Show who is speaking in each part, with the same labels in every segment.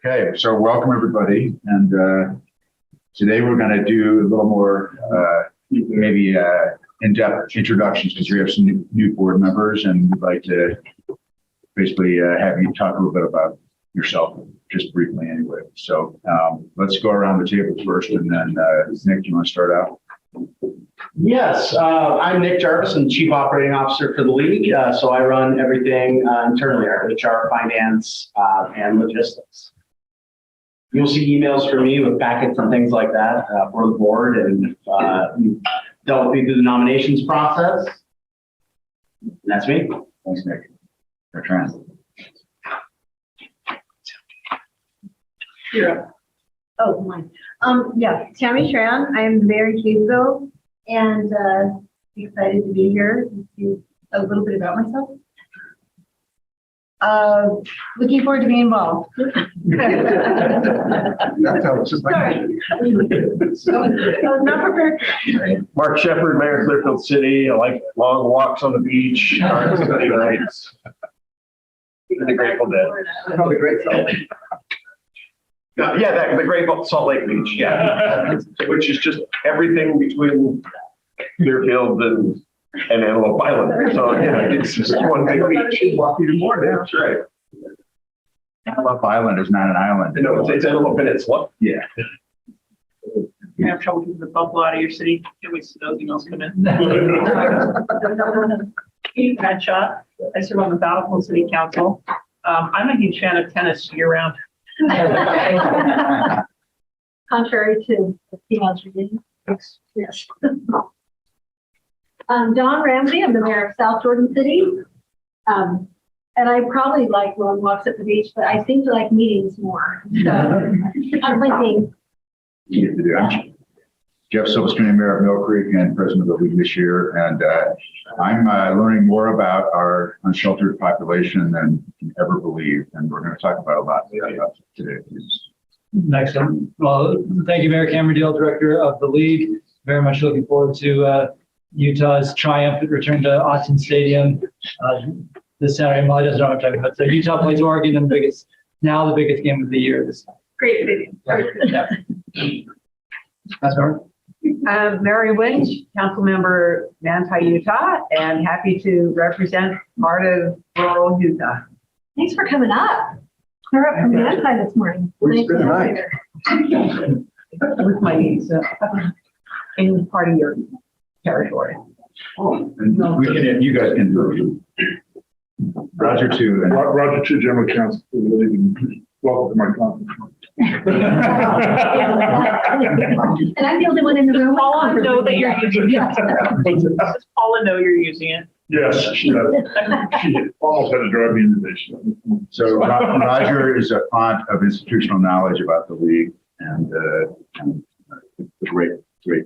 Speaker 1: Okay, so welcome everybody, and today we're going to do a little more maybe in-depth introductions because we have some new board members, and we'd like to basically have you talk a little bit about yourself, just briefly anyway. So let's go around the table first, and then Nick, do you want to start out?
Speaker 2: Yes, I'm Nick Jarvis, and Chief Operating Officer for the league. So I run everything internally, our HR, finance, and logistics. You'll see emails from me with packets and things like that for the board, and we've dealt with through the nominations process. And that's me.
Speaker 1: Thanks, Nick. Bertrand.
Speaker 3: Sure. Oh, mine. Yeah, Tammy Tran. I'm Mary Hugo, and excited to be here to do a little bit about myself. Looking forward to being involved. Sorry. I was not prepared.
Speaker 4: Mark Shepard, Mayor of Clearfield City. I like long walks on the beach, hard study nights. The Grateful Dead.
Speaker 2: Oh, the great Salt Lake.
Speaker 4: Yeah, the Great Salt Lake Beach, yeah. Which is just everything between Clearfield and Antelope Island. So, yeah, it's just one big beach.
Speaker 1: Walk even more, that's right. Antelope Island is not an island.
Speaker 4: No, it's Antelope Peninsula.
Speaker 1: Yeah.
Speaker 5: You have trouble keeping the bubble out of your city. Can't wait to those emails come in. Headshot. I serve on the Battlefield City Council. I'm a huge fan of tennis year round.
Speaker 3: Contrary to the females reading. Yes. Dawn Ramsey, I'm the mayor of South Jordan City. And I probably like long walks at the beach, but I seem to like meetings more. So I'm thinking.
Speaker 1: You get to do. I'm Jeff Silverstream, Mayor of Mill Creek and President of the league this year. And I'm learning more about our unsheltered population than you can ever believe. And we're going to talk about a lot today.
Speaker 6: Excellent. Well, thank you, Mayor Cameron-Deal, Director of the League. Very much looking forward to Utah's triumphant return to Autzen Stadium this Saturday. Molly doesn't know what I'm talking about. So Utah plays Oregon in the biggest game of the year.
Speaker 5: Great video.
Speaker 6: Yeah. That's right.
Speaker 5: Mary Winch, council member, Manti, Utah, and happy to represent part of rural Utah.
Speaker 3: Thanks for coming up. We're up from the outside this morning.
Speaker 4: Where'd you spend the night?
Speaker 5: With my niece, in part of your territory.
Speaker 1: Oh, and we can, you guys can do it. Roger too. And
Speaker 4: Roger Chu, General Counsel for the league. Welcome to my conference.
Speaker 3: And I'm the only one in the room.
Speaker 5: Paula, know that you're using it. Does Paula know you're using it?
Speaker 4: Yes, she does. She almost had to drive me into this.
Speaker 1: so Roger is a font of institutional knowledge about the league and a great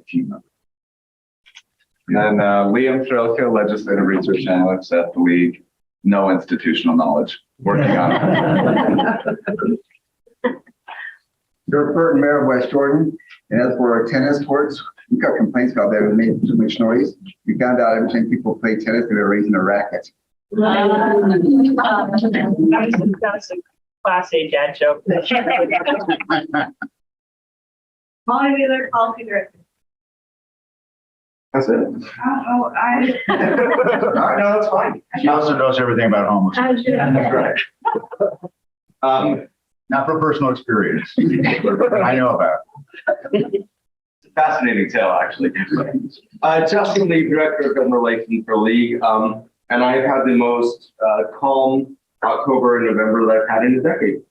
Speaker 1: team member.
Speaker 7: And Liam Trilka, legislative research analyst at the league. No institutional knowledge. Working on it.
Speaker 8: Dirk Burton, Mayor of West Jordan. And as for our tennis courts, we got complaints about that. It made too much noise. We found out every time people play tennis, they were raising a racket.
Speaker 5: That was a class A dad joke.
Speaker 3: Molly Wheeler, policy director.
Speaker 7: That's it.
Speaker 5: Oh, I.
Speaker 4: No, that's fine.
Speaker 1: She also knows everything about homelessness.
Speaker 4: That's right.
Speaker 1: Not from personal experience. I know about it.
Speaker 7: It's a fascinating tale, actually. Justin Lee, Director of Government Relations for League. And I've had the most calm October and November that I've had in a decade.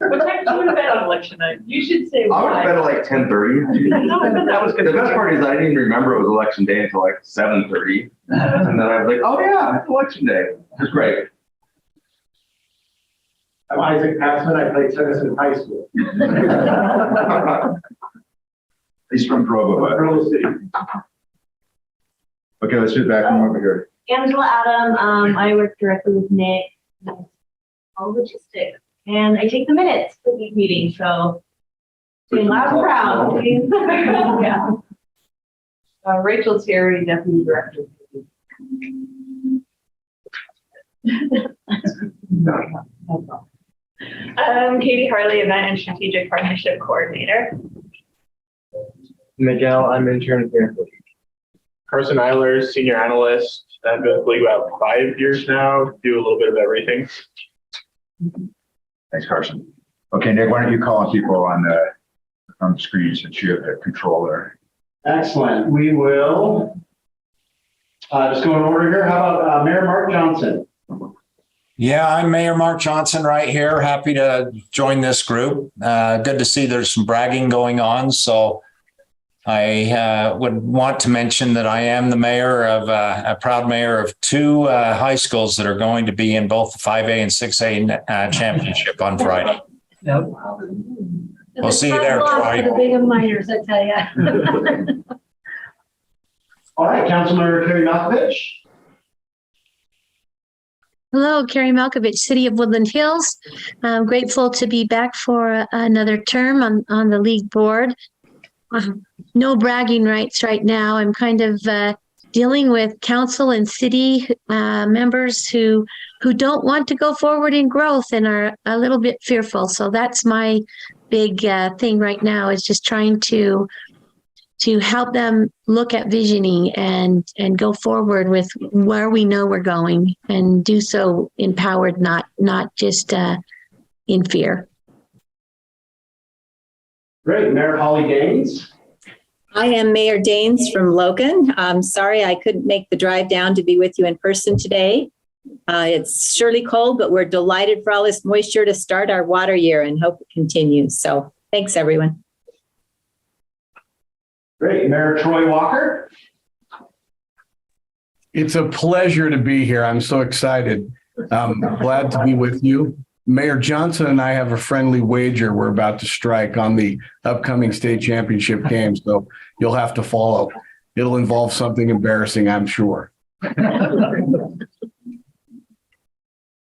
Speaker 5: What time did you go to bed on election night? You should say
Speaker 7: I went to bed at like 10:30.
Speaker 5: That was good.
Speaker 7: The best part is I didn't even remember it was election day until like 7:30. And then I was like, oh yeah, it's election day. It was great.
Speaker 4: I'm Isaac Passman. I played tennis in high school.
Speaker 1: He's from Provo.
Speaker 4: Provo City.
Speaker 1: Okay, let's sit back and over here.
Speaker 3: Angela Adam, I work directly with Nick, all logistics, and I take the minutes for these meetings, so being loud and proud.
Speaker 5: Yeah. Rachel Terry, Deputy Director.
Speaker 9: Katie Harley, Event and Strategic Partnership Coordinator.
Speaker 10: Miguel, I'm intern here.
Speaker 11: Carson Eiler, Senior Analyst. I've been with the league about 5 years now, do a little bit of everything.
Speaker 1: Thanks, Carson. Okay, Nick, why don't you call on people on the screen since you have the controller?
Speaker 2: Excellent. We will just go in order here. How about Mayor Mark Johnson?
Speaker 12: Yeah, I'm Mayor Mark Johnson right here. Happy to join this group. Good to see there's some bragging going on. So I would want to mention that I am the mayor of a proud mayor of two high schools that are going to be in both the 5A and 6A championship on Friday.
Speaker 6: Yep.
Speaker 12: We'll see you there, Troy.
Speaker 3: For the big and minors, I tell you.
Speaker 2: All right, Councilmember Carrie Malkovich.
Speaker 13: Hello, Carrie Malkovich, City of Woodland Hills. I'm grateful to be back for another term on the league board. No bragging rights right now. I'm kind of dealing with council and city members who don't want to go forward in growth and are a little bit fearful. So that's my big thing right now, is just trying to help them look at visioning and go forward with where we know we're going, and do so empowered, not just in fear.
Speaker 2: Great. Mayor Holly Gaines.
Speaker 14: I am Mayor Daines from Logan. I'm sorry I couldn't make the drive down to be with you in person today. It's surely cold, but we're delighted for all this moisture to start our water year and hope it continues. So thanks, everyone.
Speaker 2: Great. Mayor Troy Walker.
Speaker 15: It's a pleasure to be here. I'm so excited. Glad to be with you. Mayor Johnson and I have a friendly wager we're about to strike on the upcoming state championship game, so you'll have to follow. It'll involve something embarrassing, I'm sure.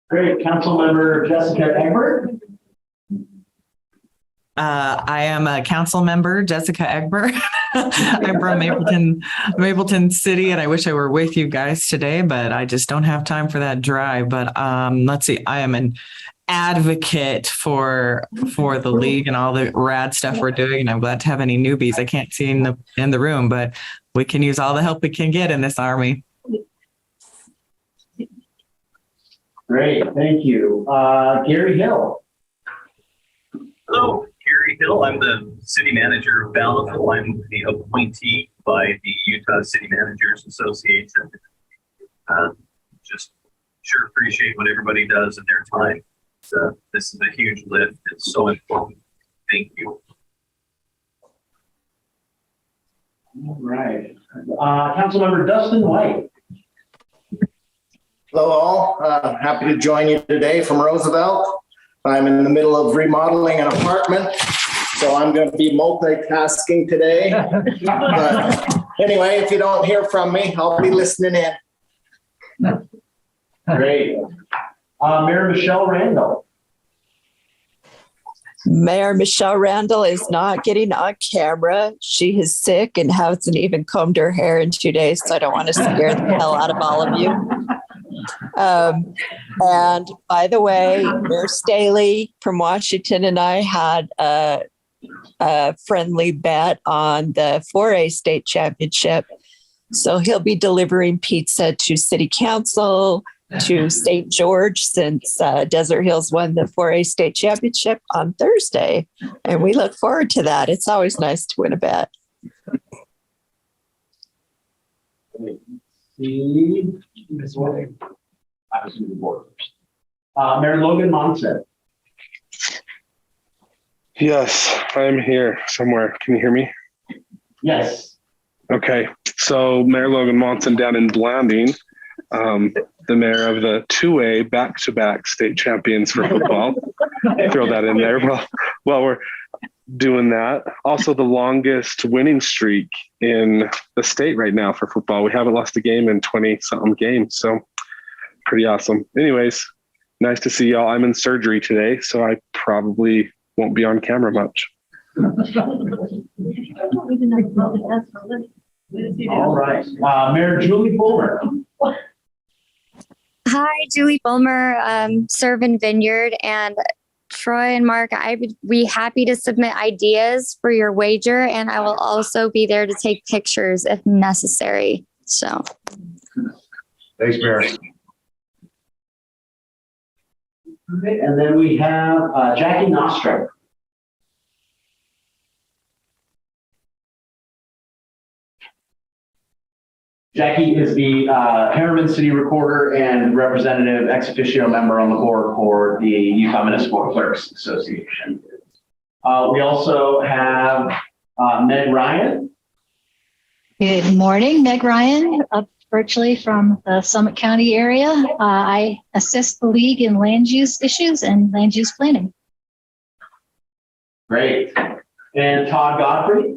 Speaker 2: Great. Councilmember Jessica Egbert.
Speaker 16: I am a council member, Jessica Egbert. I'm from Mapleton City, and I wish I were with you guys today, but I just don't have time for that drive. But let's see, I am an advocate for the league and all the rad stuff we're doing, and I'm glad to have any newbies I can't see in the room, but we can use all the help we can get in this army.
Speaker 2: Great, thank you. Gary Hill.
Speaker 17: Hello, Gary Hill. I'm the city manager of Bountiful. I'm the appointee by the Utah City Managers Association. Just sure appreciate what everybody does in their time. This is a huge lift. It's so important. Thank you.
Speaker 2: All right. Councilmember Dustin White.
Speaker 18: Hello all. Happy to join you today from Roosevelt. I'm in the middle of remodeling an apartment, so I'm going to be multitasking today. But anyway, if you don't hear from me, I'll be listening in.
Speaker 2: Great. Mayor Michelle Randall.
Speaker 19: Mayor Michelle Randall is not getting on camera. She is sick and hasn't even combed her hair in 2 days, so I don't want to scare the hell out of all of you. And by the way, Mayor Staley from Washington and I had a friendly bet on the 4A state championship. So he'll be delivering pizza to City Council, to St. George, since Desert Hills won the 4A state championship on Thursday. And we look forward to that. It's always nice to win a bet.
Speaker 2: Mayor Logan Monson.
Speaker 11: Yes, I'm here somewhere. Can you hear me?
Speaker 2: Yes.
Speaker 11: Okay. So Mayor Logan Monson down in Blanding, the mayor of the 2A back-to-back state champions for football. Throw that in there. Well, we're doing that. Also the longest winning streak in the state right now for football. We haven't lost a game in 20-something games. So pretty awesome. Anyways, nice to see y'all. I'm in surgery today, so I probably won't be on camera much.
Speaker 2: All right. Mayor Julie Fulmer.
Speaker 20: Hi, Julie Fulmer, serve in Vineyard, and
Speaker 10: Troy and Mark, I would be happy to submit ideas for your wager, and I will also be there to take pictures if necessary. So.
Speaker 1: Thanks, Mayor.
Speaker 2: Okay, and then we have Jackie Nostro. Jackie is the Harriman City Recorder and representative ex officio member on the board for the Utah Municipal Clerks Association. We also have Meg Ryan.
Speaker 20: Good morning, Meg Ryan, up virtually from the Summit County area. I assist the league in land use issues and land use planning.
Speaker 2: Great. And Todd Godfrey.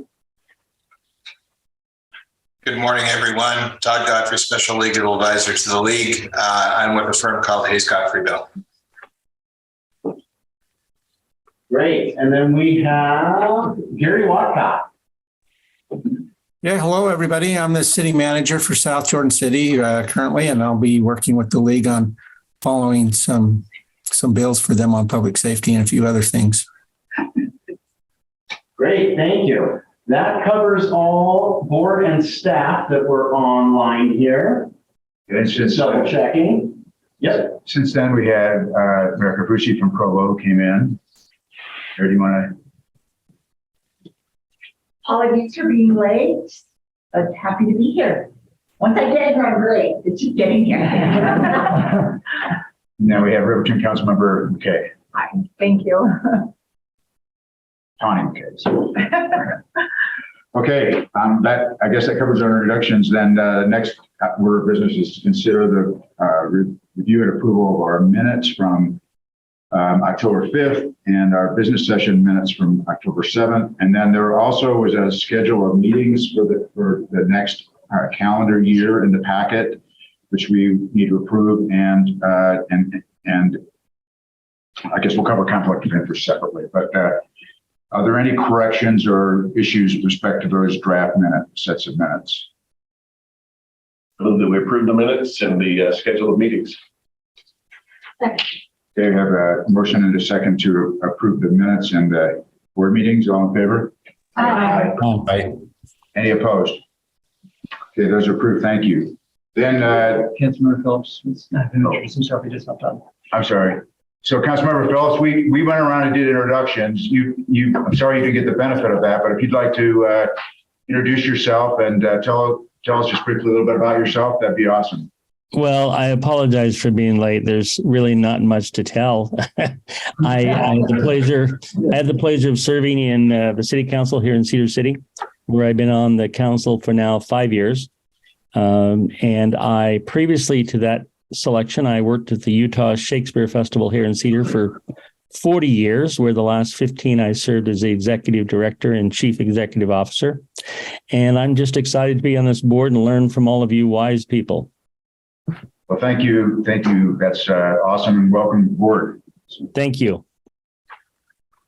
Speaker 21: Good morning, everyone. Todd Godfrey, Special Legal Advisor to the League. I'm with a firm called Hayes Godfrey Bell.
Speaker 2: Great. And then we have Gary Watcott.
Speaker 22: Yeah, hello, everybody. I'm the city manager for South Jordan City currently, and I'll be working with the league on following some bills for them on public safety and a few other things.
Speaker 2: Great, thank you. That covers all board and staff that were online here.
Speaker 1: And since
Speaker 2: Double checking. Yep.
Speaker 1: Since then, we had Mayor Capucci from Provo came in. Or do you want to?
Speaker 23: Apologies for being late, but happy to be here. Once I get here, I'm late. It's just getting here.
Speaker 1: Now we have Riverton Councilmember McKay.
Speaker 23: Hi, thank you.
Speaker 1: Tawny McKay. Okay, I guess that covers our introductions. Then next order of business is to consider the review and approval of our minutes from October 5th and our business session minutes from October 7th. And then there also was a schedule of meetings for the next calendar year in the packet, which we need to approve. And I guess we'll cover conflict of interest separately. But are there any corrections or issues with respect to those draft sets of minutes?
Speaker 4: Move that we approve the minutes and the schedule of meetings.
Speaker 1: Okay, we have a motion and a second to approve the minutes and the board meetings. All in favor?
Speaker 23: Aye.
Speaker 1: Aye. Any opposed? Okay, those are approved. Thank you. Then
Speaker 6: Councilmember Phillips, some stuff we just hopped on.
Speaker 1: I'm sorry. So Councilmember Phillips, we went around and did introductions. I'm sorry you didn't get the benefit of that, but if you'd like to introduce yourself and tell us just briefly a little bit about yourself, that'd be awesome.
Speaker 24: Well, I apologize for being late. There's really not much to tell. I had the pleasure of serving in the city council here in Cedar City, where I've been on the council for now 5 years. And I previously to that selection, I worked at the Utah Shakespeare Festival here in Cedar for 40 years, where the last 15 I served as the executive director and chief executive officer. And I'm just excited to be on this board and learn from all of you wise people.
Speaker 1: Well, thank you. Thank you. That's awesome and welcome aboard.
Speaker 24: Thank you.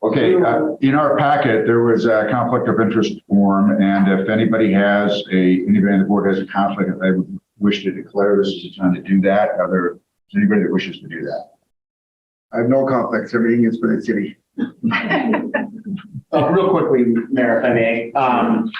Speaker 1: Okay, in our packet, there was a conflict of interest form. And if anybody on the board has a conflict that they would wish to declare, this is the time to do that. Is anybody that wishes to do that?
Speaker 8: I have no conflicts. Everything is for the city.
Speaker 2: Real quickly, Mayor, if I may.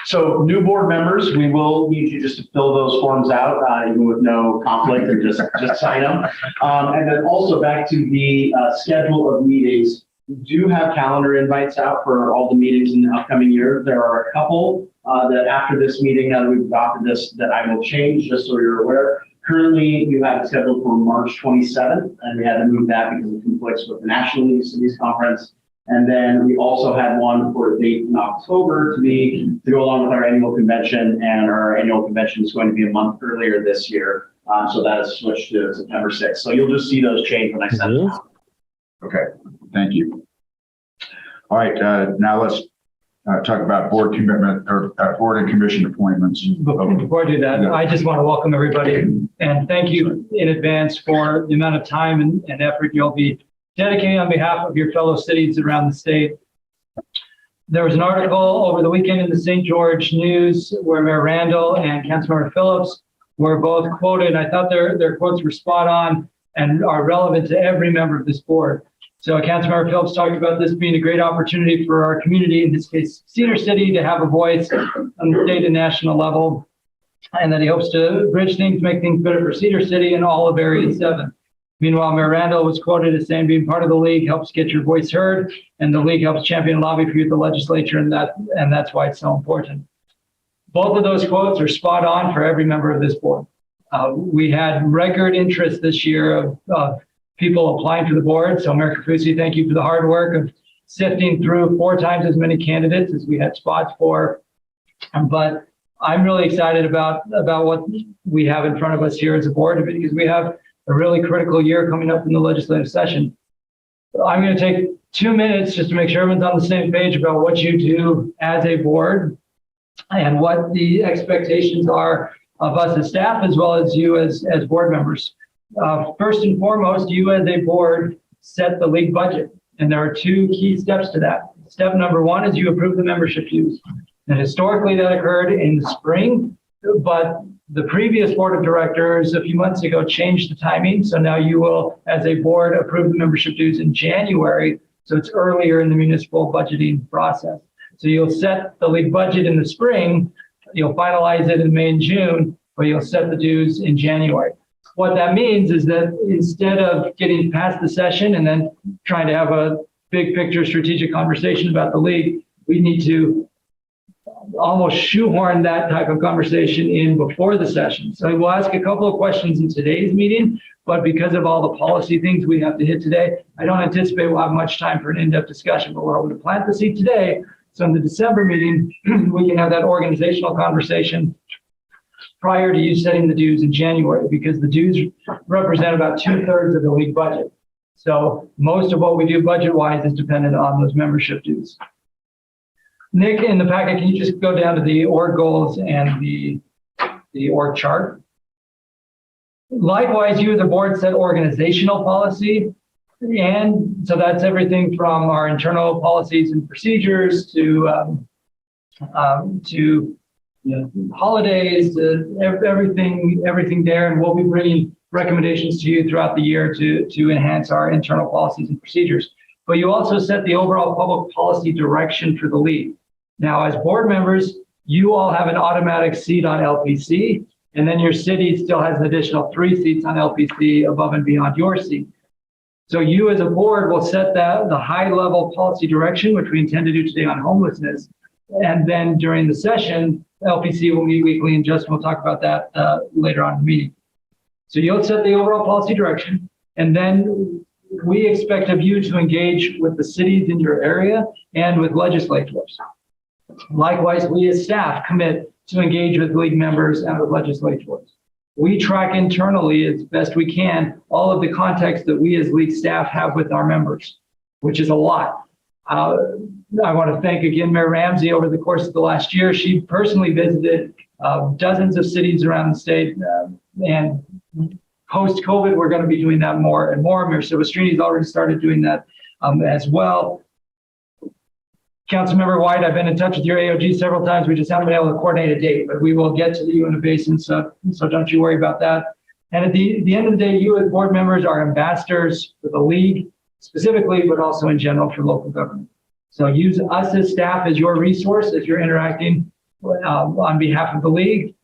Speaker 2: So new board members, we will need you just to fill those forms out, even with no conflict, or just sign them. And then also back to the schedule of meetings. We do have calendar invites out for all the meetings in the upcoming year. There are a couple that after this meeting, now that we've adopted this, that I will change, just so you're aware. Currently, you have it scheduled for March 27th, and we had to move that because of conflicts with the National League Cities Conference. And then we also had one for a date in October to go along with our annual convention, and our annual convention is going to be a month earlier this year. So that is switched to September 6th. So you'll just see those change when I send them out.
Speaker 1: Okay, thank you. All right, now let's talk about board commitment or board and commission appointments.
Speaker 6: Before I do that, I just want to welcome everybody and thank you in advance for the amount of time and effort you'll be dedicating on behalf of your fellow cities around the state. There was an article over the weekend in the St. George News where Mayor Randall and Councilmember Phillips were both quoted. I thought their quotes were spot on. and are relevant to every member of this board. So Councilmember Phillips talked about this being a great opportunity for our community, in this case, Cedar City, to have a voice on the state and national level, and that he hopes to bridge things, make things better for Cedar City and all of Area 7. Meanwhile, Mayor Randall was quoted as saying being part of the league helps get your voice heard, and the league helps champion and lobby for you at the legislature, and that's why it's so important. Both of those quotes are spot on for every member of this board. We had record interest this year of people applying for the board. So Mayor Kafusi, thank you for the hard work of sifting through 4 times as many candidates as we had spots for. But I'm really excited about what we have in front of us here as a board, because we have a really critical year coming up in the legislative session. I'm going to take 2 minutes just to make sure everyone's on the same page about what you do as a board and what the expectations are of us as staff, as well as you as board members. First and foremost, you as a board set the league budget, and there are 2 key steps to that. Step number 1 is you approve the membership dues. And historically that occurred in the spring, but the previous board of directors a few months ago changed the timing. So now you will, as a board, approve the membership dues in January. So it's earlier in the municipal budgeting process. So you'll set the league budget in the spring, you'll finalize it in May and June, but you'll set the dues in January. What that means is that instead of getting past the session and then trying to have a big picture strategic conversation about the league, we need to almost shoehorn that type of conversation in before the session. So we'll ask a couple of questions in today's meeting, but because of all the policy things we have to hit today, I don't anticipate we'll have much time for an in-depth discussion, but we're hoping to plant the seed today. So in the December meeting, we can have that organizational conversation prior to you setting the dues in January, because the dues represent about 2/3 of the league budget. So most of what we do budget-wise is dependent on those membership dues. Nick, in the packet, can you just go down to the org goals and the org chart? Likewise, you as a board set organizational policy. And so that's everything from our internal policies and procedures to holidays, to everything there. And we'll be bringing recommendations to you throughout the year to enhance our internal policies and procedures. But you also set the overall public policy direction for the league. Now, as board members, you all have an automatic seat on LPC, and then your city still has an additional 3 seats on LPC above and beyond your seat. So you as a board will set the high level policy direction, which we intend to do today on homelessness. And then during the session, LPC will meet weekly, and Justin will talk about that later on in the meeting. So you'll set the overall policy direction, and then we expect of you to engage with the cities in your area and with legislators. Likewise, we as staff commit to engage with league members and with legislators. We track internally as best we can all of the context that we as league staff have with our members, which is a lot. I want to thank again Mayor Ramsey. Over the course of the last year, she personally visited dozens of cities around the state, and post-COVID, we're going to be doing that more and more. Mayor Silvestrini's already started doing that as well. Councilmember White, I've been in touch with your AOG several times. We just haven't been able to coordinate a date, but we will get to the Uinta Basin, so don't you worry about that. And at the end of the day, you as board members are ambassadors for the league specifically, but also in general for local government. So use us as staff as your resource as you're interacting on behalf of the league,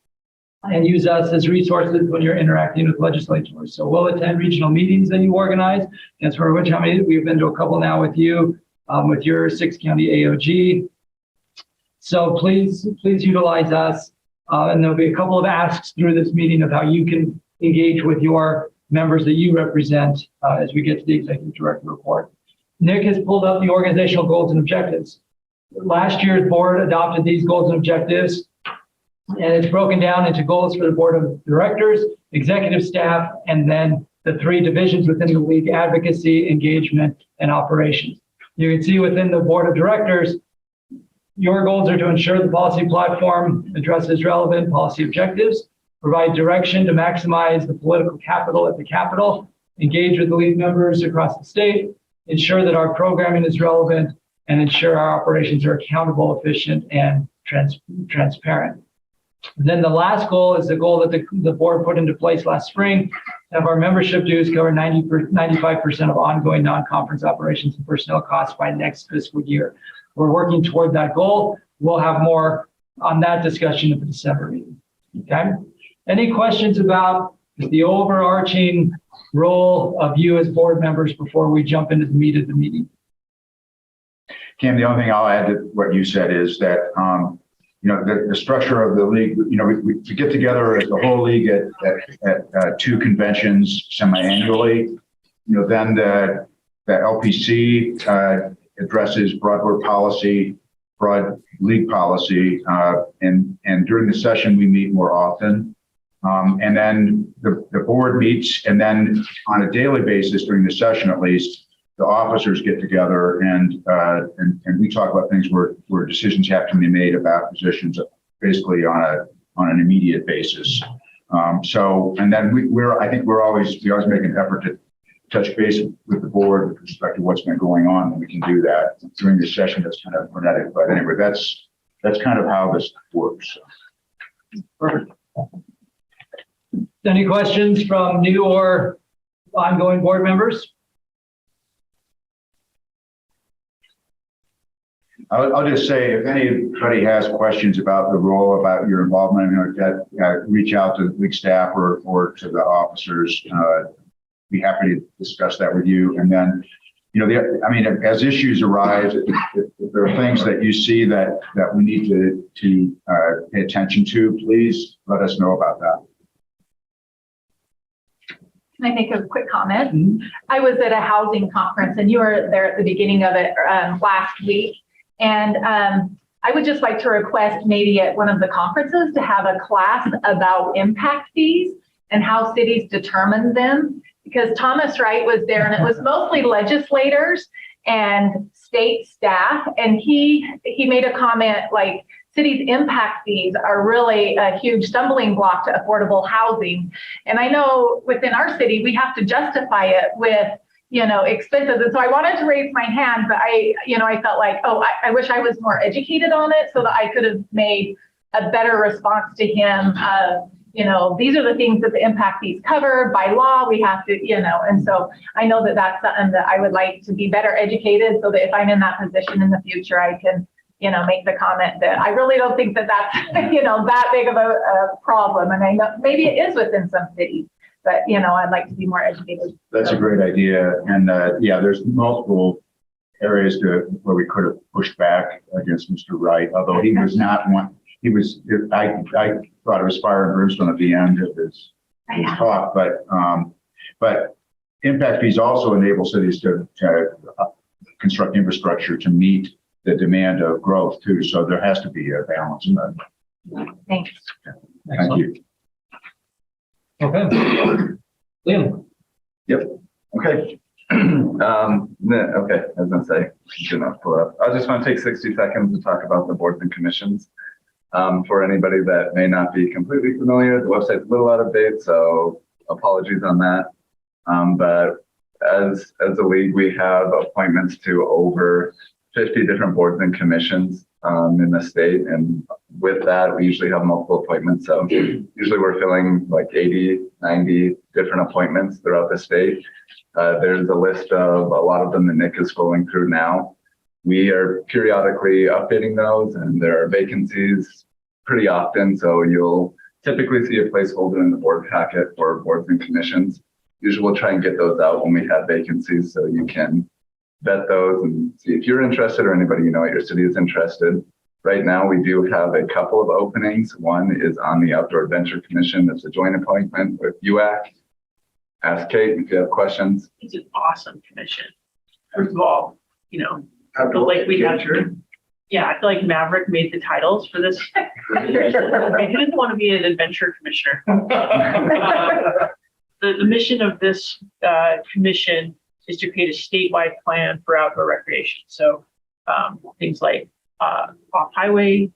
Speaker 6: and use us as resources when you're interacting with legislators. So we'll attend regional meetings that you organize. That's for which we've been to a couple now with you. With your 6-county AOG. So please utilize us. And there'll be a couple of asks through this meeting of how you can engage with your members that you represent as we get to the executive director report. Nick has pulled up the organizational goals and objectives. Last year's board adopted these goals and objectives, and it's broken down into goals for the board of directors, executive staff, and then the 3 divisions within the league: advocacy, engagement, and operations. You can see within the board of directors, your goals are to ensure the policy platform addresses relevant policy objectives, provide direction to maximize the political capital at the Capitol, engage with the league members across the state, ensure that our programming is relevant, and ensure our operations are accountable, efficient, and transparent. Then the last goal is the goal that the board put into place last spring Of our membership dues cover 95% of ongoing non-conference operations and personnel costs by next fiscal year. We're working toward that goal. We'll have more on that discussion at the December meeting. Okay. Any questions about the overarching role of you as board members before we jump into the meat of the meeting?
Speaker 1: Cam, the only thing I'll add to what you said is that, the structure of the league, we get together as the whole league at two conventions semi-annually. Then the LPC addresses broad board policy, broad league policy, and during the session we meet more often. And then the board meets, and then on a daily basis during the session at least, the officers get together and we talk about things where decisions have to be made about positions basically on an immediate basis. And then we always make an effort to touch base with the board with respect to what's been going on, and we can do that during the session. That's kind of frenetic, but anyway, that's kind of how this works.
Speaker 6: Perfect. Any questions from new or ongoing board members?
Speaker 1: I'll just say, if anybody has questions about the role, about your involvement, reach out to the league staff or to the officers. Be happy to discuss that with you. And then, as issues arise, if there are things that you see that we need to pay attention to, please let us know about that.
Speaker 5: Can I make a quick comment? Mm-hmm. I was at a housing conference and you were there at the beginning of it last week. And I would just like to request maybe at one of the conferences to have a class about impact fees and how cities determine them. Because Thomas Wright was there and it was mostly legislators and state staff. And he made a comment like cities' impact fees are really a huge stumbling block to affordable housing. And I know within our city, we have to justify it with expenses. And so I wanted to raise my hand, but I felt like, I wish I was more educated on it so that I could have made a better response to him. These are the things that the impact fees cover by law. We have to, and so I know that that's something that I would like to be better educated so that if I'm in that position in the future, I can, make the comment that I really don't think that that's, that big of a problem. And I know maybe it is within some cities. But, I'd like to be more educated.
Speaker 1: That's a great idea. And there's multiple areas where we could have pushed back against Mr. Wright, although he was not one. I thought it was fire and brimstone at the end of his talk, but impact fees also enable cities to construct infrastructure to meet the demand of growth too. So there has to be a balance in that.
Speaker 5: Thanks.
Speaker 1: Thank you.
Speaker 6: Okay. Liam.
Speaker 7: Yep. Okay. Okay. I was going to say, do not pull up. I just want to take 60 seconds to talk about the boards and commissions. For anybody that may not be completely familiar, the website's a little out of date, so apologies on that. But as a league, we have appointments to over 50 different boards and commissions in the state. And with that, we usually have multiple appointments. So usually we're filling like 80, 90 different appointments throughout the state. There's a list of a lot of them that Nick is scrolling through now. We are periodically updating those, and there are vacancies pretty often. So you'll typically see a placeholder in the board packet for boards and commissions. Usually we'll try and get those out when we have vacancies so you can vet those and see if you're interested or anybody at your city is interested. Right now, we do have a couple of openings. One is on the Outdoor Adventure Commission. It's a joint appointment with UAC. Ask Kate if you have questions.
Speaker 9: It's an awesome commission. First of all, I feel like we have, I feel like Maverick made the titles for this. I didn't want to be an adventure commissioner. The mission of this commission is to create a statewide plan for outdoor recreation. So things like off-highway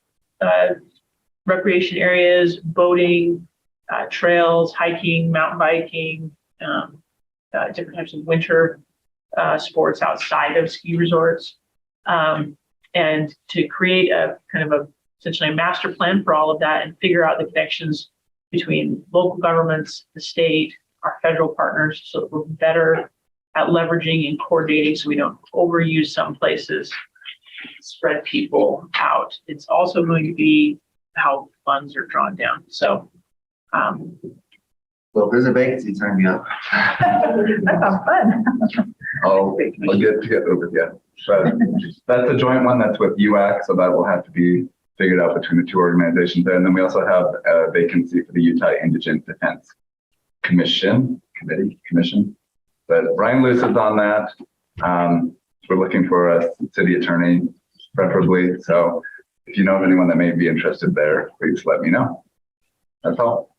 Speaker 9: recreation areas, boating, trails, hiking, mountain biking, different types of winter sports outside of ski resorts, and to create a kind of essentially a master plan for all of that and figure out the connections between local governments, the state, our federal partners so that we're better at leveraging and coordinating so we don't overuse some places, spread people out. It's also going to be how funds are drawn down. So,
Speaker 8: Well, if there's a vacancy, sign me up.
Speaker 5: That sounds fun.
Speaker 7: I'll get over you. But that's a joint one that's with UAC, so that will have to be figured out between the two organizations there. And then we also have a vacancy for the Utah Indigent Defense Commission. But Ryan Luce is on that. We're looking for a city attorney, preferably. So if you know of anyone that may be interested there, please let me know. That's all.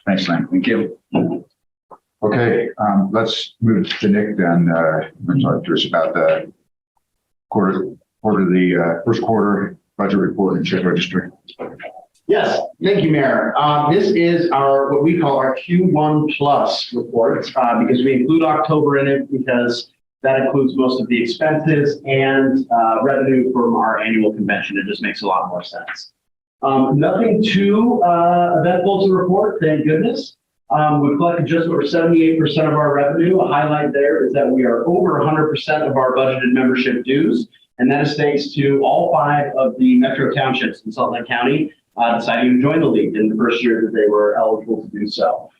Speaker 1: Thanks, Lane.
Speaker 7: Thank you.
Speaker 1: Okay, let's move to Nick then. Talk to us about the first quarter budget report and check registry.
Speaker 2: Yes, thank you, Mayor. This is what we call our Q1 plus report because we include October in it because that includes most of the expenses and revenue from our annual convention. It just makes a lot more sense. Nothing too eventful to report, thank goodness. We've collected just over 78% of our revenue. A highlight there is that we are over 100% of our budgeted membership dues, and that is thanks to all 5 of the metro townships in Salt Lake County deciding to join the league in the first year that they were eligible to do so.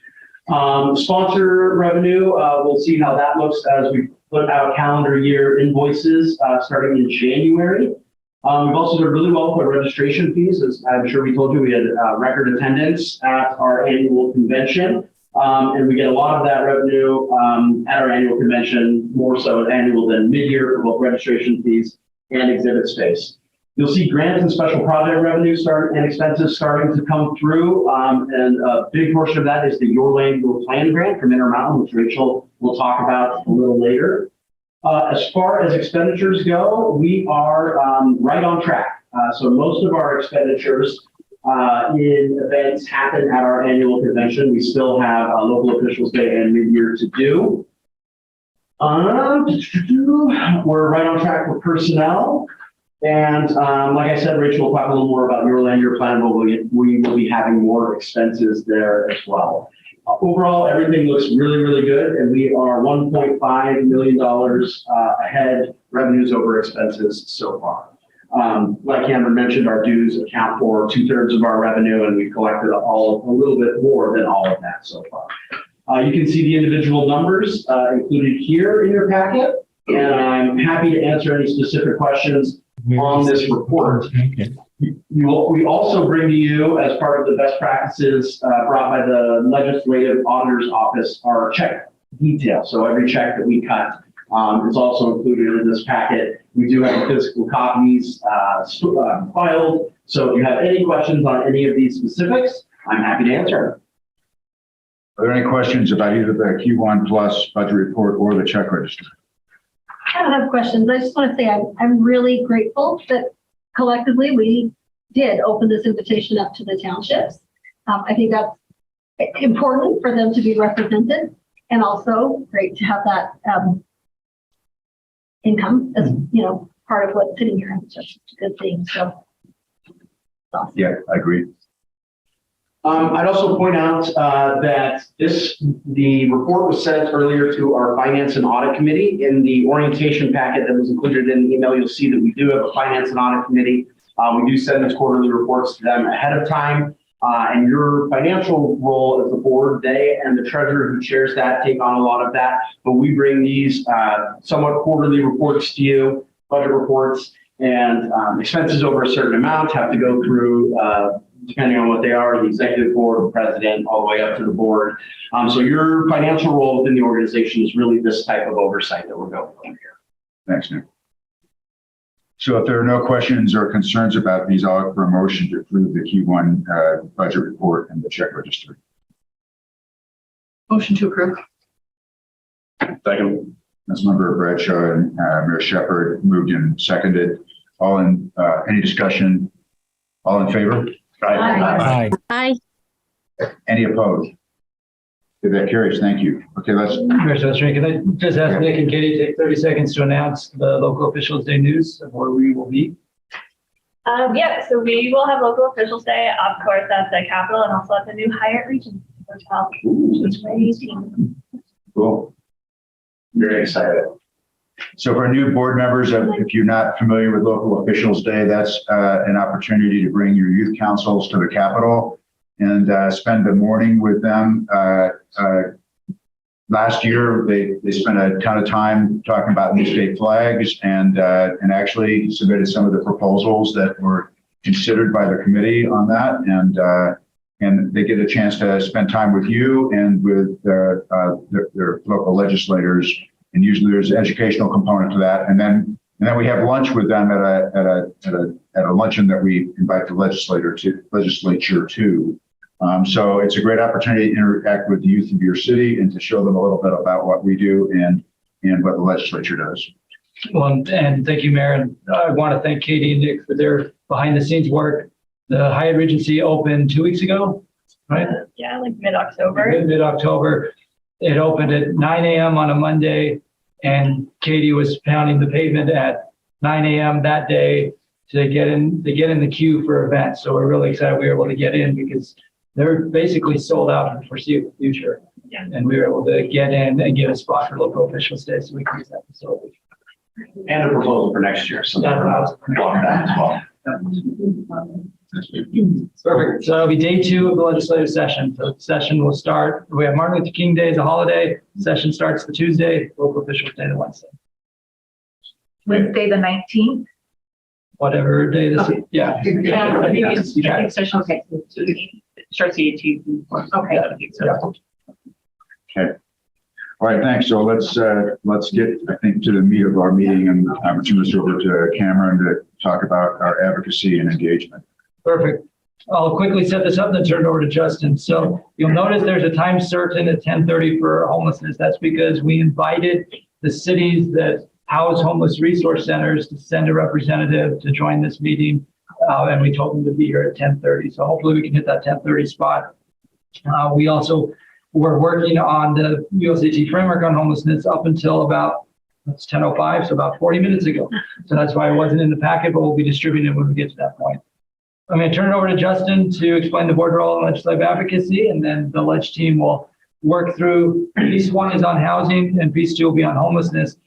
Speaker 2: Sponsor revenue, we'll see how that looks as we put out calendar year invoices starting in January. We've also done really well with our registration fees. As I'm sure we told you, we had record attendance at our annual convention. And we get a lot of that revenue at our annual convention, more so at annual than mid-year for both registration fees and exhibit space. You'll see grants and special project revenue and expenses starting to come through. And a big portion of that is the Your Land, Your Plan grant from Intermountain, which Rachel will talk about a little later. As far as expenditures go, we are right on track. So most of our expenditures in events happen at our annual convention. We still have local officials day and mid-year to do. We're right on track with personnel. And like I said, Rachel will talk a little more about Your Land, Your Plan, but we will be having more expenses there as well. Overall, everything looks really, really good, and we are $1.5 million ahead, revenues over expenses so far. Like Cameron mentioned, our dues account for 2/3 of our revenue, and we've collected a little bit more than all of that so far. You can see the individual numbers included here in your packet, and I'm happy to answer any specific questions on this report. We also bring to you, as part of the best practices brought by the Legislative Auditor's Office, our check detail. So every check that we cut is also included in this packet. We do have physical copies filed. So if you have any questions on any of these specifics, I'm happy to answer.
Speaker 1: Are there any questions about either the Q1 plus budget report or the check register?
Speaker 20: I don't have questions. I just want to say I'm really grateful that collectively we did open this invitation up to the townships. I think that's important for them to be represented, and also great to have that income as part of what's sitting here. It's just a good thing. So awesome.
Speaker 1: Yeah, I agree.
Speaker 2: I'd also point out that the report was sent earlier to our Finance and Audit Committee. In the orientation packet that was included in the email, you'll see that we do have a Finance and Audit Committee. We do send these quarterly reports to them ahead of time. And your financial role as the board, they and the treasurer who chairs that take on a lot of that. But we bring these somewhat quarterly reports to you, budget reports, and expenses over a certain amount have to go through depending on what they are, the executive board, the president, all the way up to the board. So your financial role within the organization is really this type of oversight that we're going for here.
Speaker 1: Thanks, Nick. So if there are no questions or concerns about these, I'll look for a motion to approve the Q1 budget report and the check register.
Speaker 9: Motion to approve.
Speaker 1: Second. Councilmember Bradshaw and Mayor Shepherd moved and seconded. Any discussion? All in favor?
Speaker 10: Aye. Aye.
Speaker 1: Any opposed? Okay, that carries. Thank you. Okay, let's.
Speaker 6: Commissioner, can I just ask Nick and Katie to take 30 seconds to announce the local officials day news of where we will be?
Speaker 3: Yeah, so we will have local officials day, of course, at the Capitol and also at the new Hyatt Region.
Speaker 20: hotel. It's amazing.
Speaker 1: Cool. Very excited. So for new board members, if you're not familiar with Local Officials Day, that's an opportunity to bring your youth councils to the Capitol and spend the morning with them. Last year, they spent a ton of time talking about new state flags and actually submitted some of the proposals that were considered by the committee on that. And they get a chance to spend time with you and with their local legislators. And usually there's an educational component to that. And then we have lunch with them at a luncheon that we invite the legislature to. So it's a great opportunity to interact with the youth of your city and to show them a little bit about what we do and what the legislature does.
Speaker 6: Well, and thank you, Mayor. And I want to thank Katie and Nick for their behind the scenes work. The Hyatt Regency opened 2 weeks ago, right?
Speaker 9: Yeah, like mid-October.
Speaker 6: Mid-October. It opened at 9 a.m. on a Monday, and Katie was pounding the pavement at 9 a.m. that day to get in the queue for events. So we're really excited we were able to get in because they're basically sold out for the foreseeable future.
Speaker 9: Yeah.
Speaker 6: And we were able to get in and get a spot for Local Officials Day so we can use that facility.
Speaker 2: And a proposal for next year. So
Speaker 6: That's what I was
Speaker 2: want that as well.
Speaker 6: Perfect. So that'll be day 2 of the legislative session. So the session will start. We have Martin Luther King Day as a holiday. Session starts the Tuesday, Local Officials Day the Wednesday.
Speaker 5: Wednesday, the 19th.
Speaker 6: Whatever day this is. Yeah.
Speaker 9: I think session starts the 18th.
Speaker 5: Okay.
Speaker 1: Okay. All right, thanks. So let's get, I think, to the meat of our meeting, and I'm going to turn this over to Cameron to talk about our advocacy and engagement.
Speaker 6: Perfect. I'll quickly set this up and then turn it over to Justin. So you'll notice there's a time certain at 10:30 for homelessness. That's because we invited the cities that house homeless resource centers to send a representative to join this meeting. And we told them to be here at 10:30. So hopefully we can hit that 10:30 spot. We also were working on the ULCT framework on homelessness up until about, it's 10:05, so about 40 minutes ago. So that's why it wasn't in the packet, but we'll be distributing it when we get to that point. I'm going to turn it over to Justin to explain the board role in legislative advocacy, and then the leg team will work through. Piece 1 is on housing, and piece 2 will be on homelessness.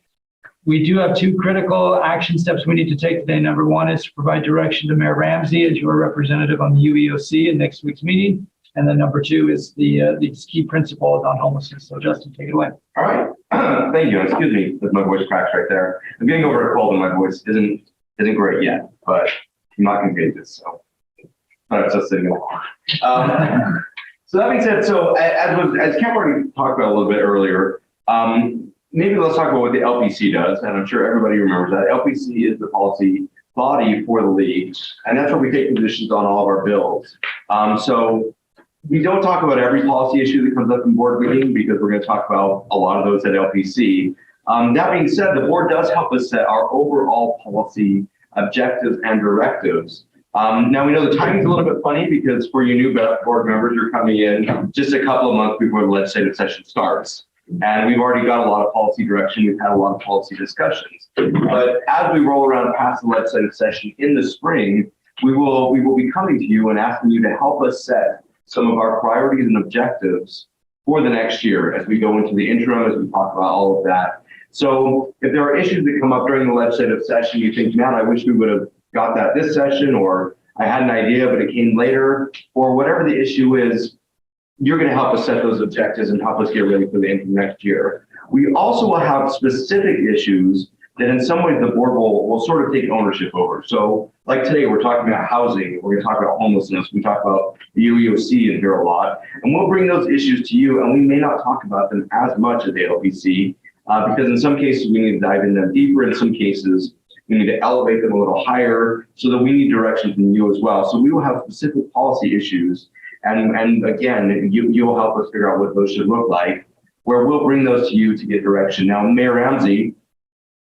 Speaker 6: We do have 2 critical action steps we need to take today. Number 1 is to provide direction to Mayor Ramsey as your representative on the UEOC in next week's meeting. And then number 2 is these key principles on homelessness. So Justin, take it away.
Speaker 3: All right. Thank you. Excuse me if my voice cracks right there. I'm getting over a cold and my voice isn't great yet, but I'm not contagious. So it's just sitting along. So that being said, so as Cam already talked about a little bit earlier, maybe let's talk about what the LPC does. And I'm sure everybody remembers that. LPC is the policy body for the league, and that's where we take positions on all of our bills. So we don't talk about every policy issue that comes up in board meeting because we're going to talk about a lot of those at LPC. That being said, the board does help us set our overall policy objectives and directives. Now we know the timing's a little bit funny because for you new board members, you're coming in just a couple of months before the legislative session starts. And we've already got a lot of policy direction. We've had a lot of policy discussions. But as we roll around past the legislative session in the spring, we will be coming to you and asking you to help us set some of our priorities and objectives for the next year as we go into the interim, as we talk about all of that. So if there are issues that come up during the legislative session, you think, man, I wish we would have got that this session, or I had an idea, but it came later, or whatever the issue is, you're going to help us set those objectives and help us get ready for the interim next year. We also will have specific issues that in some ways the board will sort of take ownership over. So like today, we're talking about housing, we're going to talk about homelessness, we talk about the UEOC in here a lot, and we'll bring those issues to you, and we may not talk about them as much at the LPC, because in some cases we need to dive into them deeper, in some cases we need to elevate them a little higher, so that we need direction from you as well. So we will have specific policy issues, and again, you'll help us figure out what those should look like, where we'll bring those to you to get direction. Now, Mayor Ramsey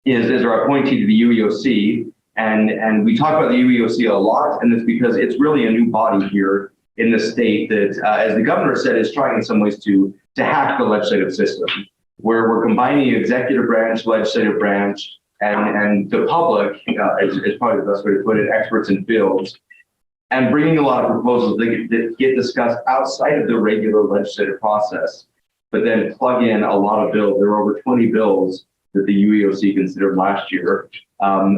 Speaker 3: is our appointee to the UEOC, and we talk about the UEOC a lot, and it's because it's really a new body here in the state that, as the governor said, is trying in some ways to hack the legislative system, where we're combining the executive branch, legislative branch, and the public, is probably the best way to put it, experts in fields, and bringing a lot of proposals that get discussed outside of the regular legislative process, but then plug in a lot of bills. There were over 20 bills that the UEOC considered last year.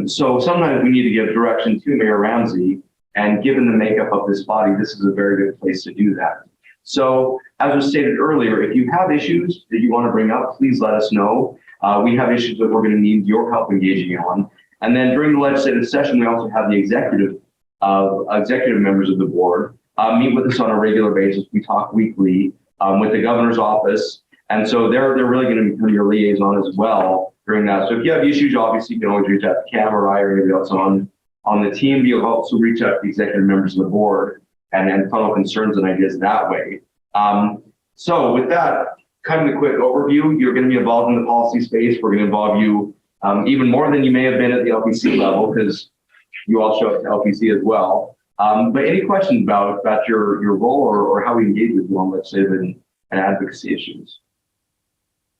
Speaker 3: So sometimes we need to give direction to Mayor Ramsey, and given the makeup of this body, this is a very good place to do that. So as was stated earlier, if you have issues that you want to bring up, please let us know. We have issues that we're going to need your help engaging on. And then during the legislative session, we also have the executive members of the board meet with us on a regular basis. We talk weekly with the governor's office. And so they're really going to become your liaison as well during that. So if you have issues, obviously you can always reach out to Cam or I or anybody else on the team. You'll also reach out to the executive members of the board and funnel concerns and ideas that way. So with that, kind of a quick overview, you're going to be involved in the policy space. We're going to involve you even more than you may have been at the LPC level, because you all show up to LPC as well. But any questions about your role or how we engage with you on legislative and advocacy issues?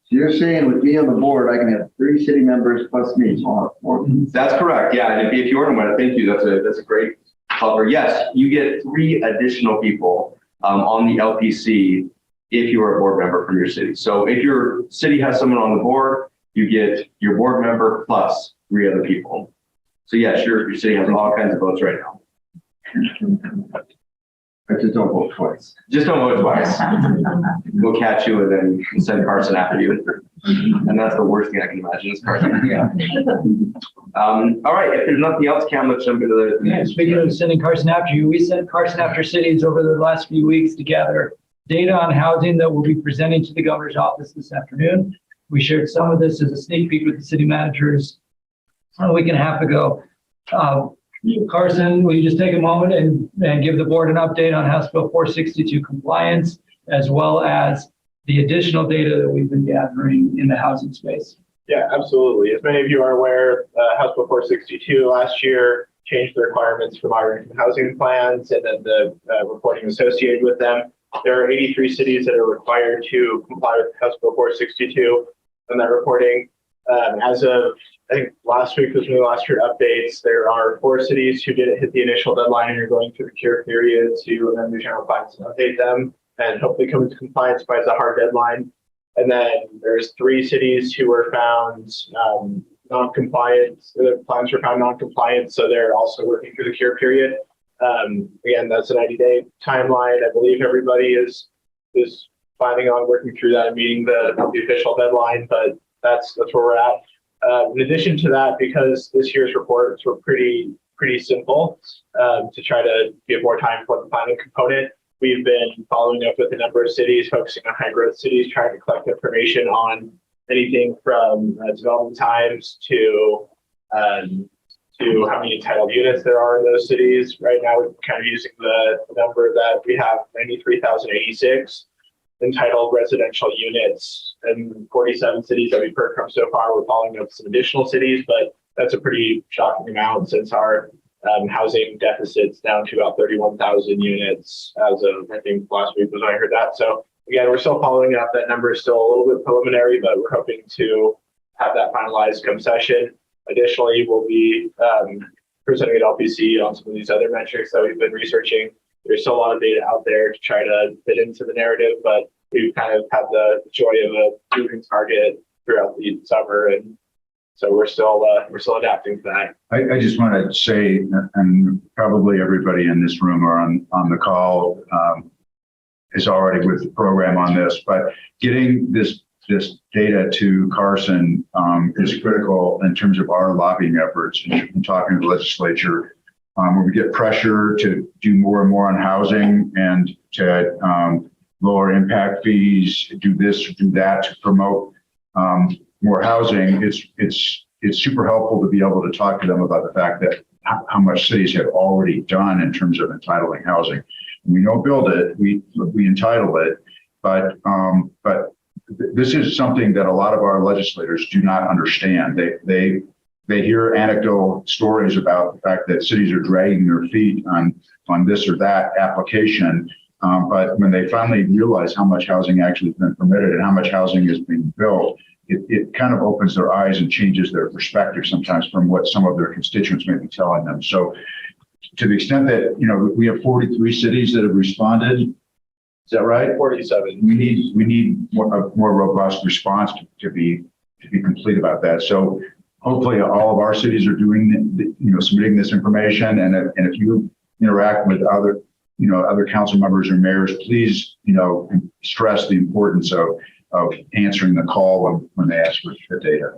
Speaker 8: So you're saying with me on the board, I can have 3 city members plus me.
Speaker 3: That's correct. Yeah, and if you weren't aware, thank you. That's a great cover. Yes, you get 3 additional people on the LPC if you are a board member from your city. So if your city has someone on the board, you get your board member plus 3 other people. So yes, your city has all kinds of votes right now.
Speaker 8: I just don't vote twice.
Speaker 3: Just don't vote twice. We'll catch you and then send Carson after you. And that's the worst thing I can imagine is Carson. Yeah. All right, if there's nothing else, Cam, let's jump into the
Speaker 6: Yeah, speaking of sending Carson after you, we sent Carson after cities over the last few weeks to gather data on housing that we'll be presenting to the governor's office this afternoon. We shared some of this as a sneak peek with the city managers a week and a half ago. Carson, will you just take a moment and give the board an update on House Bill 462 compliance, as well as the additional data that we've been gathering in the housing space?
Speaker 12: Yeah, absolutely. As many of you are aware, House Bill 462 last year changed the requirements for moderate income housing plans and then the reporting associated with them. There are 83 cities that are required to comply with House Bill 462 and that reporting. As of, I think last week was when we last heard updates. There are 4 cities who didn't hit the initial deadline and are going through the cure period to amend the general plans and update them and hopefully come into compliance by the hard deadline. And then there's 3 cities who were found non-compliant. Their plans were found non-compliant, so they're also working through the cure period. Again, that's a 90-day timeline. I believe everybody is planning on working through that and meeting the official deadline, but that's where we're at. In addition to that, because this year's reports were pretty simple, to try to give more time for the planning component, we've been following up with a number of cities, focusing on high growth cities, trying to collect information on anything from development times to how many entitled units there are in those cities. Right now, we're kind of using the number that we have 93,086 entitled residential units in 47 cities that we've heard from so far. We're following up some additional cities, but that's a pretty shocking amount since our housing deficit's down to about 31,000 units as of, I think last week was when I heard that. So again, we're still following up. That number is still a little bit preliminary, but we're hoping to have that finalized come session. Additionally, we'll be presenting at LPC on some of these other metrics that we've been researching. There's still a lot of data out there to try to fit into the narrative, but we've kind of had the joy of a moving target throughout the summer, and so we're still adapting to that.
Speaker 1: I just want to say, and probably everybody in this room or on the call is already with the program on this, but getting this data to Carson is critical in terms of our lobbying efforts and talking to the legislature. When we get pressure to do more and more on housing and to lower impact fees, do this, do that to promote more housing, it's super helpful to be able to talk to them about the fact that how much cities have already done in terms of entitling housing. We don't build it, we entitle it, but this is something that a lot of our legislators do not understand. They hear anecdotal stories about the fact that cities are dragging their feet on this or that application. But when they finally realize how much housing actually has been permitted and how much housing is being built, it kind of opens their eyes and changes their perspective sometimes from what some of their constituents may be telling them. So to the extent that, we have 43 cities that have responded. Is that right?
Speaker 12: 47.
Speaker 1: We need a more robust response to be complete about that. So hopefully all of our cities are doing, submitting this information. And if you interact with other council members or mayors, please, stress the importance of answering the call when they ask for the data.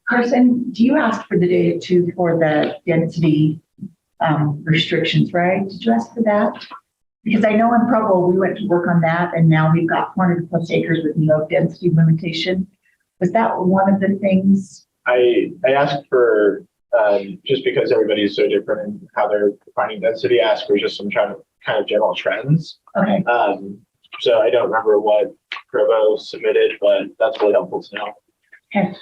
Speaker 23: Carson, do you ask for the data too for the density restrictions, right? Did you ask for that? Because I know in Provo, we went to work on that and now we've got 400 plus acres with no density limitation. Was that one of the things?
Speaker 12: I asked for, just because everybody is so different in how they're defining density, I asked for just some kind of general trends.
Speaker 23: Okay.
Speaker 12: So I don't remember what Provo submitted, but that's really helpful to know.
Speaker 23: Okay.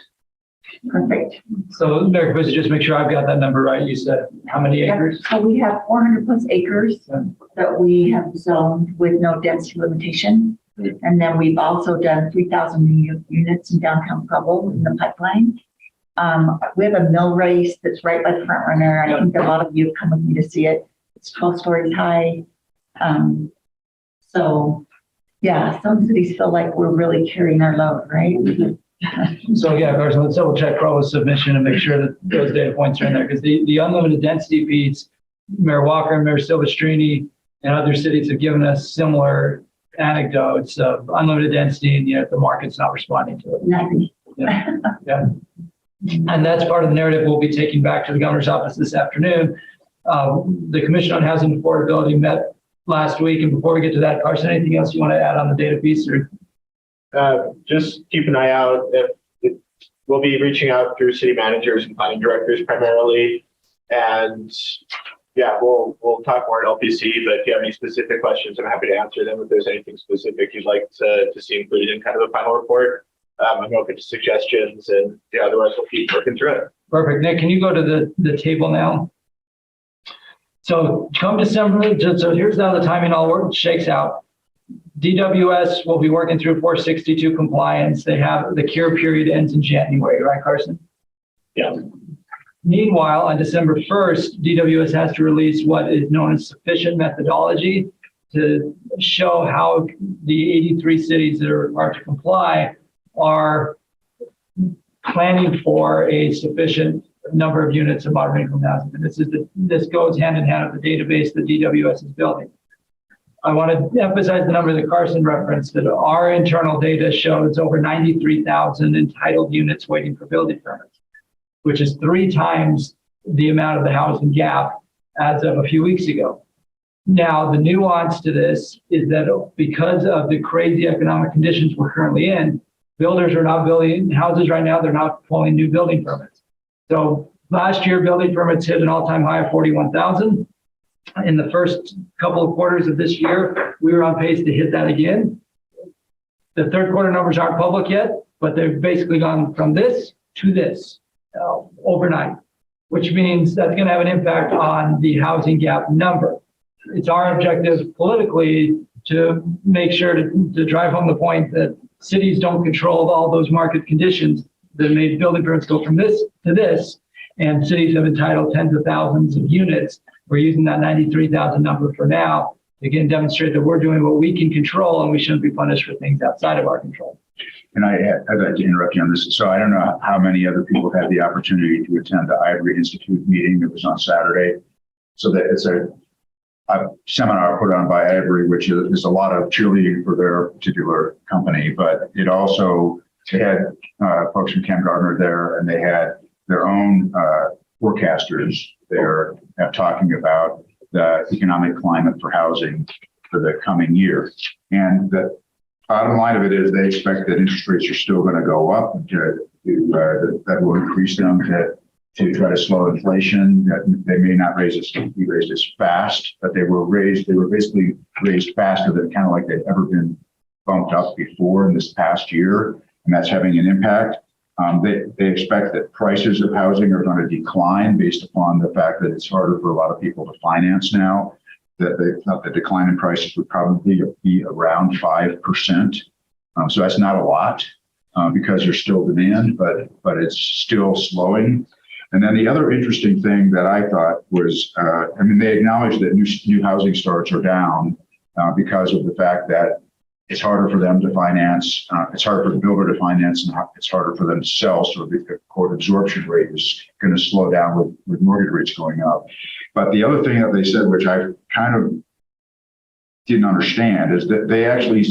Speaker 23: Perfect.
Speaker 6: So Mayor Kapisa, just make sure I've got that number right. You said how many acres?
Speaker 23: So we have 400 plus acres that we have zoned with no density limitation. And then we've also done 3,000 new units in downtown Provo in the pipeline. We have a mill race that's right by the front runner. I think a lot of you have come with me to see it. It's 12 stories high. So yeah, some cities feel like we're really carrying our load, right?
Speaker 6: So yeah, Carson, let's double check Provo's submission and make sure that those data points are in there because the unlimited density piece, Mayor Walker and Mayor Silvestrini and other cities have given us similar anecdotes of unlimited density and yet the market's not responding to it.
Speaker 23: Nothing.
Speaker 6: Yeah. Yeah. And that's part of the narrative we'll be taking back to the governor's office this afternoon. The Commission on Housing and Affordability met last week. And before we get to that, Carson, anything else you want to add on the data piece? Or
Speaker 12: just keep an eye out. We'll be reaching out through city managers and planning directors primarily. And yeah, we'll talk more at LPC, but if you have any specific questions, I'm happy to answer them. If there's anything specific you'd like to see included in kind of a final report, I'm open to suggestions, and yeah, otherwise we'll keep working through it.
Speaker 6: Perfect. Nick, can you go to the table now? So come December, so here's how the timing all shakes out. DWS will be working through 462 compliance. They have the cure period ends in January, right, Carson?
Speaker 12: Yeah.
Speaker 6: Meanwhile, on December 1st, DWS has to release what is known as sufficient methodology to show how the 83 cities that are required to comply are planning for a sufficient number of units of moderate income housing. And this goes hand in hand with the database that DWS is building. I want to emphasize the number that Carson referenced, that our internal data shows over 93,000 entitled units waiting for building permits, which is 3 times the amount of the housing gap as of a few weeks ago. Now, the nuance to this is that because of the crazy economic conditions we're currently in, builders are not building houses right now. They're not pulling new building permits. So last year, building permits hit an all-time high of 41,000. In the first couple of quarters of this year, we were on pace to hit that again. The third quarter numbers aren't public yet, but they've basically gone from this to this overnight, which means that's going to have an impact on the housing gap number. It's our objective politically to make sure to drive home the point that cities don't control all those market conditions that made building permits go from this to this, and cities have entitled tens of thousands of units. We're using that 93,000 number for now to again demonstrate that we're doing what we can control and we shouldn't be punished for things outside of our control.
Speaker 1: And I'd like to interrupt you on this. So I don't know how many other people had the opportunity to attend the Ivory Institute meeting that was on Saturday. So that it's a seminar put on by Ivory, which is a lot of cheerleading for their particular company, but it also, they had folks from Cam Gardner there, and they had their own forecasters there talking about the economic climate for housing for the coming year. And the bottom line of it is they expect that interest rates are still going to go up, that will increase them to try to slow inflation. That they may not be raised as fast, but they were basically raised faster than kind of like they've ever been bumped up before in this past year. And that's having an impact. They expect that prices of housing are going to decline based upon the fact that it's harder for a lot of people to finance now. That they thought the decline in prices would probably be around 5%. So that's not a lot because there's still demand, but it's still slowing. And then the other interesting thing that I thought was, they acknowledge that new housing starts are down because of the fact that it's harder for them to finance. It's harder for the builder to finance, and it's harder for them to sell. So the quote absorption rate is going to slow down with mortgage rates going up. But the other thing that they said, which I kind of didn't understand, is that they actually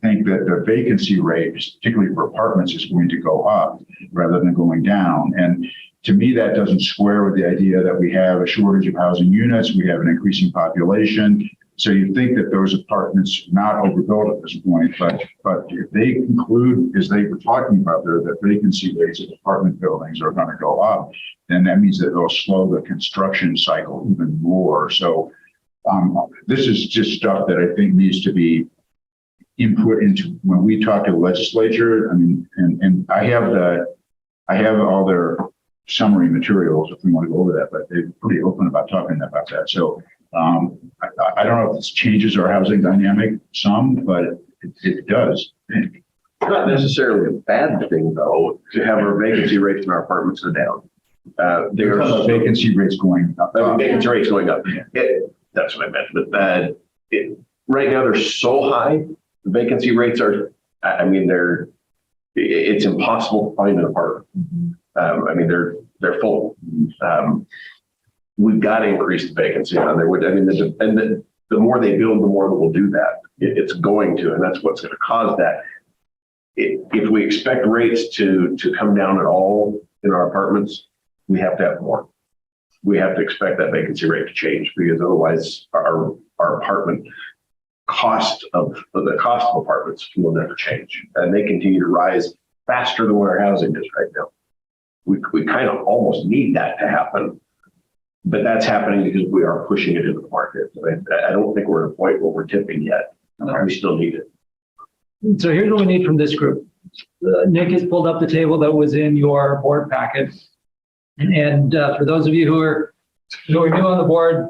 Speaker 1: think that the vacancy rate, particularly for apartments, is going to go up rather than going down. And to me, that doesn't square with the idea that we have a shortage of housing units, we have an increasing population. So you think that those apartments not overbuilt at this point, but if they conclude, as they were talking about there, that vacancy rates of apartment buildings are going to go up, then that means that they'll slow the construction cycle even more. So this is just stuff that I think needs to be input into when we talk to the legislature. I mean, and I have all their summary materials if we want to go over that, but they're pretty open about talking about that. So I don't know if this changes our housing dynamic some, but it does.
Speaker 4: It's not necessarily a bad thing, though, to have our vacancy rates in our apartments go down. There's
Speaker 1: vacancy rates going up.
Speaker 4: Vacancy rates going up. That's what I meant. But right now they're so high. The vacancy rates are. It's impossible to find an apartment. They're full. We've got to increase the vacancy on there. The more they build, the more that will do that. It's going to, and that's what's going to cause that. If we expect rates to come down at all in our apartments, we have to have more. We have to expect that vacancy rate to change, because otherwise our apartment cost of apartments will never change, and they continue to rise faster than what our housing is right now. We kind of almost need that to happen. But that's happening because we are pushing it into the market. I don't think we're at a point where we're tipping yet. We still need it.
Speaker 6: So here's what we need from this group. Nick has pulled up the table that was in your board packet. And for those of you who are new on the board,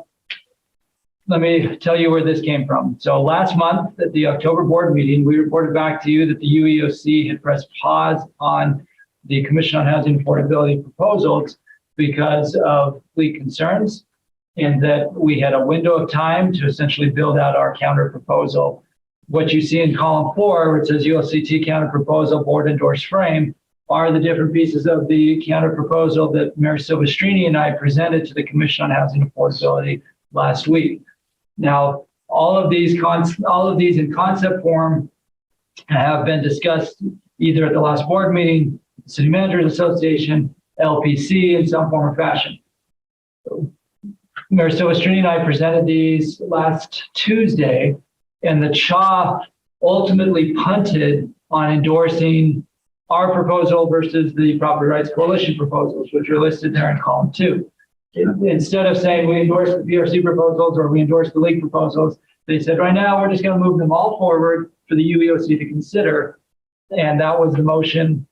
Speaker 6: let me tell you where this came from. So last month at the October board meeting, we reported back to you that the UEOC had pressed pause on the Commission on Housing Affordability proposals because of fleet concerns, and that we had a window of time to essentially build out our counter proposal. What you see in column 4, where it says ULCT counter proposal, board endorsed frame, are the different pieces of the counter proposal that Mayor Silvestrini and I presented to the Commission on Housing Affordability last week. Now, all of these in concept form have been discussed either at the last board meeting, the City Managers Association, LPC in some form or fashion. Mayor Silvestrini and I presented these last Tuesday, and the CHA ultimately punted on endorsing our proposal versus the Property Rights Coalition proposals, which are listed there in column 2. Instead of saying we endorse the PRC proposals or we endorse the league proposals, they said right now we're just going to move them all forward for the UEOC to consider. And that was the motion.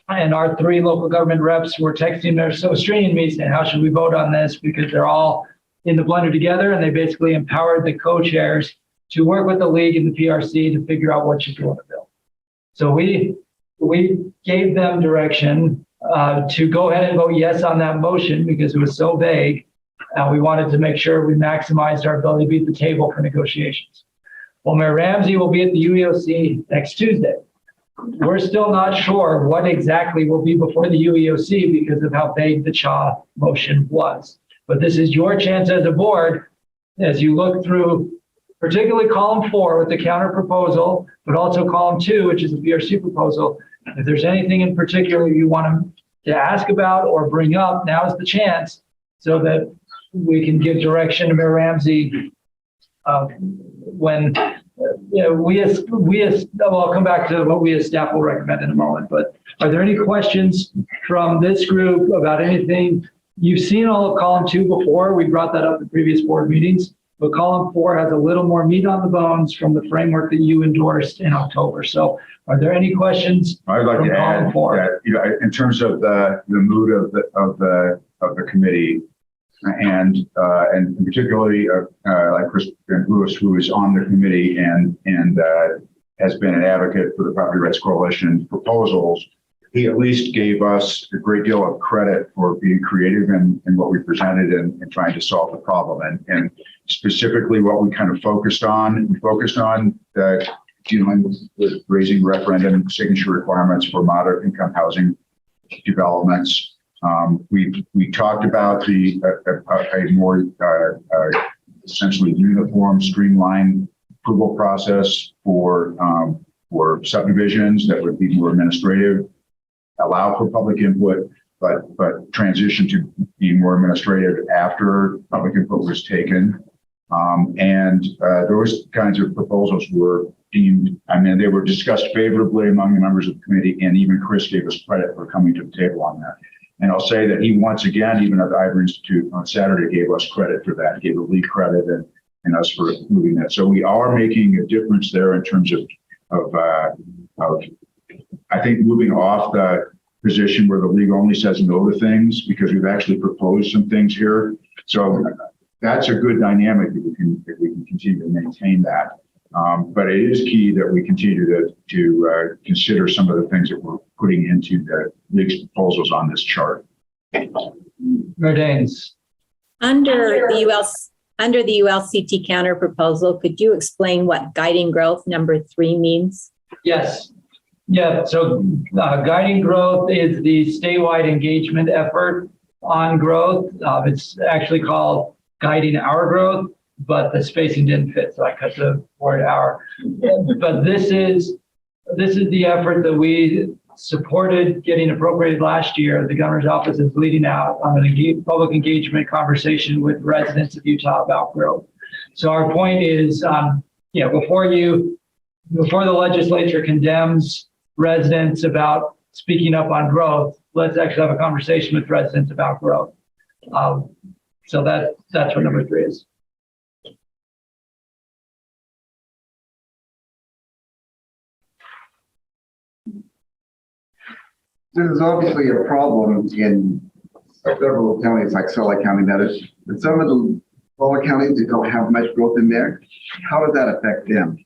Speaker 6: And our 3 local government reps were texting Mayor Silvestrini and me saying, how should we vote on this? Because they're all in the blender together, and they basically empowered the co-chairs to work with the league and the PRC to figure out what should go in the bill. So we gave them direction to go ahead and vote yes on that motion because it was so vague. And we wanted to make sure we maximized our ability to beat the table for negotiations. Well, Mayor Ramsey will be at the UEOC next Tuesday. We're still not sure what exactly will be before the UEOC because of how vague the CHA motion was. But this is your chance as a board, as you look through particularly column 4 with the counter proposal, but also column 2, which is the PRC proposal. If there's anything in particular you want to ask about or bring up, now is the chance so that we can give direction to Mayor Ramsey when I'll come back to what we as staff will recommend in a moment, but are there any questions from this group about anything? You've seen all of column 2 before. We brought that up in previous board meetings, but column 4 has a little more meat on the bones from the framework that you endorsed in October. So are there any questions?
Speaker 1: I'd like to add that, in terms of the mood of the committee, and particularly like Chris Lewis, who is on the committee and has been an advocate for the Property Rights Coalition proposals. he at least gave us a great deal of credit for being creative in what we presented and trying to solve the problem. And specifically what we kind of focused on, dealing with raising referendum signature requirements for moderate income housing developments. We talked about a more essentially uniform, streamlined approval process for subdivisions that would be more administrative, allow for public input, but transition to be more administrative after public input was taken. Those kinds of proposals were deemed, they were discussed favorably among the members of the committee, and even Chris gave us credit for coming to the table on that. And I'll say that he once again, even at the Ivor Institute on Saturday, gave us credit for that, gave the lead credit and us for moving that. So we are making a difference there in terms of I think moving off the position where the league only says no to things, because we've actually proposed some things here. So that's a good dynamic if we can continue to maintain that. But it is key that we continue to consider some of the things that we're putting into the league's proposals on this chart.
Speaker 6: Mayor Daines.
Speaker 13: Under the ULCT counter proposal, could you explain what guiding growth number 3 means?
Speaker 6: Yes. Yeah. So guiding growth is the statewide engagement effort on growth. It's actually called guiding our growth, but the spacing didn't fit, so I cut the word our. But this is the effort that we supported getting appropriated last year. The governor's office is leading out on an public engagement conversation with residents of Utah about growth. So our point is, before the legislature condemns residents about speaking up on growth, let's actually have a conversation with residents about growth. So that's what number 3 is.
Speaker 8: There's obviously a problem in several counties like Salt Lake County, that some of the smaller counties that don't have much growth in there. How does that affect them?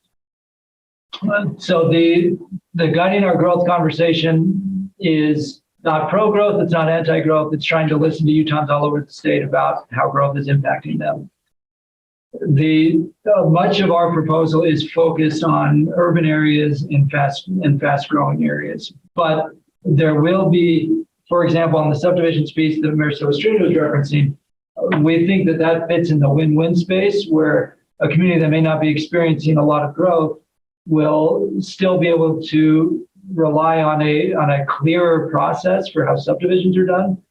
Speaker 6: So the guiding our growth conversation is not pro-growth, it's not anti-growth, it's trying to listen to Utahns all over the state about how growth is impacting them. Much of our proposal is focused on urban areas and fast growing areas, but there will be, for example, on the subdivision space that Mayor Silvestrino was referencing, we think that fits in the win-win space where a community that may not be experiencing a lot of growth will still be able to rely on a clearer process for how subdivisions are done.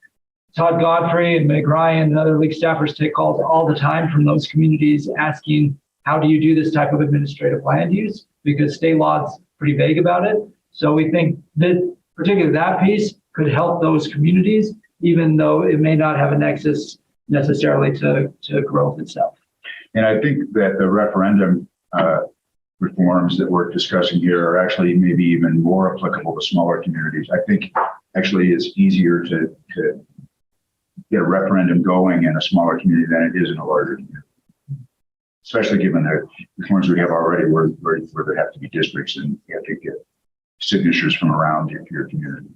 Speaker 6: Todd Godfrey and Meg Ryan and other league staffers take calls all the time from those communities asking, how do you do this type of administrative land use? Because state law is pretty vague about it. So we think that particularly that piece could help those communities, even though it may not have a nexus necessarily to growth itself.
Speaker 1: And I think that the referendum reforms that we're discussing here are actually maybe even more applicable to smaller communities. I think actually it's easier to get a referendum going in a smaller community than it is in a larger community, especially given the reforms we have already where there have to be districts and you have to get signatures from around your community.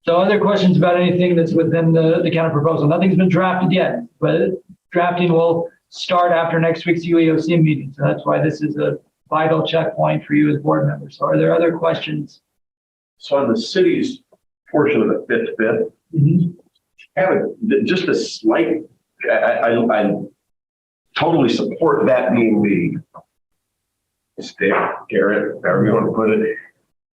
Speaker 6: So other questions about anything that's within the counter proposal? Nothing's been drafted yet, but drafting will start after next week's UEOC meeting. So that's why this is a vital checkpoint for you as board members. So are there other questions?
Speaker 4: So on the city's portion of the fifth, just a slight, I totally support that being the stick, carrot, however you want to put it.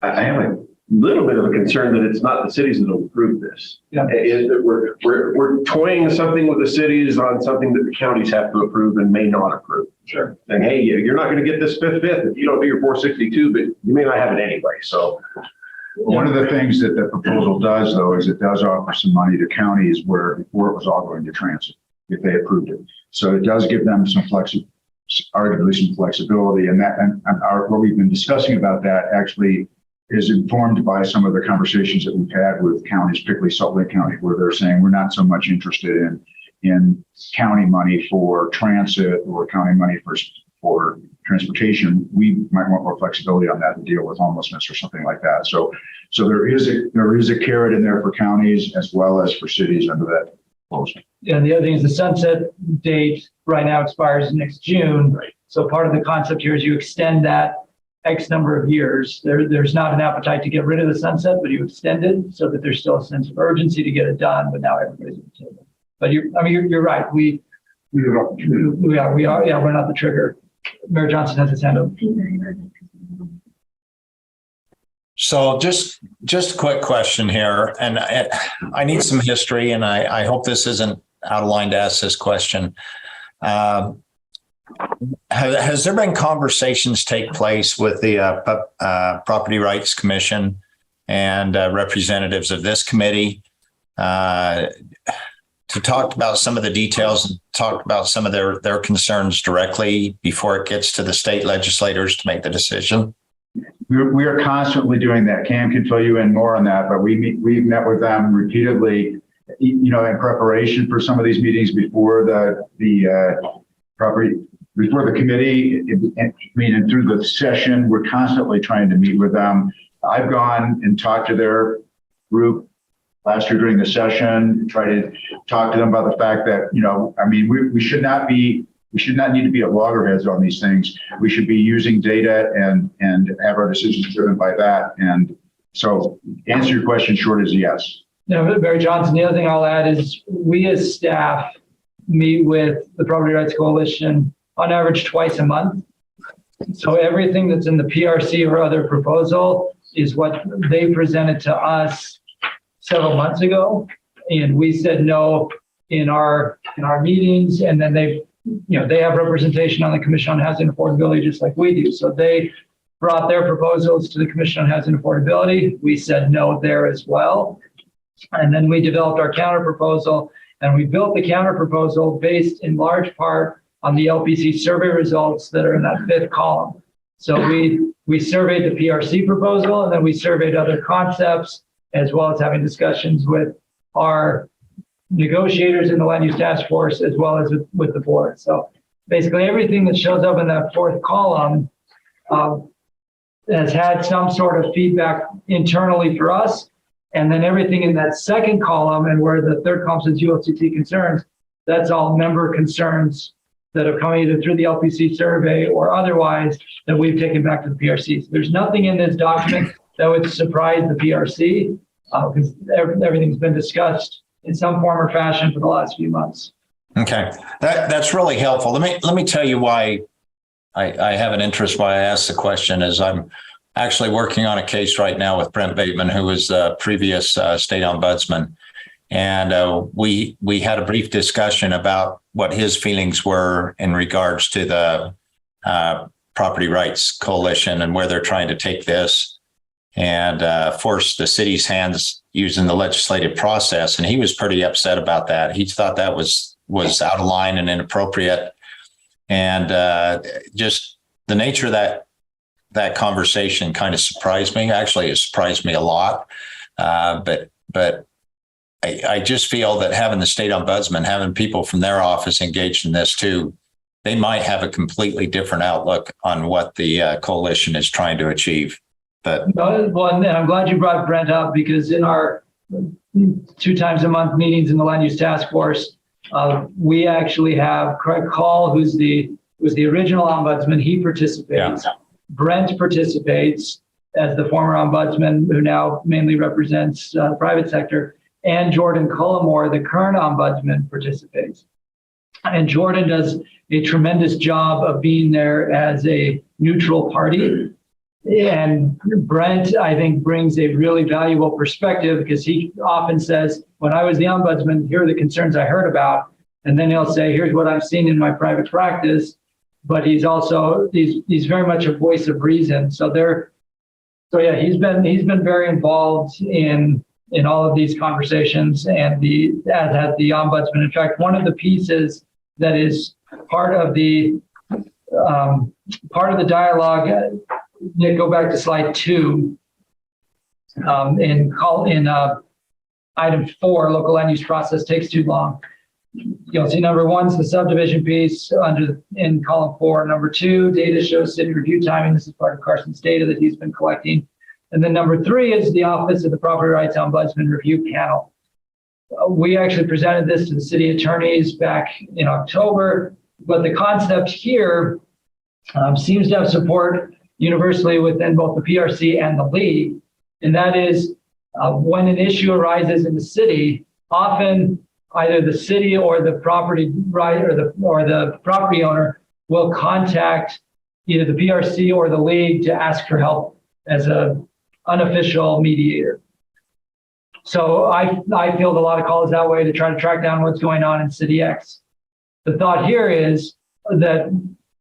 Speaker 4: I have a little bit of a concern that it's not the cities that will approve this.
Speaker 6: Yeah.
Speaker 4: Is that we're toying something with the cities on something that the counties have to approve and may not approve.
Speaker 6: Sure.
Speaker 4: And hey, you're not going to get this fifth if you don't do your 462, but you may not have it anyway. So
Speaker 1: one of the things that the proposal does, though, is it does offer some money to counties where before it was all going to transit if they approved it. So it does give them some arguably some flexibility, and what we've been discussing about that actually is informed by some of the conversations that we've had with counties, particularly Salt Lake County, where they're saying we're not so much interested in county money for transit or county money for transportation, we might want more flexibility on that to deal with homelessness or something like that. So there is a carrot in there for counties as well as for cities under that proposal.
Speaker 6: And the other thing is the sunset date right now expires next June.
Speaker 1: Right.
Speaker 6: So part of the concept here is you extend that X number of years. There's not an appetite to get rid of the sunset, but you extend it so that there's still a sense of urgency to get it done, but now everybody's at the table. But you're right. We are, we're not the trigger. Mayor Johnson has his hand up.
Speaker 14: So just a quick question here, and I need some history, and I hope this isn't out of line to ask this question. Has there been conversations take place with the Property Rights Commission and representatives of this committee to talk about some of the details and talk about some of their concerns directly before it gets to the state legislators to make the decision?
Speaker 1: We are constantly doing that. Cam can fill you in more on that, but we've met with them repeatedly, in preparation for some of these meetings before before the committee, and through the session, we're constantly trying to meet with them. I've gone and talked to their group last year during the session, try to talk to them about the fact that, we should not need to be at loggerheads on these things. We should be using data and have our decisions driven by that. And so answer your question short is yes.
Speaker 6: Yeah, Barry Johnson, the other thing I'll add is we as staff meet with the Property Rights Coalition on average twice a month. So everything that's in the PRC or other proposal is what they presented to us several months ago. And we said no in our meetings. And then they have representation on the Commission on Housing Affordability, just like we do. So they brought their proposals to the Commission on Housing Affordability. We said no there as well. And then we developed our counter proposal, and we built the counter proposal based in large part on the LPC survey results that are in that fifth column. So we surveyed the PRC proposal, and then we surveyed other concepts, as well as having discussions with our negotiators in the land use task force, as well as with the board. So basically everything that shows up in that fourth column has had some sort of feedback internally for us. And then everything in that second column, and where the third column says ULCT concerns, that's all member concerns that have come either through the LPC survey or otherwise that we've taken back to the PRC. So there's nothing in this document that would surprise the PRC because everything's been discussed in some form or fashion for the last few months.
Speaker 14: Okay, that's really helpful. Let me tell you why I have an interest, why I asked the question is I'm actually working on a case right now with Brent Bateman, who was the previous state ombudsman. And we had a brief discussion about what his feelings were in regards to the Property Rights Coalition and where they're trying to take this and force the city's hands using the legislative process. And he was pretty upset about that. He thought that was out of line and inappropriate. And just the nature of that conversation kind of surprised me. Actually, it surprised me a lot. But I just feel that having the state ombudsman, having people from their office engaged in this too, they might have a completely different outlook on what the coalition is trying to achieve. But
Speaker 6: well, and I'm glad you brought Brent up, because in our 2 times a month meetings in the land use task force, we actually have Craig Hall, who's the original ombudsman. He participates. Yeah. Brent participates as the former ombudsman, who now mainly represents the private sector. And Jordan Cullimore, the current ombudsman, participates. And Jordan does a tremendous job of being there as a neutral party. And Brent, I think, brings a really valuable perspective, because he often says, when I was the ombudsman, here are the concerns I heard about. And then he'll say, here's what I've seen in my private practice. But he's also, he's very much a voice of reason. So he's been very involved in all of these conversations, and as has the ombudsman. In fact, one of the pieces that is part of the dialogue, Nick, go back to slide 2. In item 4, local land use process takes too long. You'll see number 1 is the subdivision piece in column 4. Number 2, data shows city review timing. This is part of Carson's data that he's been collecting. And then number 3 is the Office of the Property Rights Ombudsman Review Panel. We actually presented this to the city attorneys back in October, but the concept here seems to have support universally within both the PRC and the league. And that is when an issue arises in the city, often either the city or the property right or the property owner will contact either the PRC or the league to ask for help as a unofficial mediator. So I field a lot of calls that way to try to track down what's going on in City X. The thought here is that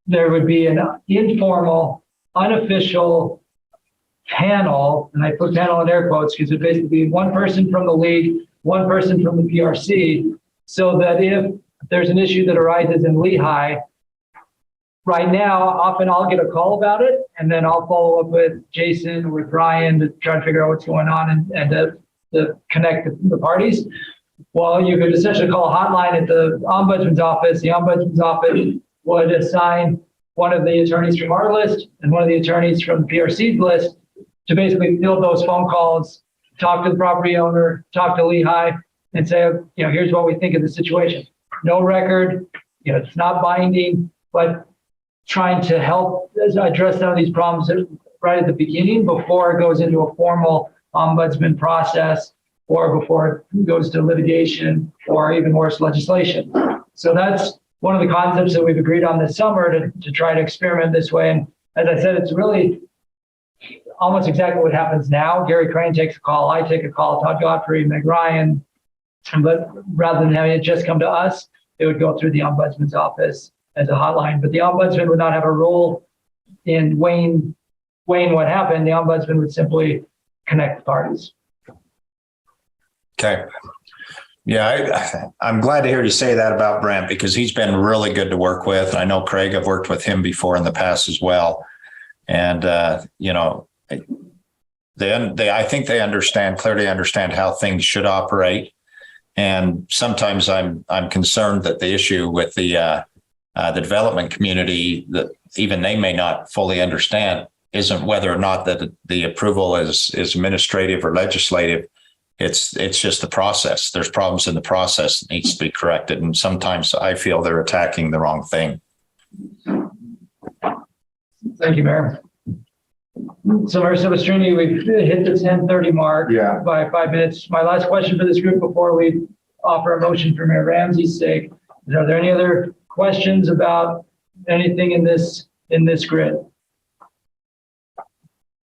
Speaker 6: there would be an informal, unofficial panel, and I put panel in air quotes because it basically be one person from the league, one person from the PRC, so that if there's an issue that arises in Lehigh, right now, often I'll get a call about it, and then I'll follow up with Jason or with Ryan to try to figure out what's going on and to connect the parties. Well, you could essentially call a hotline at the ombudsman's office. The ombudsman's office would assign one of the attorneys from our list and one of the attorneys from the PRC's list to basically field those phone calls, talk to the property owner, talk to Lehigh, and say, here's what we think of the situation. No record, it's not binding, but trying to help address some of these problems right at the beginning before it goes into a formal ombudsman process or before it goes to litigation or even worse, legislation. So that's one of the concepts that we've agreed on this summer to try to experiment this way. And as I said, it's really almost exactly what happens now. Gary Crane takes a call, I take a call, Todd Godfrey, Meg Ryan, but rather than having it just come to us, it would go through the ombudsman's office as a hotline. But the ombudsman would not have a role in weighing what happened. The ombudsman would simply connect the parties.
Speaker 14: Okay. Yeah, I'm glad to hear you say that about Brent because he's been really good to work with. I know Craig, I've worked with him before in the past as well. And, I think they clearly understand how things should operate. And sometimes I'm concerned that the issue with the development community that even they may not fully understand isn't whether or not that the approval is administrative or legislative. It's just the process. There's problems in the process that needs to be corrected. And sometimes I feel they're attacking the wrong thing.
Speaker 6: Thank you, Mayor. So, Mayor Silvestrini, we've hit the 10:30 mark by 5 minutes. My last question for this group before we offer a motion for Mayor Ramsey's sake, are there any other questions about anything in this grid?
Speaker 9: I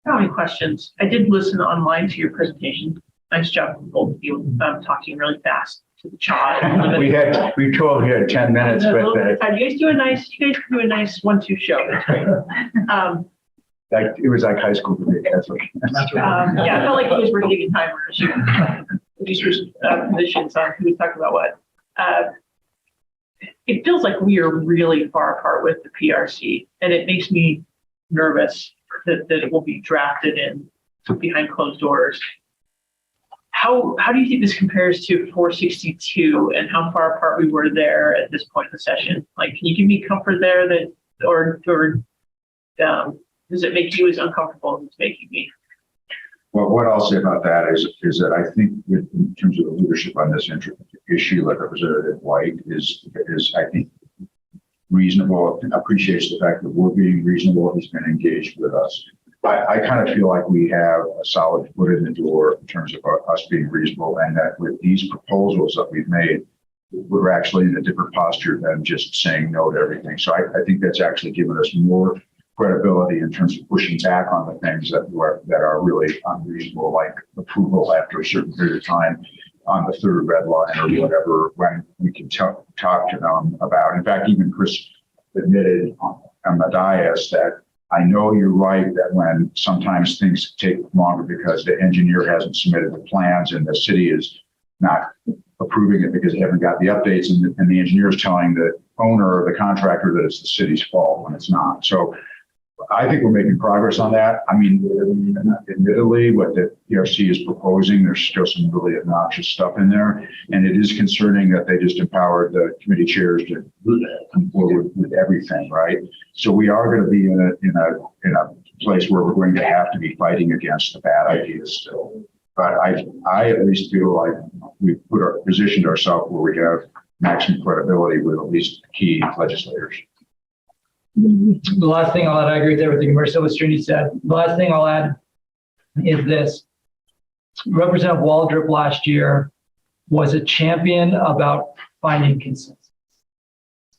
Speaker 9: don't have any questions. I did listen online to your presentation. Nice job, both of you, talking really fast to the child.
Speaker 1: we told you 10 minutes, but
Speaker 9: you guys do a nice 1-2 show. That's great.
Speaker 1: it was like high school to me. That's what.
Speaker 9: Yeah, I felt like you guys were giving timers. Producers, positions on who was talking about what. It feels like we are really far apart with the PRC, and it makes me nervous that it will be drafted in behind closed doors. How do you think this compares to 462 and how far apart we were there at this point in the session? Like, can you give me comfort there or does it make you as uncomfortable as it's making me?
Speaker 1: Well, what I'll say about that is that I think in terms of the leadership on this issue, like Representative White is I think reasonable and appreciates the fact that we're being reasonable. He's been engaged with us. I kind of feel like we have a solid foot in the door in terms of us being reasonable, and that with these proposals that we've made, we're actually in a different posture than just saying no to everything. So I think that's actually given us more credibility in terms of pushing back on the things that are really unreasonable, like approval after a certain period of time on the third red line or whatever, when we can talk to them about. In fact, even Chris admitted on the dais that I know you're right that when sometimes things take longer because the engineer hasn't submitted the plans and the city is not approving it because they haven't got the updates, and the engineer is telling the owner or the contractor that it's the city's fault when it's not. So I think we're making progress on that. I mean, admittedly, what the PRC is proposing, there's still some really obnoxious stuff in there. And it is concerning that they just empowered the committee chairs to come forward with everything, right? So we are going to be in a place where we're going to have to be fighting against the bad ideas still. But I at least feel like we've positioned ourselves where we have maximum credibility with at least key legislators.
Speaker 6: The last thing I'll add, I agree with everything Marcelo Strini said. The last thing I'll add is this. Representative Waldrop last year was a champion about finding consensus.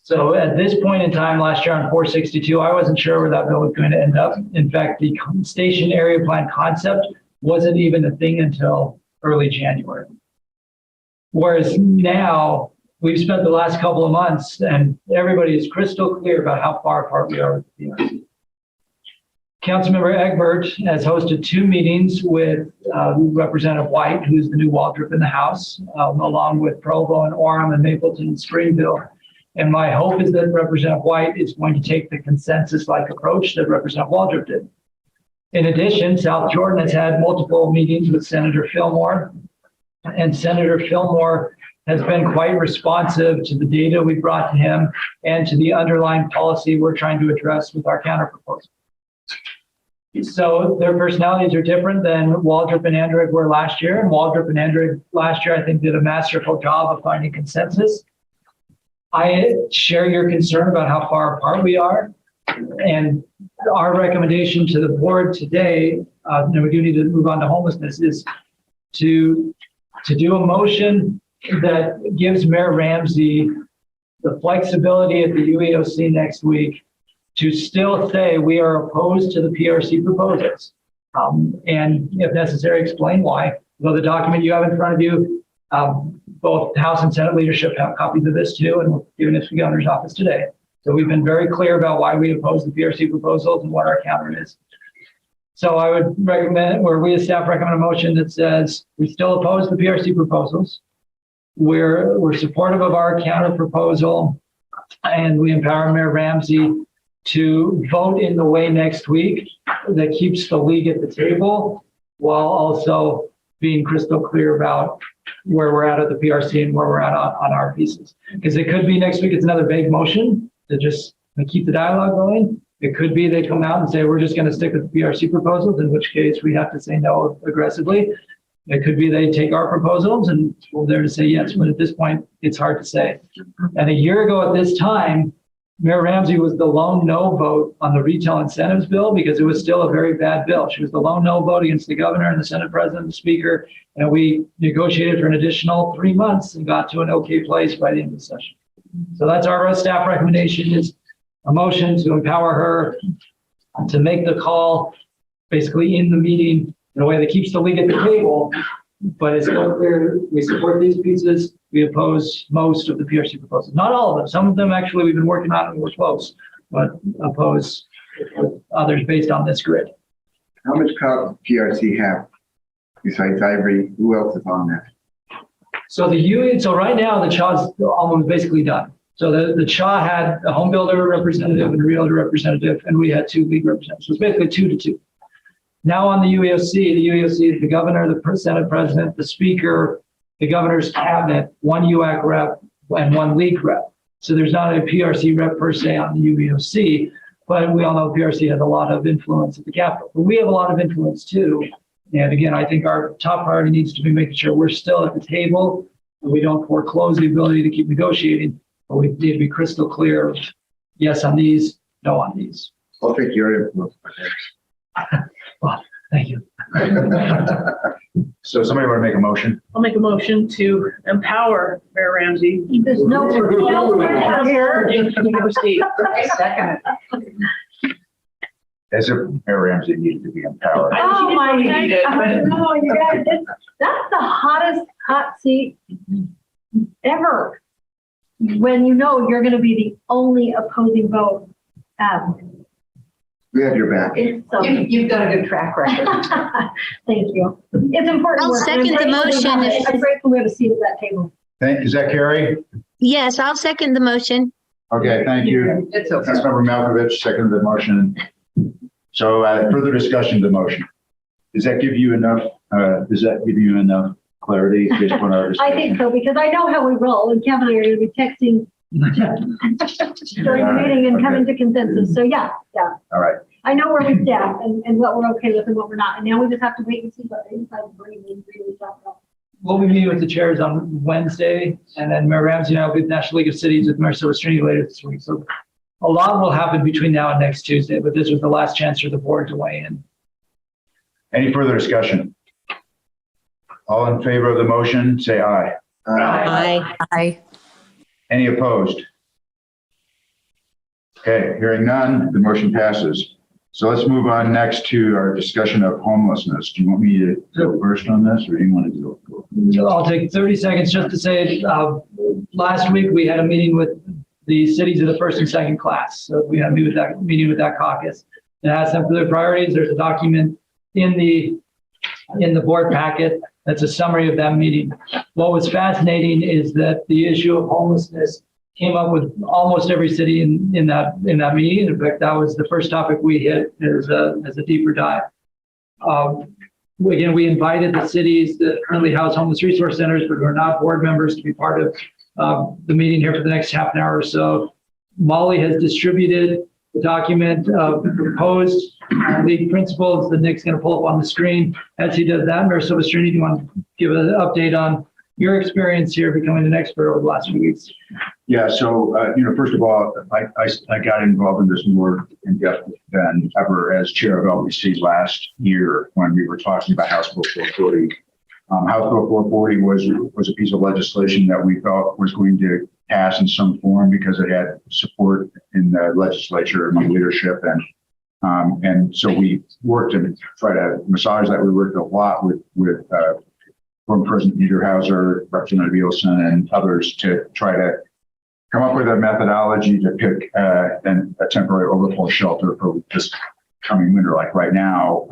Speaker 6: So at this point in time last year on 462, I wasn't sure where that bill was going to end up. In fact, the station area plan concept wasn't even a thing until early January. Whereas now, we've spent the last couple of months and everybody is crystal clear about how far apart we are with the PRC. Councilmember Egbert has hosted 2 meetings with Representative White, who's the new Waldrop in the House, along with Provo and Orem and Mapleton and Springville. And my hope is that Representative White is going to take the consensus-like approach that Representative Waldrop did. In addition, South Jordan has had multiple meetings with Senator Fillmore, and Senator Fillmore has been quite responsive to the data we brought to him and to the underlying policy we're trying to address with our counterproposal. So their personalities are different than Waldrop and Andrig were last year. And Waldrop and Andrig last year, I think, did a masterful job of finding consensus. I share your concern about how far apart we are. And our recommendation to the board today, and we do need to move on to homelessness, is to do a motion that gives Mayor Ramsey the flexibility at the UEOC next week to still say we are opposed to the PRC proposals. And if necessary, explain why. Though the document you have in front of you, both House and Senate leadership have copies of this too, and we're giving it to the governor's office today. So we've been very clear about why we oppose the PRC proposals and what our counter is. So I would recommend, or we as staff recommend a motion that says we still oppose the PRC proposals. We're supportive of our counter proposal, and we empower Mayor Ramsey to vote in the way next week that keeps the league at the table while also being crystal clear about where we're at the PRC and where we're at on our pieces. Because it could be next week it's another vague motion to just keep the dialogue going. It could be they come out and say we're just going to stick with the PRC proposals, in which case we have to say no aggressively. It could be they take our proposals and we're there to say yes, but at this point, it's hard to say. And a year ago at this time, Mayor Ramsey was the lone no vote on the retail incentives bill because it was still a very bad bill. She was the lone no vote against the governor and the Senate president and the speaker. And we negotiated for an additional 3 months and got to an okay place by the end of the session. So that's our staff recommendation, is a motion to empower her to make the call basically in the meeting in a way that keeps the league at the table, but it's still clear we support these pieces. We oppose most of the PRC proposals. Not all of them. Some of them actually we've been working on and we're close, but oppose others based on this grid.
Speaker 8: How much clout PRC have besides Ivory? Who else is on that?
Speaker 6: So so right now the CHA is almost basically done. So the CHA had a home builder representative and a realtor representative, and we had 2 league representatives. So it's basically 2 to 2. Now on the UEOC is the governor, the Senate president, the speaker, the governor's cabinet, 1 UAC rep, and 1 league rep. So there's not a PRC rep per se on the UEOC, but we all know PRC has a lot of influence at the Capitol. But we have a lot of influence too. And again, I think our top priority needs to be making sure we're still at the table and we don't foreclose the ability to keep negotiating, but we need to be crystal clear, yes on these, no on these.
Speaker 8: I'll take your influence.
Speaker 6: Well, thank you.
Speaker 1: So somebody want to make a motion?
Speaker 9: I'll make a motion to empower Mayor Ramsey.
Speaker 20: There's no.
Speaker 9: Second.
Speaker 1: As if Mayor Ramsey needed to be empowered.
Speaker 20: Oh my God. No, you guys, that's the hottest hot seat ever. When you know you're going to be the only opposing vote.
Speaker 8: We have your back.
Speaker 20: You've got a good track record. Thank you. It's important.
Speaker 15: I'll second the motion.
Speaker 20: I'm grateful we have a seat at that table.
Speaker 1: Is that Carrie?
Speaker 15: Yes, I'll second the motion.
Speaker 1: Okay, thank you.
Speaker 20: It's okay.
Speaker 1: Councilmember Malkovich, second the motion. So further discussion of the motion. Does that give you enough clarity based on our
Speaker 20: I
Speaker 1: discussion?
Speaker 20: think so, because I know how we roll, and Kevin and I are going to be texting during the meeting and coming to consensus. So yeah.
Speaker 1: All right.
Speaker 20: I know where we stand and what we're okay with and what we're not. And now we just have to wait and see what they decide to bring in.
Speaker 6: We'll be meeting with the chairs on Wednesday, and then Mayor Ramsey and I will be at the National League of Cities with Mayor Silvestrini later this week. So a lot will happen between now and next Tuesday, but this was the last chance for the board to weigh in.
Speaker 1: Any further discussion? All in favor of the motion, say aye.
Speaker 13: Aye.
Speaker 19: Aye.
Speaker 1: Any opposed? Okay, hearing none, the motion passes. So let's move on next to our discussion of homelessness. Do you want me to go first on this, or do you want to go?
Speaker 6: I'll take 30 seconds just to say, last week we had a meeting with the cities of the first and second class. So we had a meeting with that caucus. It has some of their priorities. There's a document in the board packet that's a summary of that meeting. What was fascinating is that the issue of homelessness came up with almost every city in that meeting. In fact, that was the first topic we hit as a deeper dive. Again, we invited the cities that currently house homeless resource centers, but who are not board members, to be part of the meeting here for the next half an hour or so. Molly has distributed the document of proposed league principles that Nick's going to pull up on the screen. As he does that, Mayor Silvestrini, do you want to give an update on your experience here becoming an expert over the last few weeks?
Speaker 1: Yeah, so, first of all, I got involved in this more in depth than ever as chair of LBC last year when we were talking about House Bill 440. House Bill 440 was a piece of legislation that we thought was going to pass in some form because it had support in the legislature among leadership. And so we worked to try to massage that. We worked a lot with former President Niederhauser, Representative Nielsen, and others to try to come up with a methodology to pick a temporary overflow shelter for this coming winter, like right now,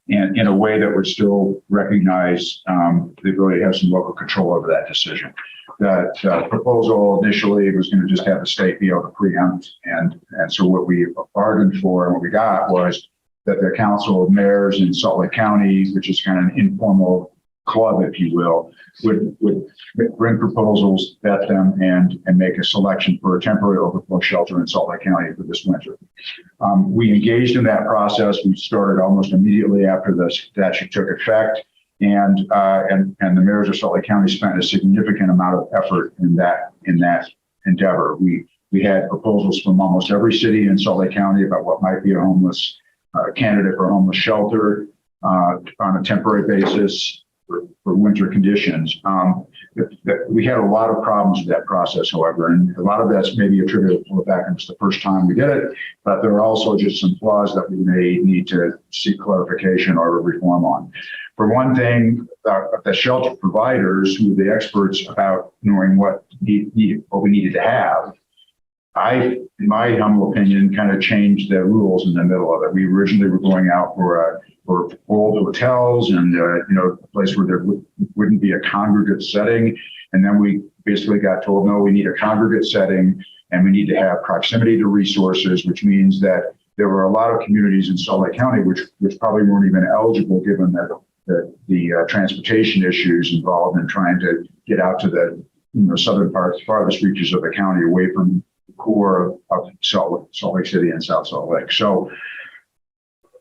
Speaker 1: and in a way that would still recognize the ability to have some local control over that decision. That proposal initially was going to just have the state be able to preempt, and so what we bargained for and what we got was that the Council of Mayors in Salt Lake County, which is kind of an informal club, if you will, would bring proposals, vet them, and make a selection for a temporary overflow shelter in Salt Lake County for this winter. We engaged in that process. We started almost immediately after the statute took effect, and the mayors of Salt Lake County spent a significant amount of effort in that endeavor. We had proposals from almost every city in Salt Lake County about what might be a homeless candidate for a homeless shelter on a temporary basis for winter conditions. We had a lot of problems with that process, however, and a lot of that's maybe attributable to the fact that it's the first time we did it, but there are also just some flaws that we may need to seek clarification or reform on. For one thing, the shelter providers, who are the experts about knowing what we needed to have, in my humble opinion, kind of changed the rules in the middle of it. We originally were going out for old hotels and a place where there wouldn't be a congregate setting, and then we basically got told, no, we need a congregate setting and we need to have proximity to resources, which means that there were a lot of communities in Salt Lake County which probably weren't even eligible given the transportation issues involved in trying to get out to the southern parts, farthest reaches of the county, away from the core of Salt Lake City and South Salt Lake. So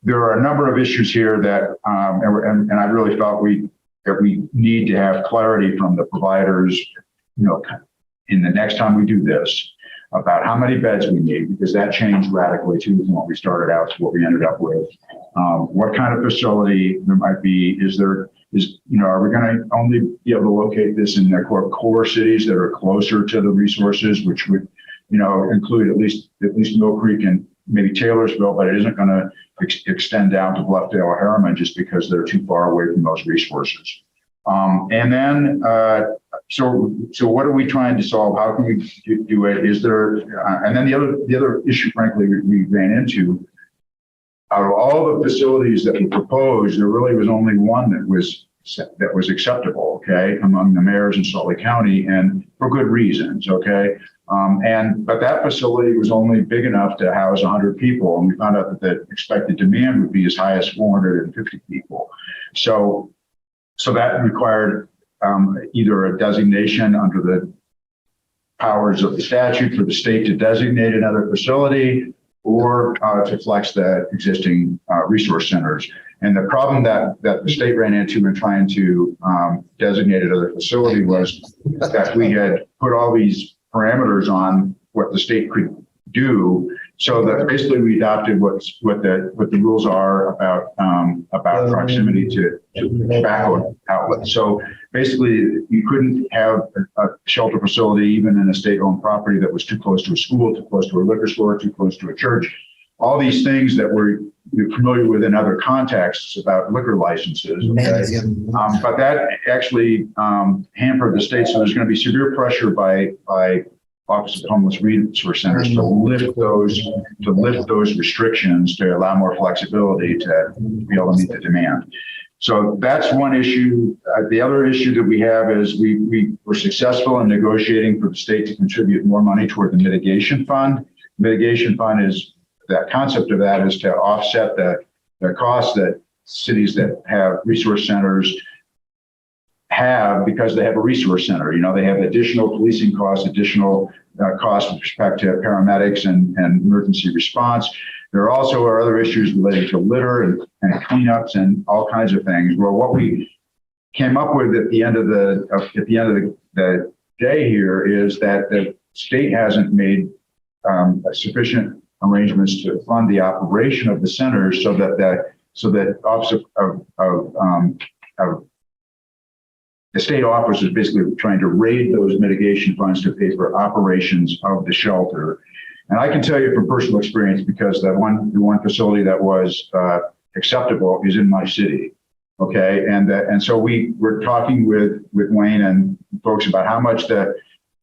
Speaker 1: there are a number of issues here that, and I really thought that we need to have clarity from the providers, in the next time we do this, about how many beds we need, because that changed radically too from what we started out to what we ended up with. What kind of facility there might be? Are we going to only be able to locate this in the core cities that are closer to the resources, which would, include at least Mill Creek and maybe Taylorsville, but it isn't going to extend down to Bluffdale or Harriman just because they're too far away from those resources. So what are we trying to solve? How can we do it? Is there, and then the other issue, frankly, we ran into, out of all the facilities that we proposed, there really was only one that was that was acceptable, okay, among the mayors in Salt Lake County, and for good reasons, okay. But that facility was only big enough to house 100 people, and we found out that the expected demand would be as high as 450 people. So that required either a designation under the powers of the statute for the state to designate another facility, or to flex the existing resource centers. And the problem that the state ran into in trying to designate another facility was that we had put all these parameters on what the state could do. So that basically we adopted what the rules are about proximity to tobacco outlets. So basically, you couldn't have a shelter facility even in a state-owned property that was too close to a school, too close to a liquor store, too close to a church. All these things that you're familiar with in other contexts about liquor licenses. Okay? But that actually hampered the state. So there's going to be severe pressure by Office of Homeless Resource Centers to lift those restrictions to allow more flexibility to be able to meet the demand. So that's one issue. The other issue that we have is we were successful in negotiating for the state to contribute more money toward the mitigation fund. Mitigation fund is, that concept of that is to offset the costs that cities that have resource centers have because they have a resource center. You know, they have additional policing costs, additional costs with respect to paramedics and emergency response. There also are other issues related to litter and cleanups and all kinds of things. Well, what we came up with at the end of the day here is that the state hasn't made sufficient arrangements to fund the operation of the centers, so that Office of the state office is basically trying to raid those mitigation funds to pay for operations of the shelter. And I can tell you from personal experience, because the one facility that was acceptable is in my city. Okay, and so we were talking with Wayne and folks about how much the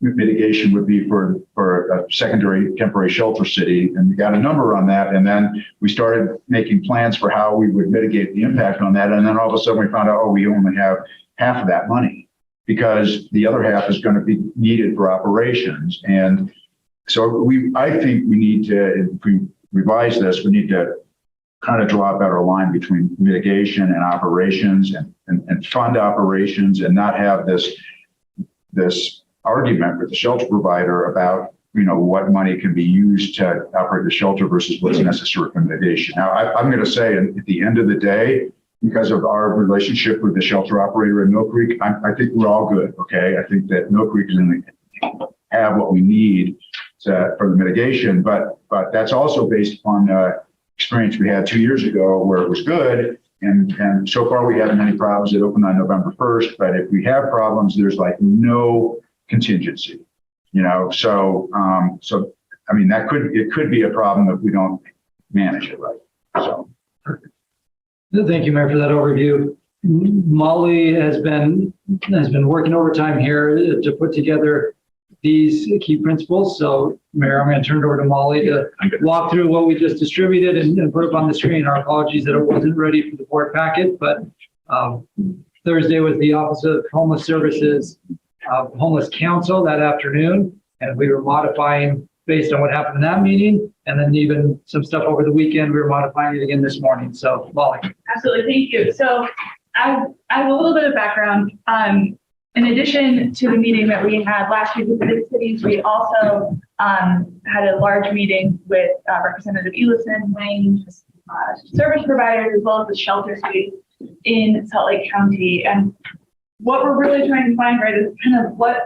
Speaker 1: mitigation would be for a secondary temporary shelter city, and we got a number on that. And then we started making plans for how we would mitigate the impact on that. And then all of a sudden we found out, oh, we only have half of that money because the other half is going to be needed for operations. And so I think we need to, if we revise this, we need to kind of draw a better line between mitigation and operations and fund operations, and not have this argument with the shelter provider about, you know, what money can be used to operate the shelter versus what's necessary for mitigation. Now, I'm going to say at the end of the day, because of our relationship with the shelter operator in Mill Creek, I think we're all good. Okay. I think that Mill Creek is going to have what we need for the mitigation, but that's also based upon the experience we had 2 years ago where it was good. And so far we haven't had any problems. It opened on November 1st, but if we have problems, there's like no contingency, you know? So, I mean, it could be a problem if we don't manage it right. So.
Speaker 6: Thank you, Mayor, for that overview. Molly has been working overtime here to put together these key principles. So, Mayor, I'm going to turn it over to Molly to walk through what we just distributed and put up on the screen. Our apologies that it wasn't ready for the board packet, but Thursday was the Office of Homeless Services Homeless Council that afternoon, and we were modifying based on what happened in that meeting, and then even some stuff over the weekend, we were modifying it again this morning. So, Molly.
Speaker 15: Absolutely, thank you. So I have a little bit of background. In addition to the meeting that we had last week with the big cities, we also had a large meeting with Representative Ellison, Wayne, service providers, as well as the shelter space in Salt Lake County. And what we're really trying to find, right, is kind of what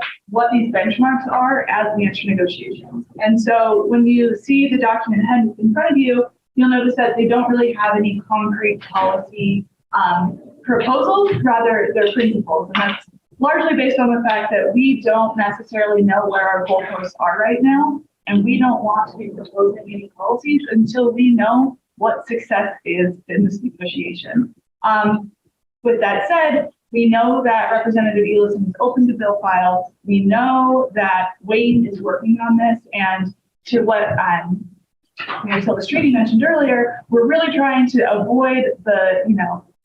Speaker 15: these benchmarks are as we enter negotiations. And so when you see the document in front of you, you'll notice that they don't really have any concrete policy proposals, rather they're principles. And that's largely based on the fact that we don't necessarily know where our goalposts are right now. And we don't want to be proposing any policies until we know what success is in this negotiation. With that said, we know that Representative Ellison is open to bill files. We know that Wayne is working on this, and to what Mayor Silvestrini mentioned earlier, we're really trying to avoid the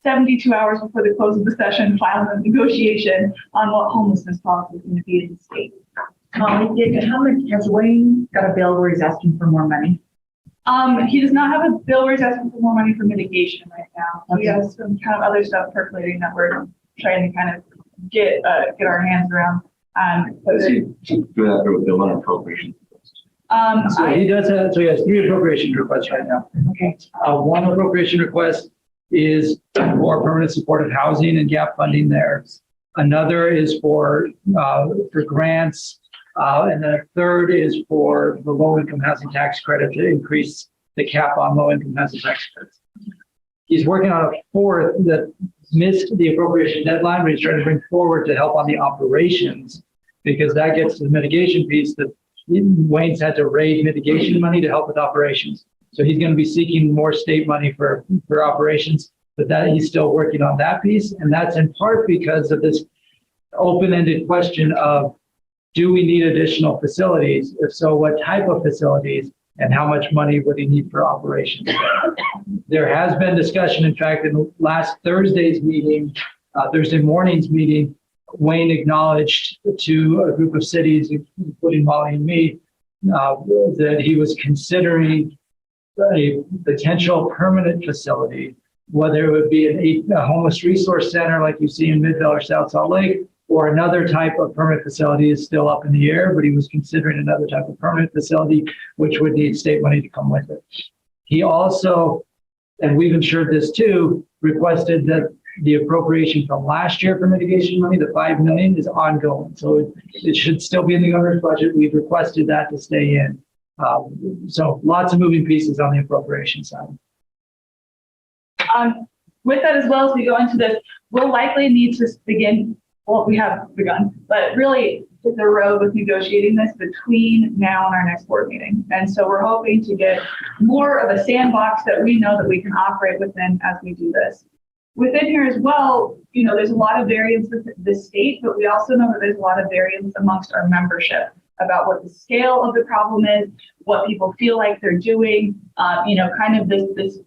Speaker 15: 72 hours before the close of the session, file a negotiation on what homelessness policy is going to be in the state.
Speaker 23: How much has Wayne got a bill where he's asking for more money?
Speaker 15: He does not have a bill where he's asking for more money for mitigation right now.
Speaker 23: Okay.
Speaker 15: He has some kind of other stuff percolating that we're trying to kind of get our hands around.
Speaker 3: Does he do that through a bill on appropriation?
Speaker 6: So he does have, so he has 3 appropriation requests right now.
Speaker 23: Okay.
Speaker 6: One appropriation request is for permanent supportive housing and gap funding there. Another is for grants. And the third is for the low-income housing tax credit to increase the cap on low-income housing tax credits. He's working on a fourth that missed the appropriation deadline, but he's trying to bring forward to help on the operations, because that gets to the mitigation piece that Wayne's had to raise mitigation money to help with operations. So he's going to be seeking more state money for operations, but that he's still working on that piece. And that's in part because of this open-ended question of, do we need additional facilities? If so, what type of facilities, and how much money would he need for operations? There has been discussion, in fact, in last Thursday's meeting, Thursday morning's meeting, Wayne acknowledged to a group of cities, including Molly and me, that he was considering a potential permanent facility, whether it would be a homeless resource center like you see in Midvale or South Salt Lake, or another type of permanent facility is still up in the air, but he was considering another type of permanent facility, which would need state money to come with it. He also, and we've ensured this too, requested that the appropriation from last year for mitigation money, the $5 million, is ongoing. So it should still be in the governor's budget. We've requested that to stay in. So lots of moving pieces on the appropriation side.
Speaker 15: With that, as well as we go into this, we'll likely need to begin, well, we have begun, but really hit the road with negotiating this between now and our next board meeting. And so we're hoping to get more of a sandbox that we know that we can operate within as we do this. Within here as well, you know, there's a lot of variance with the state, but we also know that there's a lot of variance amongst our membership about what the scale of the problem is, what people feel like they're doing, you know, kind of this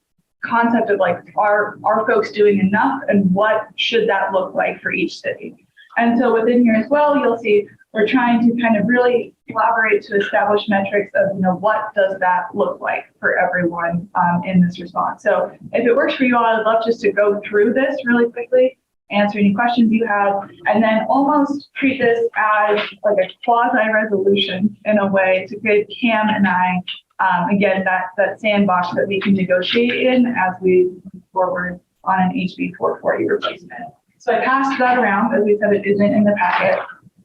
Speaker 15: concept of like, are folks doing enough, and what should that look like for each city? And so within here as well, you'll see we're trying to kind of really collaborate to establish metrics of, you know, what does that look like for everyone in this response. So if it works for you all, I'd love just to go through this really quickly, answer any questions you have, and then almost treat this as like a quasi-resolution in a way to give Cam and I, again, that sandbox that we can negotiate in as we move forward on an HB 440 replacement. So I passed that around. As we said, it isn't in the packet.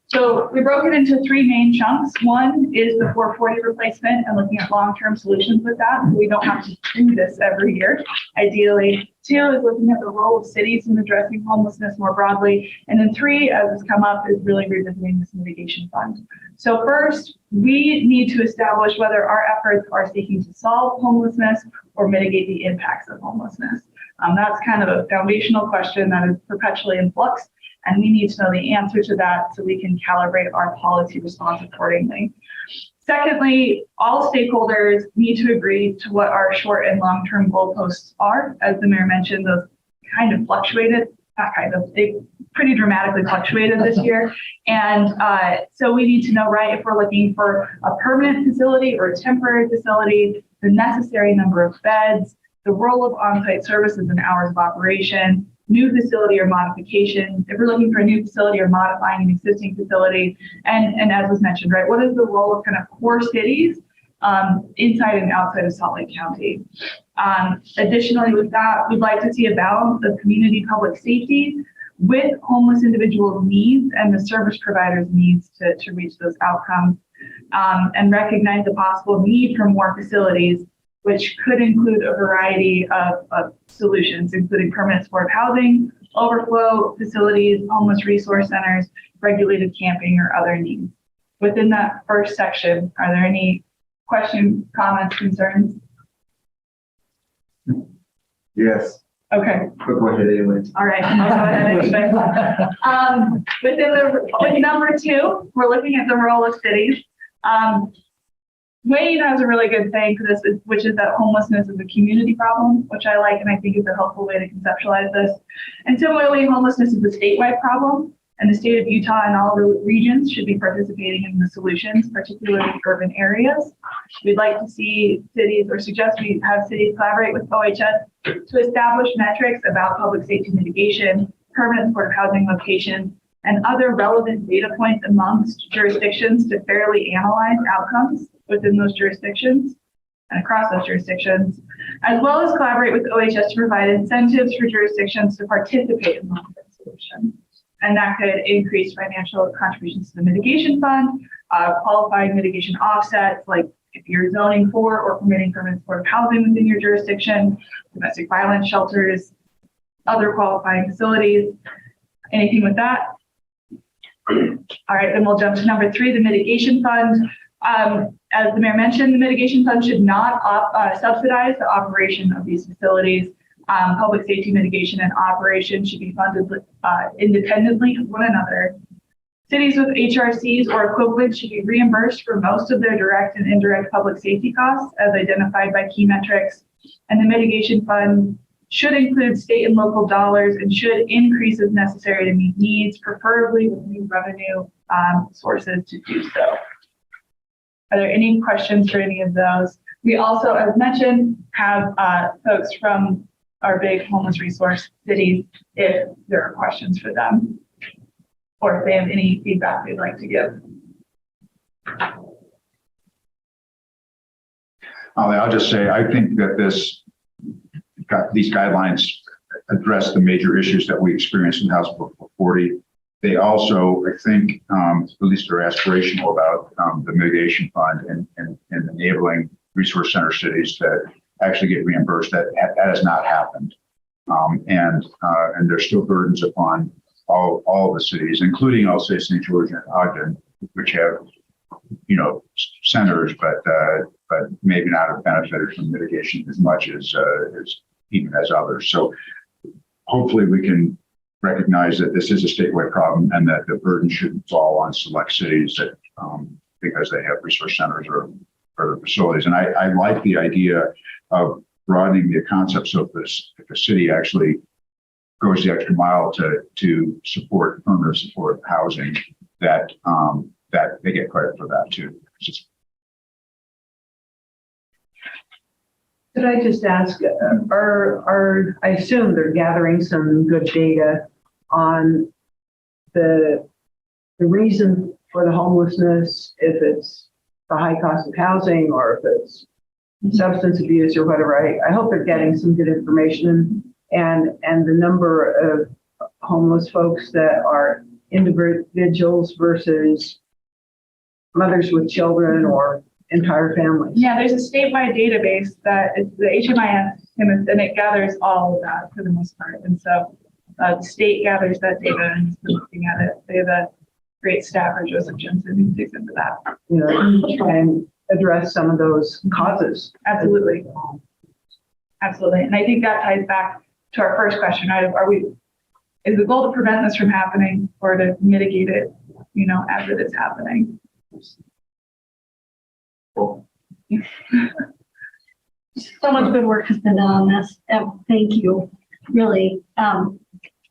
Speaker 15: So we broke it into 3 main chunks. One is the 440 replacement and looking at long-term solutions with that, so we don't have to do this every year, ideally. 2 is looking at the role of cities in addressing homelessness more broadly. And then 3, as has come up, is really revisiting this mitigation fund. So first, we need to establish whether our efforts are seeking to solve homelessness or mitigate the impacts of homelessness. That's kind of a foundational question that is perpetually in flux, and we need to know the answer to that so we can calibrate our policy response accordingly. Secondly, all stakeholders need to agree to what our short and long-term goalposts are. As the mayor mentioned, those kind of fluctuated, they pretty dramatically fluctuated this year. And so we need to know, right, if we're looking for a permanent facility or a temporary facility, the necessary number of beds, the role of on-site services and hours of operation, new facility or modification, if we're looking for a new facility or modifying an existing facility, and as was mentioned, right, what is the role of kind of core cities inside and outside of Salt Lake County? Additionally, with that, we'd like to see a balance of community public safety with homeless individuals' needs and the service providers' needs to reach those outcomes, and recognize the possible need for more facilities, which could include a variety of solutions, including permanent supportive housing, overflow facilities, homeless resource centers, regulated camping, or other needs. Within that first section, are there any questions, comments, concerns?
Speaker 8: Yes.
Speaker 15: Okay.
Speaker 8: Go ahead anyways.
Speaker 15: All right. I'll go ahead and with number 2, we're looking at the role of cities. Wayne has a really good saying for this, which is that homelessness is a community problem, which I like, and I think is a helpful way to conceptualize this. And similarly, homelessness is a statewide problem, and the state of Utah and all the regions should be participating in the solutions, particularly urban areas. We'd like to see cities, or suggest we have cities collaborate with OHS to establish metrics about public safety mitigation, permanent supportive housing locations, and other relevant data points amongst jurisdictions to fairly analyze outcomes within those jurisdictions and across those jurisdictions, as well as collaborate with OHS to provide incentives for jurisdictions to participate in long-term solutions. And that could increase financial contributions to the mitigation fund, qualified mitigation offsets, like if you're zoning for or permitting permanent supportive housing within your jurisdiction, domestic violence shelters, other qualifying facilities, anything with that. All right, then we'll jump to number 3, the mitigation fund. As the mayor mentioned, the mitigation fund should not subsidize the operation of these facilities. Public safety mitigation and operation should be funded independently of one another. Cities with HRCs or equivalent should be reimbursed for most of their direct and indirect public safety costs as identified by key metrics. And the mitigation fund should include state and local dollars and should increase as necessary to meet needs, preferably with new revenue sources to do so. Are there any questions for any of those? We also, as mentioned, have folks from our big homeless resource cities if there are questions for them, or if they have any feedback they'd like to give.
Speaker 1: I'll just say, I think that these guidelines address the major issues that we experienced in House Bill 40. They also, I think, at least are aspirational about the mitigation fund and enabling resource center cities to actually get reimbursed. That has not happened. And there's still burdens upon all the cities, including, I'll say, St. George and Ogden, which have, centers, but maybe not have benefited from mitigation as much as even as others. So hopefully we can recognize that this is a statewide problem and that the burden shouldn't fall on select cities that because they have resource centers or other facilities. And I like the idea of broadening the concept so if the city actually goes the extra mile to support permanent support housing, that they get credit for that too.
Speaker 11: Could I just ask, I assume they're gathering some good data on the reason for the homelessness, if it's the high cost of housing or if it's substance abuse or whatever. I hope they're getting some good information and the number of homeless folks that are individuals versus mothers with children or entire families.
Speaker 15: Yeah, there's a statewide database that is the HMIS, and it gathers all of that for the most part. And so the state gathers that data and has been looking at it. They have a great staff for Joseph Jensen who digs into that.
Speaker 11: Try and address some of those causes.
Speaker 15: Absolutely. Absolutely. And I think that ties back to our first question, right? Is the goal to prevent this from happening or to mitigate it, as it is happening?
Speaker 20: So much good work has been done on this. Thank you. Really,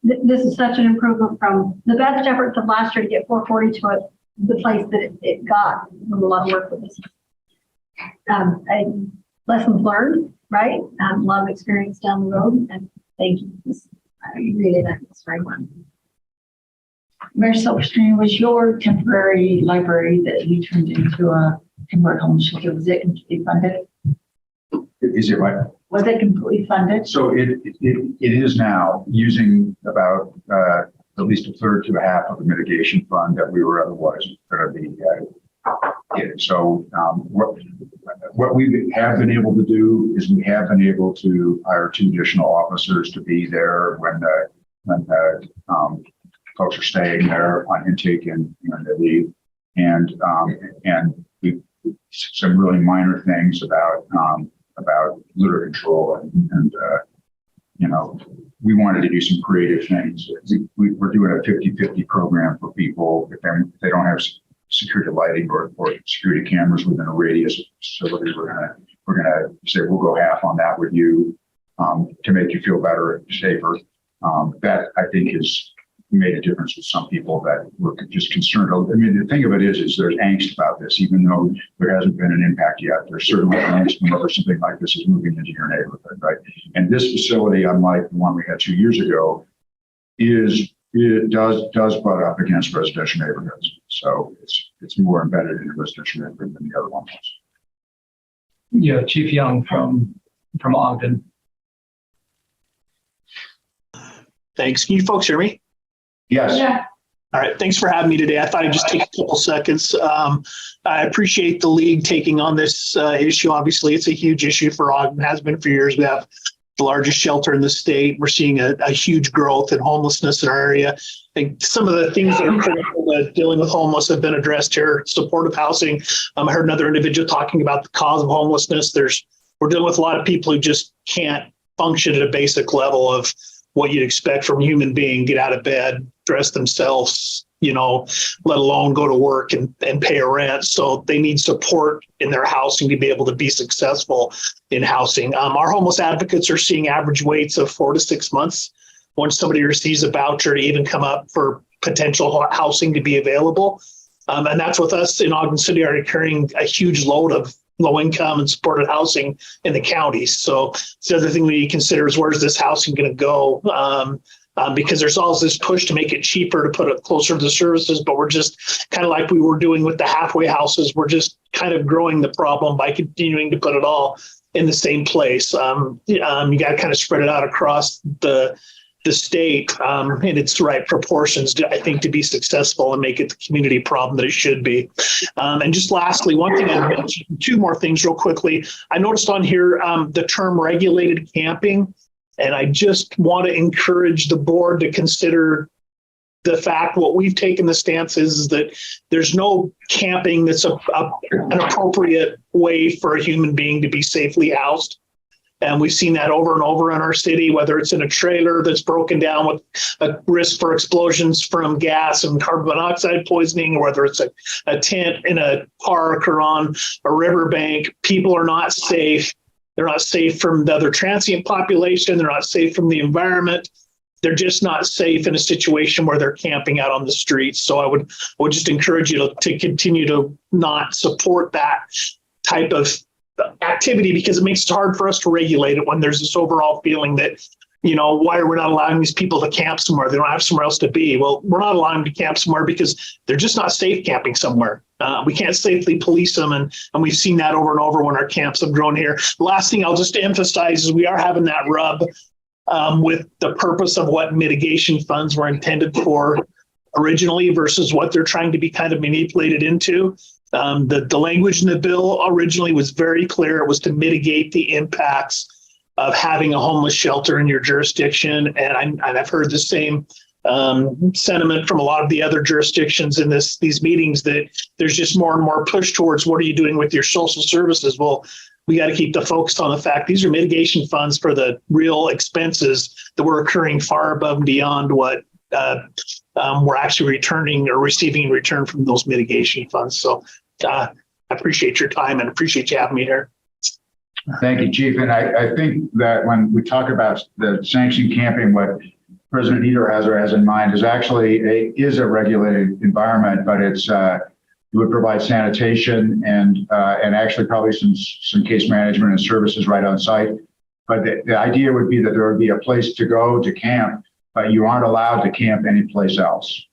Speaker 20: this is such an improvement from the best efforts of last year to get 440 to the place that it got. A lot of work with this. Lessons learned, right? A lot of experience down the road, and thank you. I really like this very much.
Speaker 23: Mayor Silverstein, was your temporary library that you turned into a temporary homeless shelter, was it completely funded?
Speaker 1: Is it right?
Speaker 23: Was it completely funded?
Speaker 1: So it is now using about at least a third to a half of the mitigation fund that we were otherwise going to be getting. So what we have been able to do is we have been able to hire 2 additional officers to be there when folks are staying there on intake and they leave, and we some really minor things about litter control and we wanted to do some creative things. We're doing a 50-50 program for people if they don't have security lighting or security cameras within a radius of the facility, we're gonna say we'll go half on that with you to make you feel better and safer. That I think has made a difference with some people that were just concerned. I mean, the thing of it is there's angst about this, even though there hasn't been an impact yet. There's certainly angst whenever something like this is moving into your neighborhood, right? And this facility, unlike the one we had 2 years ago, it does butt up against residential neighborhoods. So it's more embedded in a residential neighborhood than the other one was.
Speaker 6: Yeah, Chief Young from Ogden.
Speaker 16: Thanks. Can you folks hear me?
Speaker 1: Yes.
Speaker 15: Yeah.
Speaker 16: All right. Thanks for having me today. I thought I'd just take a couple seconds. I appreciate the league taking on this issue. Obviously, it's a huge issue for Ogden, has been for years. We have the largest shelter in the state. We're seeing a huge growth in homelessness in our area. I think some of the things that are critical to dealing with homeless have been addressed here. Supportive housing. I heard another individual talking about the cause of homelessness. We're dealing with a lot of people who just can't function at a basic level of what you'd expect from a human being, get out of bed, dress themselves, let alone go to work and pay a rent. So they need support in their housing to be able to be successful in housing. Our homeless advocates are seeing average waits of 4 to 6 months once somebody receives a voucher to even come up for potential housing to be available. And that's with us in Ogden City already carrying a huge load of low income and supported housing in the counties. So the other thing we need to consider is where's this housing going to go? Because there's always this push to make it cheaper to put it closer to the services, but we're just kind of like we were doing with the halfway houses. We're just kind of growing the problem by continuing to put it all in the same place. You got to kind of spread it out across the state in its right proportions, I think, to be successful and make it the community problem that it should be. And just lastly, one thing I mentioned, 2 more things real quickly. I noticed on here the term regulated camping, and I just want to encourage the board to consider the fact what we've taken the stance is that there's no camping that's an appropriate way for a human being to be safely housed. And we've seen that over and over in our city, whether it's in a trailer that's broken down with a risk for explosions from gas and carbon monoxide poisoning, or whether it's a tent in a park or on a riverbank. People are not safe. They're not safe from the other transient population. They're not safe from the environment. They're just not safe in a situation where they're camping out on the streets. So I would just encourage you to continue to not support that type of activity, because it makes it hard for us to regulate it when there's this overall feeling that, why are we not allowing these people to camp somewhere? They don't have somewhere else to be. Well, we're not allowing them to camp somewhere because they're just not safe camping somewhere. We can't safely police them. And we've seen that over and over when our camps have grown here. The last thing I'll just emphasize is we are having that rub with the purpose of what mitigation funds were intended for originally versus what they're trying to be kind of manipulated into. The language in the bill originally was very clear. It was to mitigate the impacts of having a homeless shelter in your jurisdiction. And I've heard the same sentiment from a lot of the other jurisdictions in these meetings, that there's just more and more push towards what are you doing with your social services? Well, we got to keep the focus on the fact these are mitigation funds for the real expenses that were occurring far above and beyond what we're actually returning or receiving in return from those mitigation funds. So I appreciate your time and appreciate you having me here.
Speaker 1: Thank you, Chief. And I think that when we talk about the sanctioned camping, what President Niederhauser has in mind is actually a regulated environment, but it would provide sanitation and actually probably some case management and services right on site. But the idea would be that there would be a place to go to camp, but you aren't allowed to camp anyplace else.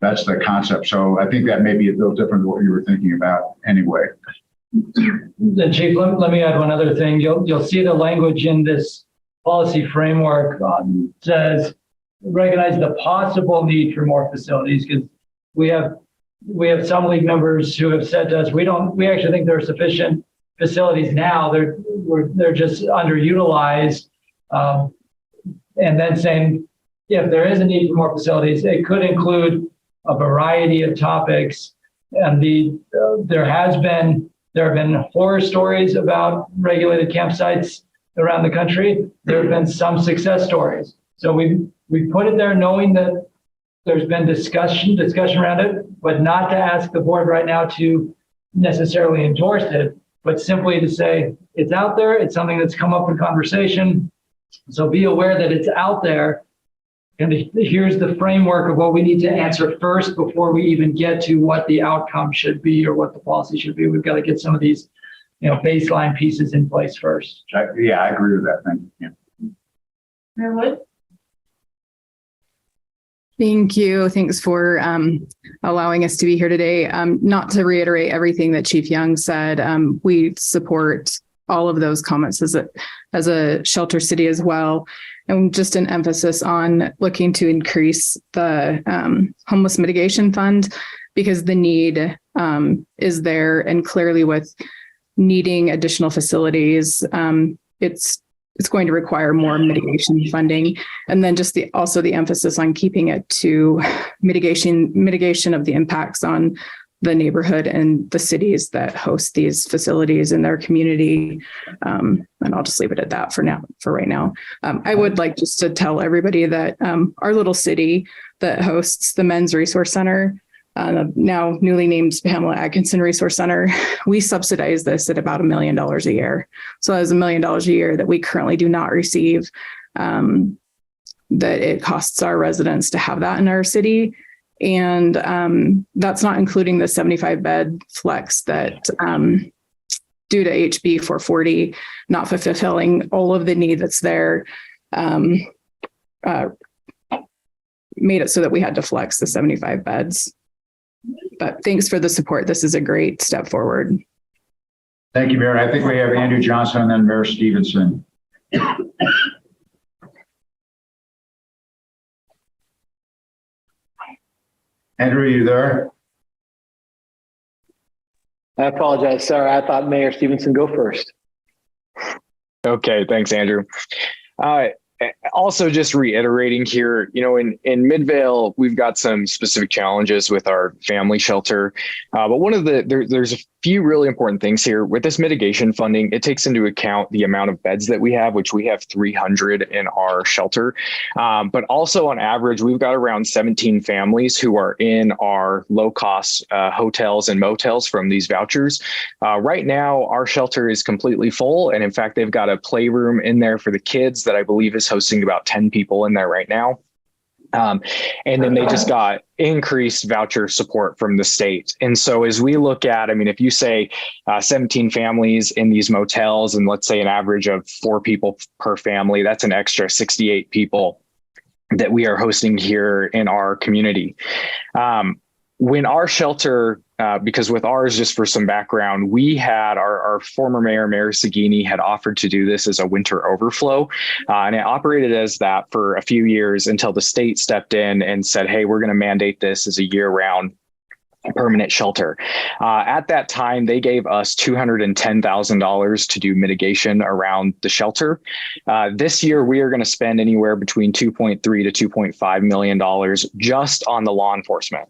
Speaker 1: That's the concept. So I think that may be a little different than what you were thinking about anyway.
Speaker 6: Then Chief, let me add one other thing. You'll see the language in this policy framework says recognize the possible need for more facilities, because we have some league members who have said to us, we actually think there are sufficient facilities now. They're just underutilized. And then saying, if there is a need for more facilities, it could include a variety of topics. And there have been horror stories about regulated campsites around the country. There have been some success stories. So we put it there knowing that there's been discussion around it, but not to ask the board right now to necessarily endorse it, but simply to say it's out there. It's something that's come up in conversation. So be aware that it's out there. And here's the framework of what we need to answer first before we even get to what the outcome should be or what the policy should be. We've got to get some of these, baseline pieces in place first.
Speaker 1: Yeah, I agree with that. Thank you.
Speaker 15: Mayor Wood?
Speaker 17: Thank you. Thanks for allowing us to be here today. Not to reiterate everything that Chief Young said, we support all of those comments as a shelter city as well. And just an emphasis on looking to increase the homeless mitigation fund because the need is there, and clearly with needing additional facilities, it's going to require more mitigation funding. And then just also the emphasis on keeping it to mitigation of the impacts on the neighborhood and the cities that host these facilities in their community. And I'll just leave it at that for right now. I would like just to tell everybody that our little city that hosts the Men's Resource Center, now newly named Pamela Atkinson Resource Center, we subsidize this at about $1 million a year. So that's $1 million a year that we currently do not receive, that it costs our residents to have that in our city. And that's not including the 75 bed flex that due to HB 440, not fulfilling all of the need that's there, made it so that we had to flex the 75 beds. But thanks for the support. This is a great step forward.
Speaker 1: Thank you, Mayor. I think we have Andrew Johnson and then Mayor Stevenson. Andrew, are you there?
Speaker 18: I apologize. Sorry, I thought Mayor Stevenson go first. Okay, thanks, Andrew. Also, just reiterating here, in Midvale, we've got some specific challenges with our family shelter. But one of there's a few really important things here. With this mitigation funding, it takes into account the amount of beds that we have, which we have 300 in our shelter. But also on average, we've got around 17 families who are in our low cost hotels and motels from these vouchers. Right now, our shelter is completely full. And in fact, they've got a playroom in there for the kids that I believe is hosting about 10 people in there right now. And then they just got increased voucher support from the state. And so as we look at, if you say 17 families in these motels and let's say an average of 4 people per family, that's an extra 68 people that we are hosting here in our community. When our shelter, because with ours, just for some background, we had our former Mayor Sagini had offered to do this as a winter overflow. And it operated as that for a few years until the state stepped in and said, hey, we're going to mandate this as a year-round permanent shelter. At that time, they gave us $210,000 to do mitigation around the shelter. This year, we are going to spend anywhere between $2.3 to $2.5 million just on the law enforcement.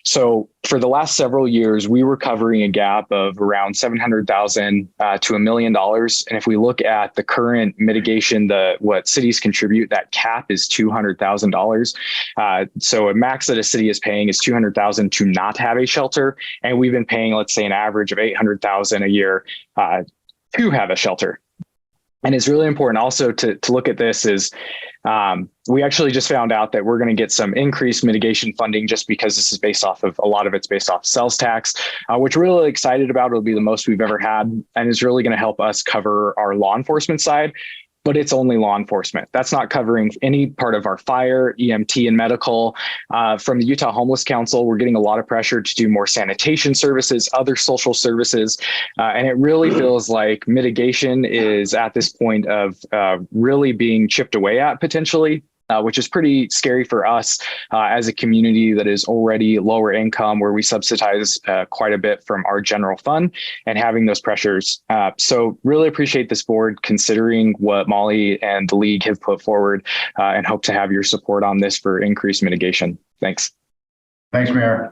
Speaker 18: So for the last several years, we were covering a gap of around $700,000 to $1 million. And if we look at the current mitigation, what cities contribute, that cap is $200,000. So a max that a city is paying is $200,000 to not have a shelter. And we've been paying, let's say, an average of $800,000 a year to have a shelter. And it's really important also to look at this is we actually just found out that we're going to get some increased mitigation funding just because this is a lot of it's based off sales tax, which we're really excited about. It'll be the most we've ever had and is really going to help us cover our law enforcement side. But it's only law enforcement. That's not covering any part of our fire, EMT, and medical. From the Utah Homeless Council, we're getting a lot of pressure to do more sanitation services, other social services. And it really feels like mitigation is at this point of really being chipped away at potentially. Which is pretty scary for us as a community that is already lower income, where we subsidize quite a bit from our general fund and having those pressures. So really appreciate this board considering what Molly and the league have put forward and hope to have your support on this for increased mitigation. Thanks.
Speaker 1: Thanks, Mayor.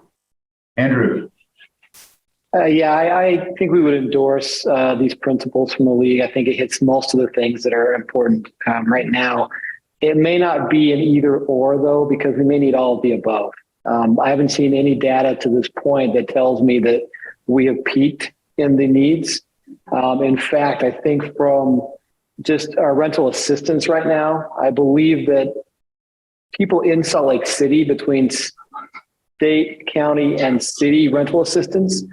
Speaker 1: Andrew.
Speaker 18: I think we would endorse these principles from the league. I think it hits most of the things that are important right now.
Speaker 7: It may not be an either or though, because we may need all of the above. I haven't seen any data to this point that tells me that we have peaked in the needs. In fact, I think from just our rental assistance right now, I believe that people in Salt Lake City between state, county, and city rental assistance,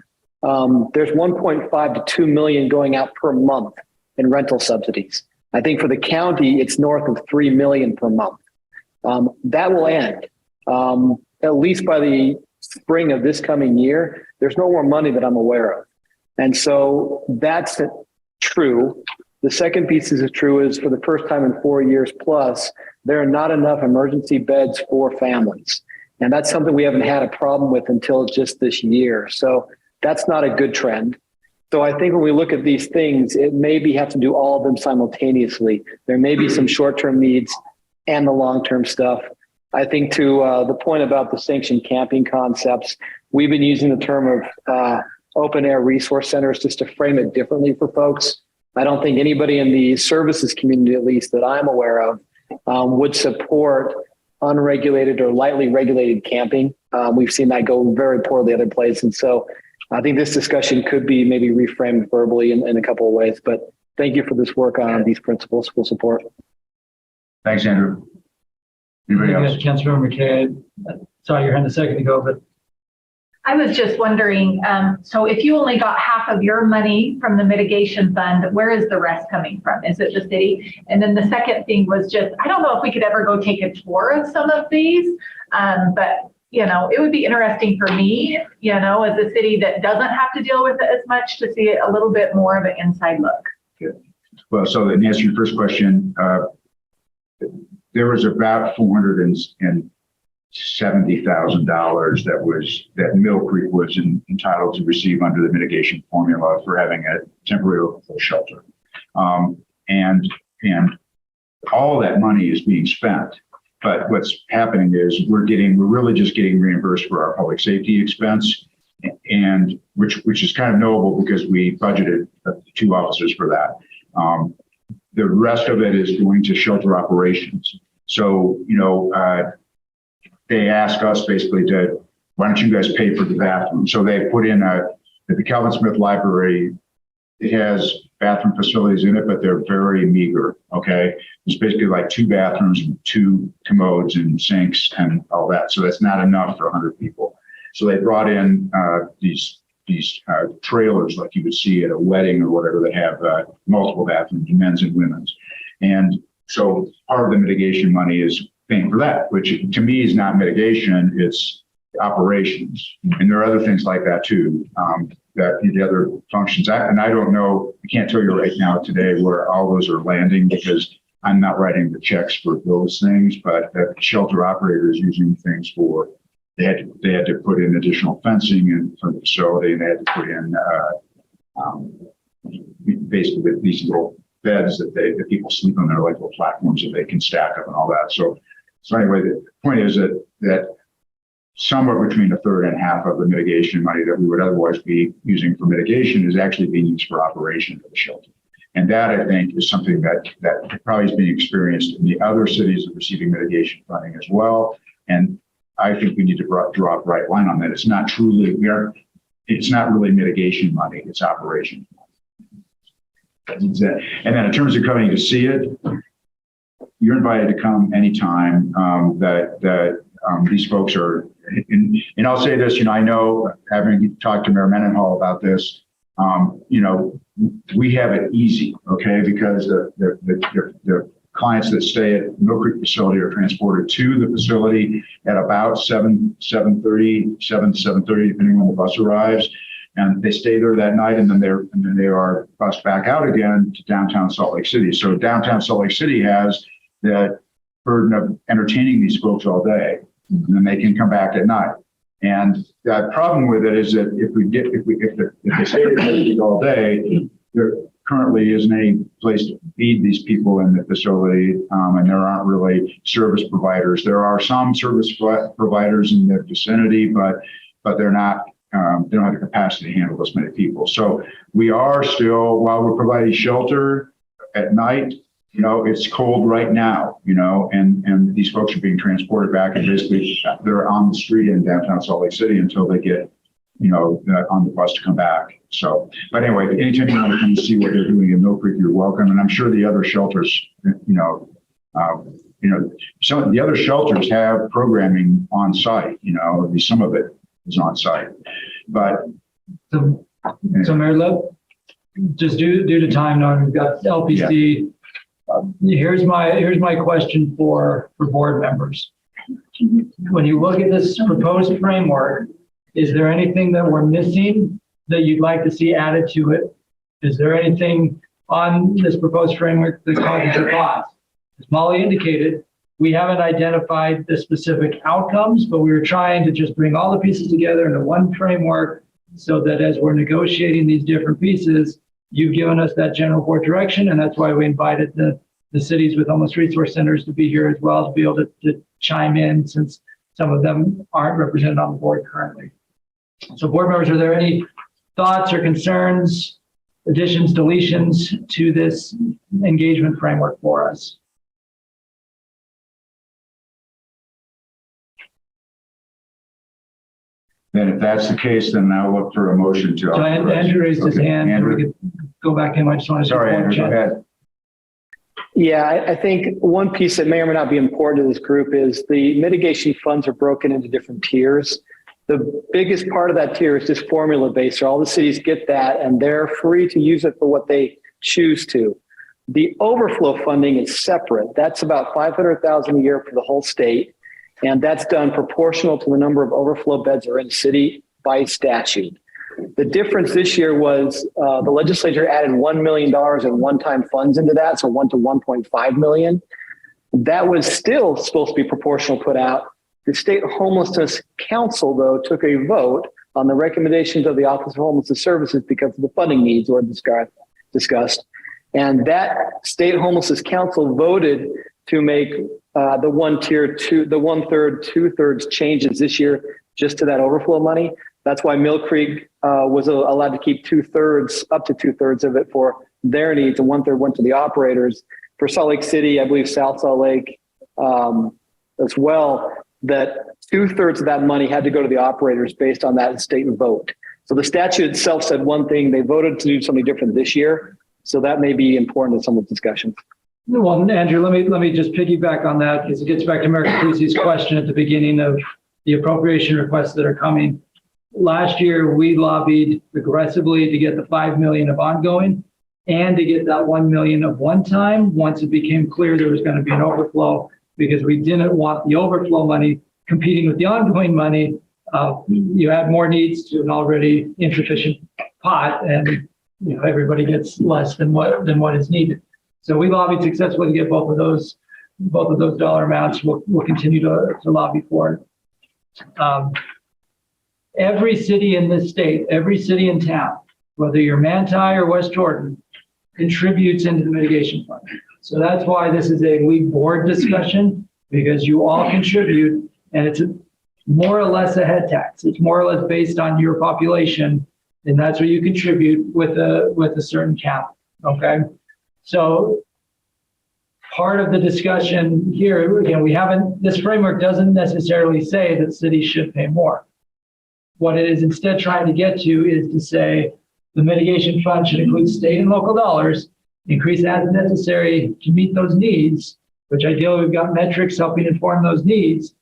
Speaker 7: there's 1.5 to 2 million going out per month in rental subsidies. I think for the county, it's north of 3 million per month. That will end. At least by the spring of this coming year, there's no more money that I'm aware of. And so that's true. The second piece is true is for the first time in 4 years plus, there are not enough emergency beds for families. And that's something we haven't had a problem with until just this year. So that's not a good trend. So I think when we look at these things, it maybe have to do all of them simultaneously. There may be some short-term needs and the long-term stuff. I think to the point about the sanctioned camping concepts, we've been using the term of open air resource centers just to frame it differently for folks. I don't think anybody in the services community, at least that I'm aware of, would support unregulated or lightly regulated camping. We've seen that go very poorly other places. And so I think this discussion could be maybe reframed verbally in a couple of ways, but thank you for this work on these principles. We'll support.
Speaker 1: Thanks, Andrew. Anybody else?
Speaker 6: Councilmember McKay, I saw your hand a second ago, but
Speaker 5: I was just wondering, so if you only got half of your money from the mitigation fund, where is the rest coming from? Is it the city? And then the second thing was just, I don't know if we could ever go take a tour of some of these, but it would be interesting for me, as a city that doesn't have to deal with it as much, to see a little bit more of an inside look.
Speaker 1: Well, so to answer your first question, there was about $470,000 that Mill Creek was entitled to receive under the mitigation formula for having a temporary overflow shelter. And all that money is being spent. But what's happening is we're really just getting reimbursed for our public safety expense, and which is kind of knowable because we budgeted 2 officers for that. The rest of it is going to shelter operations. So, they ask us basically why don't you guys pay for the bathroom? So they put in at the Calvin Smith Library, it has bathroom facilities in it, but they're very meager, okay? It's basically like 2 bathrooms and 2 commodes and sinks and all that. So that's not enough for 100 people. So they brought in these trailers like you would see at a wedding or whatever that have multiple bathrooms, men's and women's. And so part of the mitigation money is paying for that, which to me is not mitigation, it's operations. And there are other things like that too, that the other functions. And I don't know, I can't tell you right now today where all those are landing because I'm not writing the checks for those things, but the shelter operator is using things for, they had to put in additional fencing in for the facility, and they had to put in basically these little beds that people sleep on, their like little platforms that they can stack up and all that. So anyway, the point is that somewhere between a third and half of the mitigation money that we would otherwise be using for mitigation is actually being used for operation of the shelter. And that, I think, is something that probably is being experienced in the other cities that are receiving mitigation funding as well. And I think we need to draw a bright line on that. It's not really mitigation money, it's operation. And then in terms of coming to see it, you're invited to come anytime. These folks are, and I'll say this, I know, having talked to Mayor Mendenhall about this, we have it easy, okay? Because the clients that stay at Mill Creek facility are transported to the facility at about 7:30, depending on when the bus arrives. And they stay there that night, and then they are bused back out again to downtown Salt Lake City. So downtown Salt Lake City has the burden of entertaining these folks all day, and then they can come back at night. And the problem with it is that if they stay all day, there currently isn't any place to feed these people in the facility, and there aren't really service providers. There are some service providers in the vicinity, but they're not. They don't have the capacity to handle this many people. So we are still, while we're providing shelter at night you know, it's cold right now, you know, and these folks are being transported back and basically they're on the street in downtown Salt Lake City until they get, you know, on the bus to come back. So, but anyway, anytime you want to come and see what they're doing in Mill Creek, you're welcome. And I'm sure the other shelters, some of the other shelters have programming on site, you know, at least some of it is on site. But
Speaker 6: So Mayor Lip, just due to time now, we've got LPC. Here's my question for board members. When you look at this proposed framework, is there anything that we're missing that you'd like to see added to it? Is there anything on this proposed framework that causes your thoughts? As Molly indicated, we haven't identified the specific outcomes, but we were trying to just bring all the pieces together into one framework so that as we're negotiating these different pieces, you've given us that general board direction, and that's why we invited the cities with homeless resource centers to be here as well, to be able to chime in, since some of them aren't represented on the board currently. So board members, are there any thoughts or concerns, additions, deletions to this engagement framework for us?
Speaker 1: then if that's the case, then I'll look for a motion to.
Speaker 6: So Andrew raised his hand.
Speaker 1: Andrew.
Speaker 6: We could go back to him. I just wanted to.
Speaker 1: Sorry, Andrew, go ahead.
Speaker 7: Yeah, I think one piece that may or may not be important to this group is the mitigation funds are broken into different tiers. The biggest part of that tier is just formula based. So all the cities get that and they're free to use it for what they choose to. The overflow funding is separate. That's about $500,000 a year for the whole state. And that's done proportional to the number of overflow beds that are in the city by statute. The difference this year was the legislature added $1 million in one-time funds into that, so 1 to 1.5 million. That was still supposed to be proportional put out. The State Homelessness Council, though, took a vote on the recommendations of the Office of Homelessness Services because of the funding needs were discussed. And that State Homelessness Council voted to make the 1/3, 2/3 changes this year just to that overflow money. That's why Mill Creek was allowed to keep 2/3, up to 2/3 of it for their needs, and 1/3 went to the operators. For Salt Lake City, I believe South Salt Lake as well, that 2/3 of that money had to go to the operators based on that state vote. So the statute itself said one thing, they voted to do something different this year. So that may be important in some of the discussions.
Speaker 6: Well, Andrew, let me just piggyback on that, because it gets back to Mayor Capuzzi's question at the beginning of the appropriation requests that are coming. Last year, we lobbied aggressively to get the 5 million of ongoing and to get that 1 million of one time once it became clear there was going to be an overflow, because we didn't want the overflow money competing with the ongoing money. You add more needs to an already insufficient pot, and everybody gets less than what is needed. So we lobbied successfully to get both of those dollar amounts. We'll continue to lobby for it. Every city in this state, every city in town, whether you're Manti or West Jordan, contributes into the mitigation fund. So that's why this is a league board discussion, because you all contribute, and it's more or less a head tax. It's more or less based on your population, and that's what you contribute with a certain cap. Okay. So part of the discussion here, again, this framework doesn't necessarily say that cities should pay more. What it is instead trying to get to is to say the mitigation fund should include state and local dollars, increase as necessary to meet those needs, which ideally we've got metrics helping inform those needs,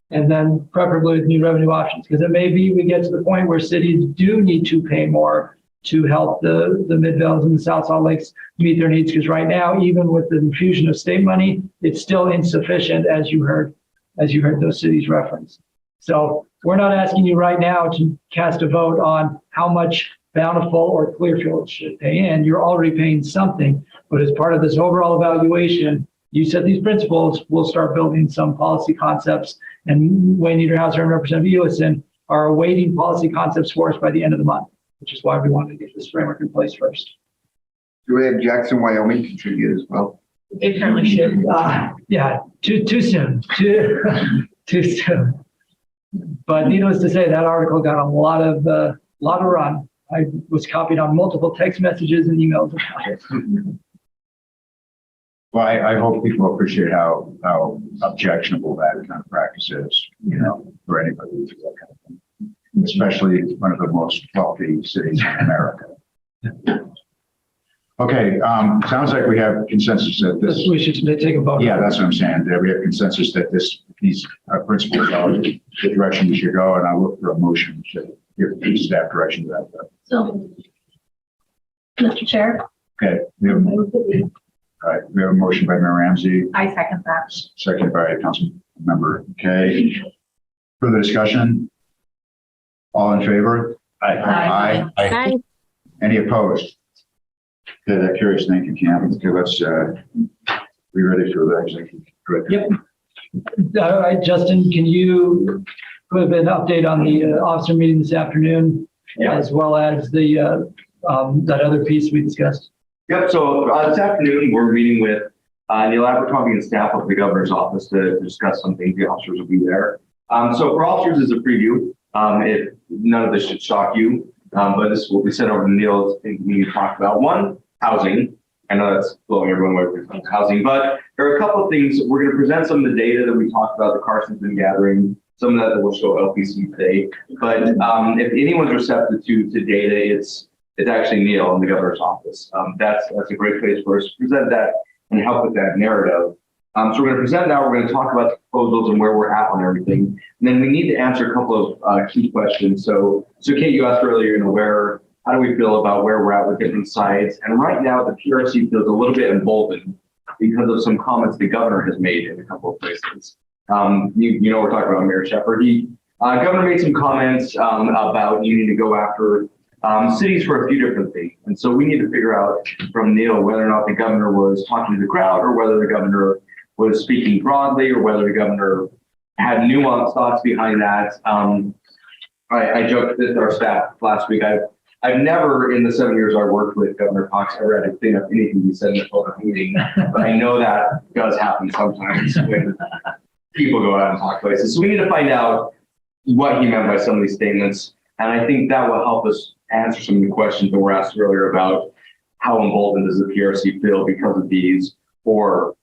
Speaker 6: and then preferably with new revenue options. Because it may be we get to the point where cities do need to pay more to help the Midvales and the South Salt Lakes meet their needs. Because right now, even with the infusion of state money, it's still insufficient, as you heard those cities reference. So we're not asking you right now to cast a vote on how much Bountiful or Clearfield should pay in. You're already paying something, but as part of this overall evaluation, you set these principles, we'll start building some policy concepts, and Wayne Niederhauser and Representative Ellison are awaiting policy concepts for us by the end of the month, which is why we wanted to get this framework in place first.
Speaker 8: Do we have Jackson, Wyoming contribute as well?
Speaker 9: They currently should.
Speaker 6: Yeah, too soon, too soon. But needless to say, that article got a lot of run. I was copied on multiple text messages and emails about it.
Speaker 1: Well, I hope people appreciate how objectionable that kind of practice is, for anybody who does that kind of thing, especially one of the most wealthy cities in America. Okay, sounds like we have consensus that this.
Speaker 6: We should take a vote.
Speaker 1: Yeah, that's what I'm saying. That we have consensus that these principles are the direction we should go, and I look for a motion to give staff direction to that.
Speaker 20: So, Mr. Chair.
Speaker 1: Okay, we have, all right, we have a motion by Mayor Ramsey,
Speaker 5: I second that.
Speaker 1: second by Council Member Kay. Further discussion? All in favor?
Speaker 5: Aye.
Speaker 1: Aye. Any opposed? Okay, that carries. Thank you, Cam. Okay, let's be ready for the executive.
Speaker 6: Yep. All right, Justin, can you put an update on the officer meeting this afternoon, as well as the that other piece we discussed?
Speaker 3: Yep, so this afternoon, we're meeting with Neil Abercrombie and staff of the governor's office to discuss some things. The officers will be there. So for officers as a preview, if none of this should shock you, but this will be sent over to Neil. We need to talk about one, housing. I know that's blowing everyone away when it comes to housing, but there are a couple of things. We're going to present some of the data that we talked about, the Carson's been gathering, some of that will show LPC today. But if anyone's receptive to data, it's actually Neil in the governor's office. That's a great place for us to present that and help with that narrative. So we're going to present now. We're going to talk about the proposals and where we're at on everything. And then we need to answer a couple of key questions. So Kate, you asked earlier, how do we feel about where we're at with different sites? And right now, the PRC feels a little bit emboldened because of some comments the governor has made in a couple of places. We're talking about Mayor Shepherd. Governor made some comments about needing to go after cities for a few different things. And so we need to figure out from Neil whether or not the governor was talking to the crowd or whether the governor was speaking broadly or whether the governor had nuanced thoughts behind that. I joked with our staff last week. I've never, in the 7 years I worked with Governor Cox, ever had to clean up anything he said in a public meeting, but I know that does happen sometimes when people go out and talk places. So we need to find out what he meant by some of these statements. And I think that will help us answer some of the questions that were asked earlier about how emboldened does the PRC feel because of these, or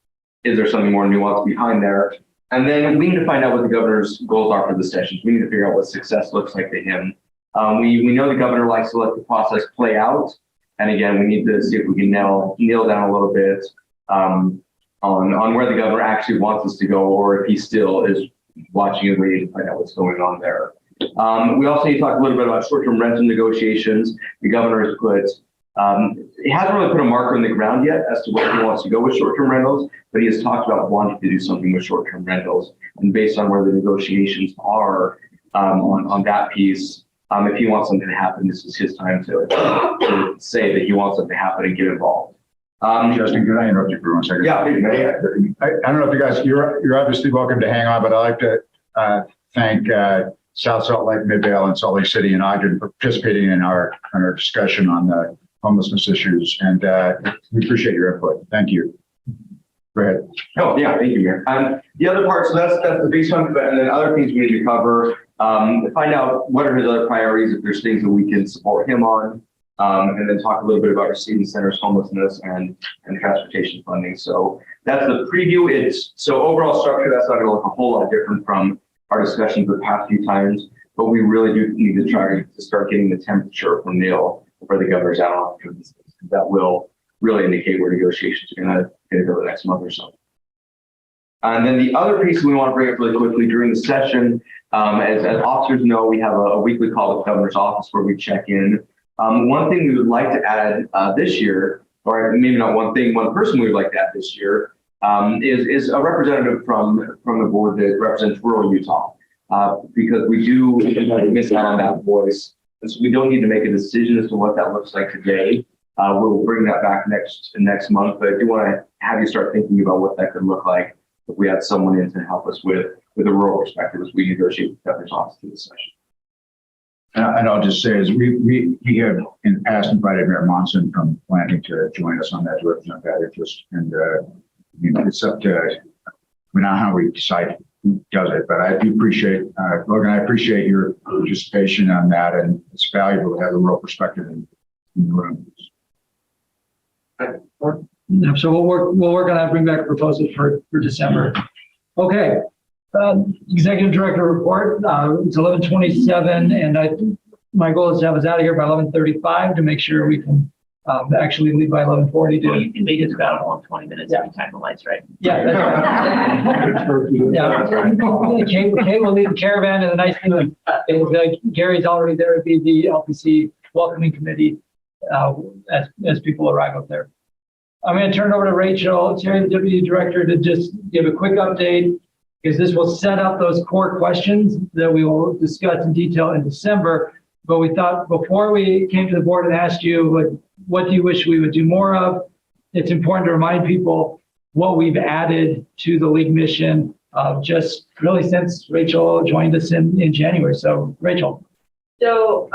Speaker 3: is there something more nuanced behind there? And then we need to find out what the governor's goals are for the sessions. We need to figure out what success looks like to him. We know the governor likes to let the process play out. And again, we need to see if we can nail down a little bit on where the governor actually wants us to go, or if he still is watching and waiting to find out what's going on there. We also need to talk a little bit about short-term rental negotiations. The governor has he hasn't really put a marker in the ground yet as to where he wants to go with short-term rentals, but he has talked about wanting to do something with short-term rentals. And based on where the negotiations are on that piece, if he wants something to happen, this is his time to say that he wants something to happen and get involved.
Speaker 1: Justin, can I interrupt you for 1 second?
Speaker 3: Yeah.
Speaker 1: I don't know if you guys, you're obviously welcome to hang on, but I'd like to thank South Salt Lake, Midvale, and Salt Lake City and Ogden for participating in our discussion on the homelessness issues, and we appreciate your input. Thank you. Go ahead.
Speaker 3: Oh, yeah, thank you, Mayor. The other part, so that's the base one, and then other things we need to cover, find out what are his other priorities, if there's things that we can support him on, and then talk a little bit about our student centers, homelessness, and transportation funding. So that's the preview. So overall structure, that's not going to look a whole lot different from our discussions the past few times, but we really do need to try to start getting the temperature from Neil where the governor's out on things. That will really indicate where negotiations are going to go the next month or so. And then the other piece we want to bring up really quickly during the session, as officers know, we have a weekly call with the governor's office where we check in. One thing we would like to add this year, or maybe not one thing, one person we would like to add this year, is a representative from the board that represents rural Utah, because we do miss out on that voice. And so we don't need to make a decision as to what that looks like today. We'll bring that back next month, but I do want to have you start thinking about what that could look like if we had someone in to help us with a rural perspective as we negotiate with the governor's office in this session.
Speaker 1: And I'll just say, we have in the past invited Mayor Monson from planning to join us on that to represent that interest. And it's up to, not how we decide who does it, but I do appreciate, Logan, I appreciate your participation on that, and it's valuable to have a rural perspective in the room.
Speaker 6: So we'll work on that, bring back a proposal for December. Okay. Executive Director report, it's 11:27, and my goal is to have us out of here by 11:35 to make sure we can actually leave by 11:40.
Speaker 9: Well, you can make it about all 20 minutes every time the lights right.
Speaker 6: Yeah. That's right. Yeah. Kate will lead the caravan, and the nice thing is Gary's already there to be the LPC welcoming committee as people arrive up there. I'm going to turn it over to Rachel, Terry, the Deputy Director, to just give a quick update, because this will set up those core questions that we will discuss in detail in December. But we thought before we came to the board and asked you, what do you wish we would do more of? It's important to remind people what we've added to the league mission just really since Rachel joined us in January. So Rachel.
Speaker 11: So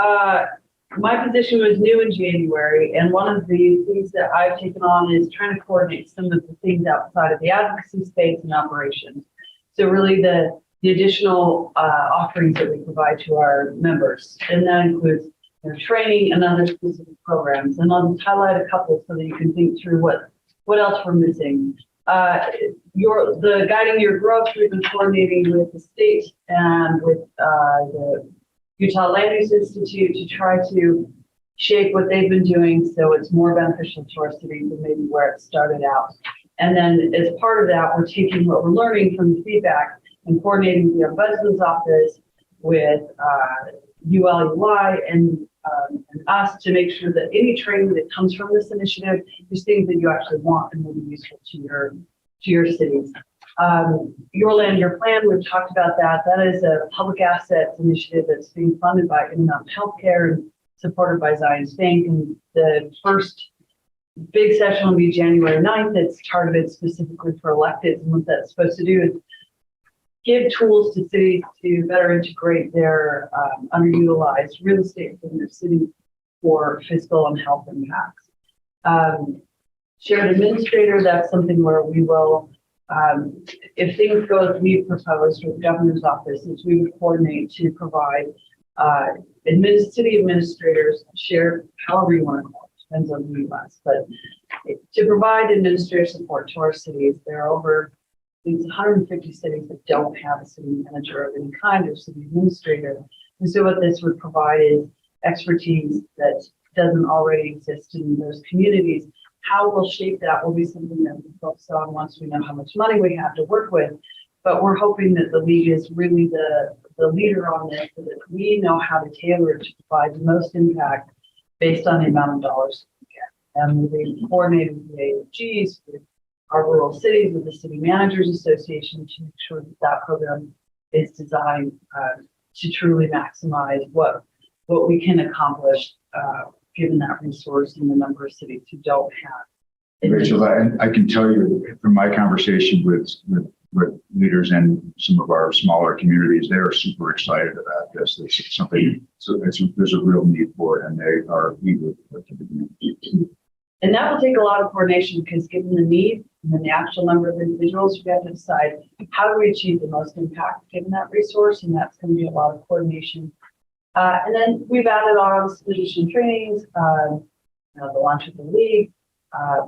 Speaker 11: my position was new in January, and one of the things that I've taken on is trying to coordinate some of the things outside of the advocacy space and operations. So really the additional offerings that we provide to our members, and that includes training and other specific programs. And I'll just highlight a couple so that you can think through what else we're missing. The Guiding Your Growth, we've been coordinating with the state and with the Utah Land Use Institute to try to shape what they've been doing so it's more beneficial to our cities than maybe where it started out. And then as part of that, we're taking what we're learning from the feedback and coordinating with the Ombudsman's office, with ULUI and us to make sure that any training that comes from this initiative is things that you actually want and will be useful to your cities. Your Land, Your Plan, we've talked about that. That is a public assets initiative that's being funded by Intermountain Healthcare and supported by Zions Bank. And the first big session will be January 9th. It's targeted specifically for electeds. And what that's supposed to do is give tools to cities to better integrate their underutilized real estate within their city for fiscal and health impacts. Shared administrator, that's something where we will, if things go as we've proposed with the governor's office, is we would coordinate to provide city administrators, share, however you want to call it, depends on who you ask, but to provide administrative support to our cities. There are over these 150 cities that don't have a city manager of any kind or city administrator. And so what this would provide is expertise that doesn't already exist in those communities. How we'll shape that will be something that we focus on once we know how much money we have to work with. But we're hoping that the league is really the leader on this, so that we know how to tailor it to provide the most impact based on the amount of dollars we get. And we'll be coordinating with the AOGs, with our rural cities, with the City Managers Association to make sure that that program is designed to truly maximize what we can accomplish given that resource in the number of cities who don't have.
Speaker 1: Rachel, I can tell you from my conversation with leaders in some of our smaller communities, they are super excited about this. It's something, so there's a real need for it, and they are eager to begin.
Speaker 11: And that will take a lot of coordination, because given the need and the actual number of individuals, we have to decide how do we achieve the most impact given that resource, and that's going to be a lot of coordination. And then we've added on physician trainings, the launch of the league,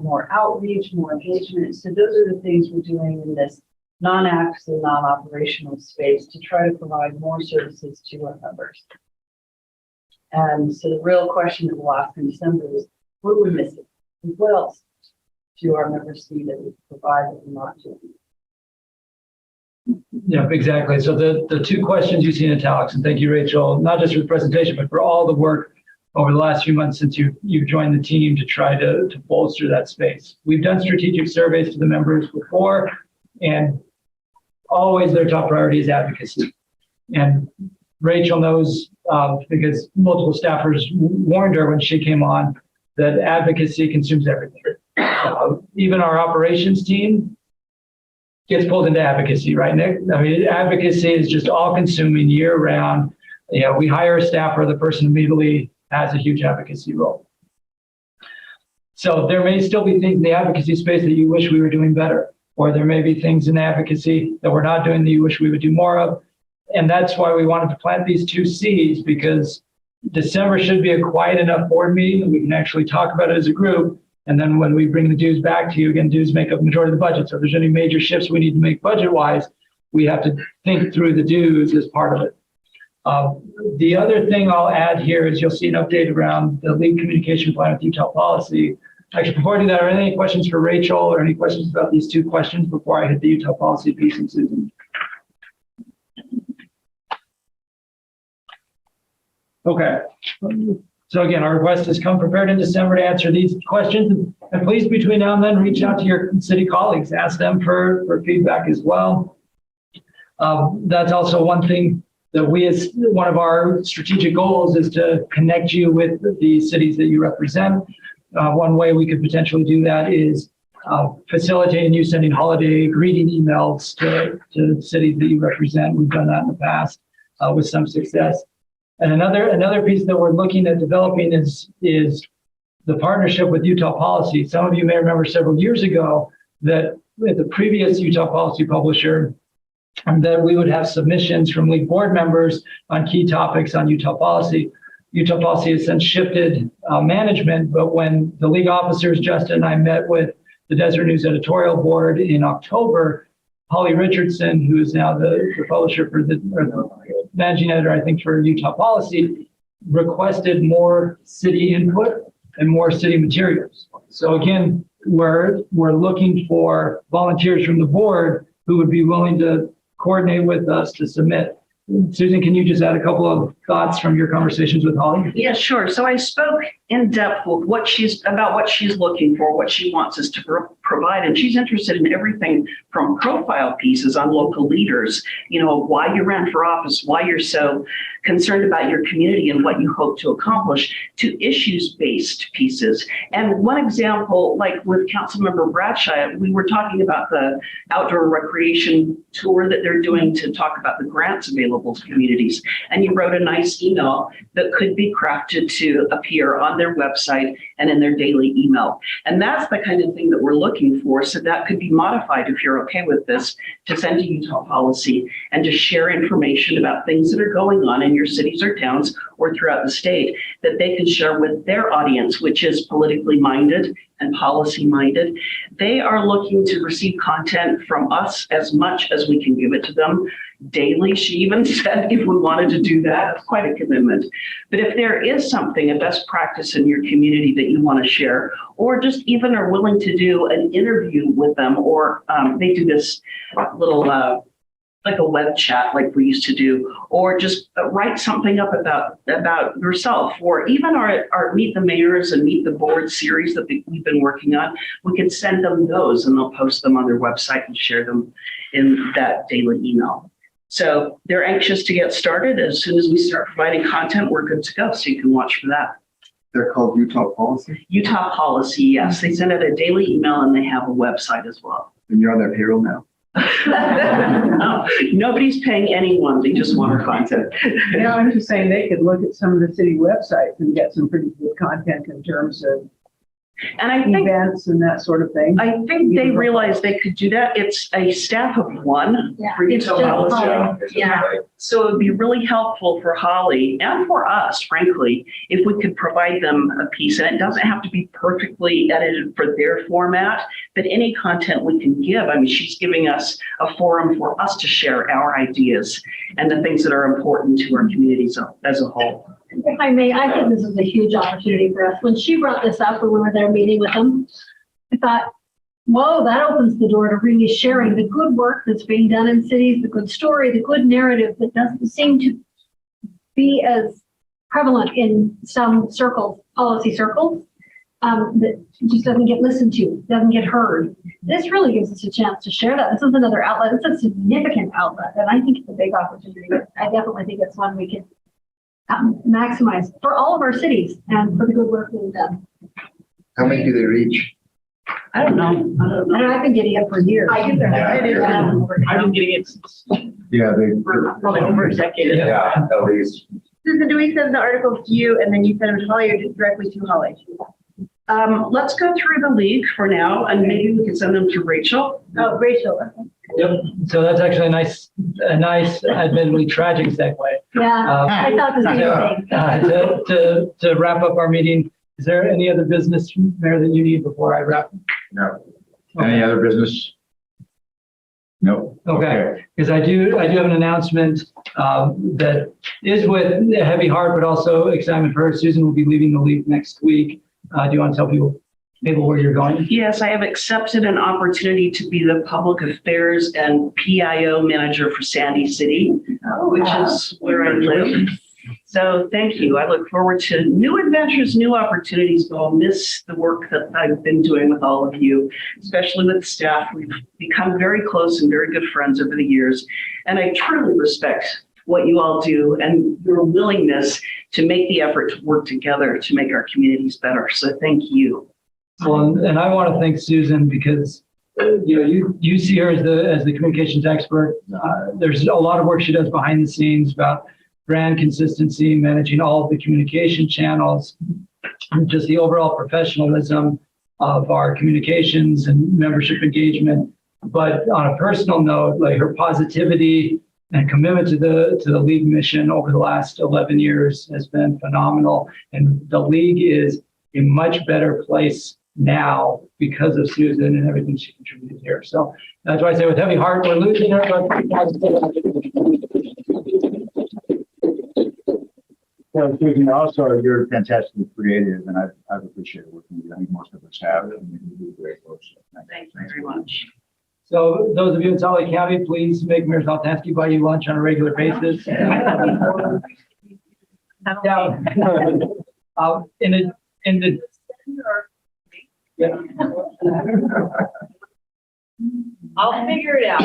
Speaker 11: more outreach, more engagement. So those are the things we're doing in this non-access, non-operational space to try to provide more services to our members. And so the real question that we'll ask in December is, what are we missing? What else do our members see that we provide that we're not doing?
Speaker 6: Yeah, exactly. So the two questions you see in italics, and thank you, Rachel, not just for the presentation, but for all the work over the last few months since you've joined the team to try to bolster that space. We've done strategic surveys to the members before, and always their top priority is advocacy. And Rachel knows, because multiple staffers warned her when she came on, that advocacy consumes everything. Even our operations team gets pulled into advocacy, right, Nick? I mean, advocacy is just all consuming year round. We hire a staffer, the person immediately has a huge advocacy role. So there may still be things in the advocacy space that you wish we were doing better, or there may be things in advocacy that we're not doing that you wish we would do more of. And that's why we wanted to plant these two seeds, because December should be a quiet enough board meeting that we can actually talk about it as a group. And then when we bring the dues back to you, again, dues make up the majority of the budget. So if there's any major shifts we need to make budget-wise, we have to think through the dues as part of it. The other thing I'll add here is you'll see an update around the league communication plan with Utah policy. Actually, before I do that, are there any questions for Rachel or any questions about these two questions before I hit the Utah policy piece and Susan? Okay. So again, our request is come prepared in December to answer these questions. And please, between now and then, reach out to your city colleagues, ask them for feedback as well. That's also one thing that we, as one of our strategic goals, is to connect you with the cities that you represent. One way we could potentially do that is facilitating you sending holiday greeting emails to cities that you represent. We've done that in the past with some success. And another piece that we're looking at developing is the partnership with Utah Policy. Some of you may remember several years ago that with the previous Utah Policy publisher, that we would have submissions from league board members on key topics on Utah Policy. Utah Policy has since shifted management, but when the league officers, Justin and I, met with the Desert News editorial board in October, Holly Richardson, who is now the publisher or the managing editor, I think, for Utah Policy, requested more city input and more city materials. So again, we're looking for volunteers from the board who would be willing to coordinate with us to submit. Susan, can you just add a couple of thoughts from your conversations with Holly?
Speaker 10: Yeah, sure. So I spoke in depth with what she's looking for, what she wants us to provide. And she's interested in everything from profile pieces on local leaders, why you ran for office, why you're so concerned about your community and what you hope to accomplish, to issues-based pieces. And one example, like with Councilmember Bradshaw, we were talking about the outdoor recreation tour that they're doing to talk about the grants available to communities. And you wrote a nice email that could be crafted to appear on their website and in their daily email. And that's the kind of thing that we're looking for. So that could be modified, if you're okay with this, to send to Utah Policy and to share information about things that are going on in your cities or towns or throughout the state that they can share with their audience, which is politically minded and policy minded. They are looking to receive content from us as much as we can give it to them daily. She even said if we wanted to do that, it's quite a commitment. But if there is something, a best practice in your community that you want to share, or just even are willing to do an interview with them, or they do this little like a web chat like we used to do, or just write something up about yourself, or even our Meet the Mayors and Meet the Board series that we've been working on. We can send them those and they'll post them on their website and share them in that daily email. So they're anxious to get started. As soon as we start providing content, we're good to go. So you can watch for that.
Speaker 8: They're called Utah Policy?
Speaker 10: Utah Policy, yes. They send out a daily email and they have a website as well.
Speaker 8: And you're on their payroll now?
Speaker 10: No, nobody's paying anyone. They just want our content.
Speaker 11: Yeah, I'm just saying they could look at some of the city websites and get some pretty good content in terms of
Speaker 10: and I think
Speaker 11: events and that sort of thing.
Speaker 10: I think they realized they could do that. It's a staff of one for Utah Policy. Yeah. So it would be really helpful for Holly and for us, frankly, if we could provide them a piece. And it doesn't have to be perfectly edited for their format, but any content we can give. I mean, she's giving us a forum for us to share our ideas and the things that are important to our communities as a whole.
Speaker 20: If I may, I think this is a huge opportunity for us. When she brought this up when we were there meeting with them, I thought, whoa, that opens the door to really sharing the good work that's being done in cities, the good story, the good narrative that doesn't seem to be as prevalent in some circles, policy circles, that just doesn't get listened to, doesn't get heard. This really gives us a chance to share that. This is another outlet. It's a significant outlet, and I think it's a big opportunity. I definitely think it's one we can maximize for all of our cities and for the good work we've done.
Speaker 8: How many do they reach?
Speaker 10: I don't know.
Speaker 20: I've been getting it for years.
Speaker 10: I've been getting it since probably over a decade.
Speaker 1: Yeah, at least.
Speaker 23: Susan, do we send the articles to you and then you send them to Holly, or just directly to Holly?
Speaker 10: Let's go through the league for now, and maybe we can send them to Rachel.
Speaker 23: Oh, Rachel. Okay.
Speaker 6: Yep. So that's actually a nice, admittedly tragic segue.
Speaker 20: Yeah, I thought the same thing.
Speaker 6: To wrap up our meeting, Is there any other business, Mayor, that you need before I wrap?
Speaker 1: No. Any other business? No.
Speaker 6: Okay, because I do have an announcement that is with a heavy heart, but also excitement for her. Susan will be leaving the league next week. Do you want to tell people where you're going?
Speaker 10: Yes, I have accepted an opportunity to be the public affairs and PIO manager for Sandy City, which is where I live. So thank you. I look forward to new adventures, new opportunities, but I'll miss the work that I've been doing with all of you, especially with the staff. We've become very close and very good friends over the years. And I truly respect what you all do and your willingness to make the effort to work together to make our communities better. So thank you.
Speaker 6: Well, and I want to thank Susan because you see her as the communications expert. There's a lot of work she does behind the scenes about brand consistency, managing all of the communication channels, and just the overall professionalism of our communications and membership engagement. But on a personal note, like her positivity and commitment to the league mission over the last 11 years has been phenomenal. And the league is a much better place now because of Susan and everything she contributed here. So that's why I say with heavy heart, we're losing her,
Speaker 1: So Susan, also you're fantastically creative, and I've appreciated working with you. I think most of us have, and you do great work. So
Speaker 10: Thank you very much.
Speaker 6: So those of you in Salt Lake County, please make Mayor Zoltansky buy you lunch on a regular basis.
Speaker 9: I'll figure it out.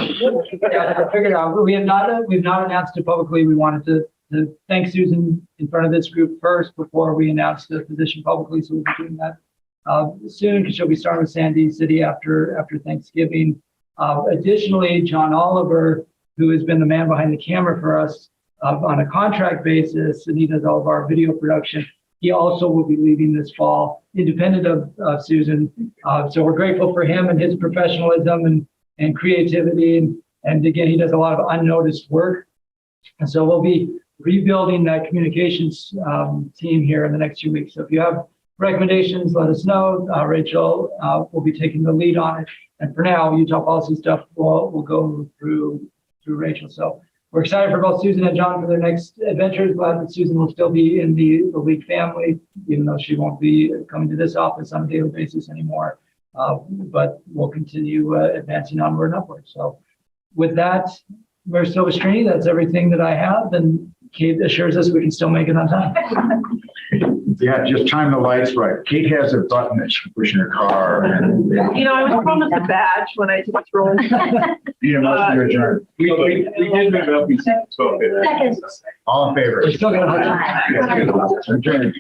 Speaker 6: Yeah, figure it out. We've not announced it publicly. We wanted to thank Susan in front of this group first before we announce the position publicly. So we'll be doing that soon because she'll be starting with Sandy City after Thanksgiving. Additionally, John Oliver, who has been the man behind the camera for us on a contract basis, and he does all of our video production. He also will be leaving this fall, independent of Susan. So we're grateful for him and his professionalism and creativity. And again, he does a lot of unnoticed work. And so we'll be rebuilding that communications team here in the next few weeks. So if you have recommendations, let us know. Rachel will be taking the lead on it. And for now, Utah policy stuff will go through Rachel. So we're excited for both Susan and John for their next adventures. Glad that Susan will still be in the league family, even though she won't be coming to this office on a daily basis anymore. But we'll continue advancing onward and upward. So with that, Mayor Silvestrini, that's everything that I have. And Kate assures us we can still make it on time.
Speaker 1: Yeah, just time the lights right. Kate has a button that she can push in her car. And,
Speaker 9: I was promised a badge when I took a stroll.
Speaker 1: you know, most of your adjourned.
Speaker 4: We did move up. We spoke.
Speaker 20: Second.
Speaker 1: All in favor?
Speaker 6: We're still going to
Speaker 1: Adjourned.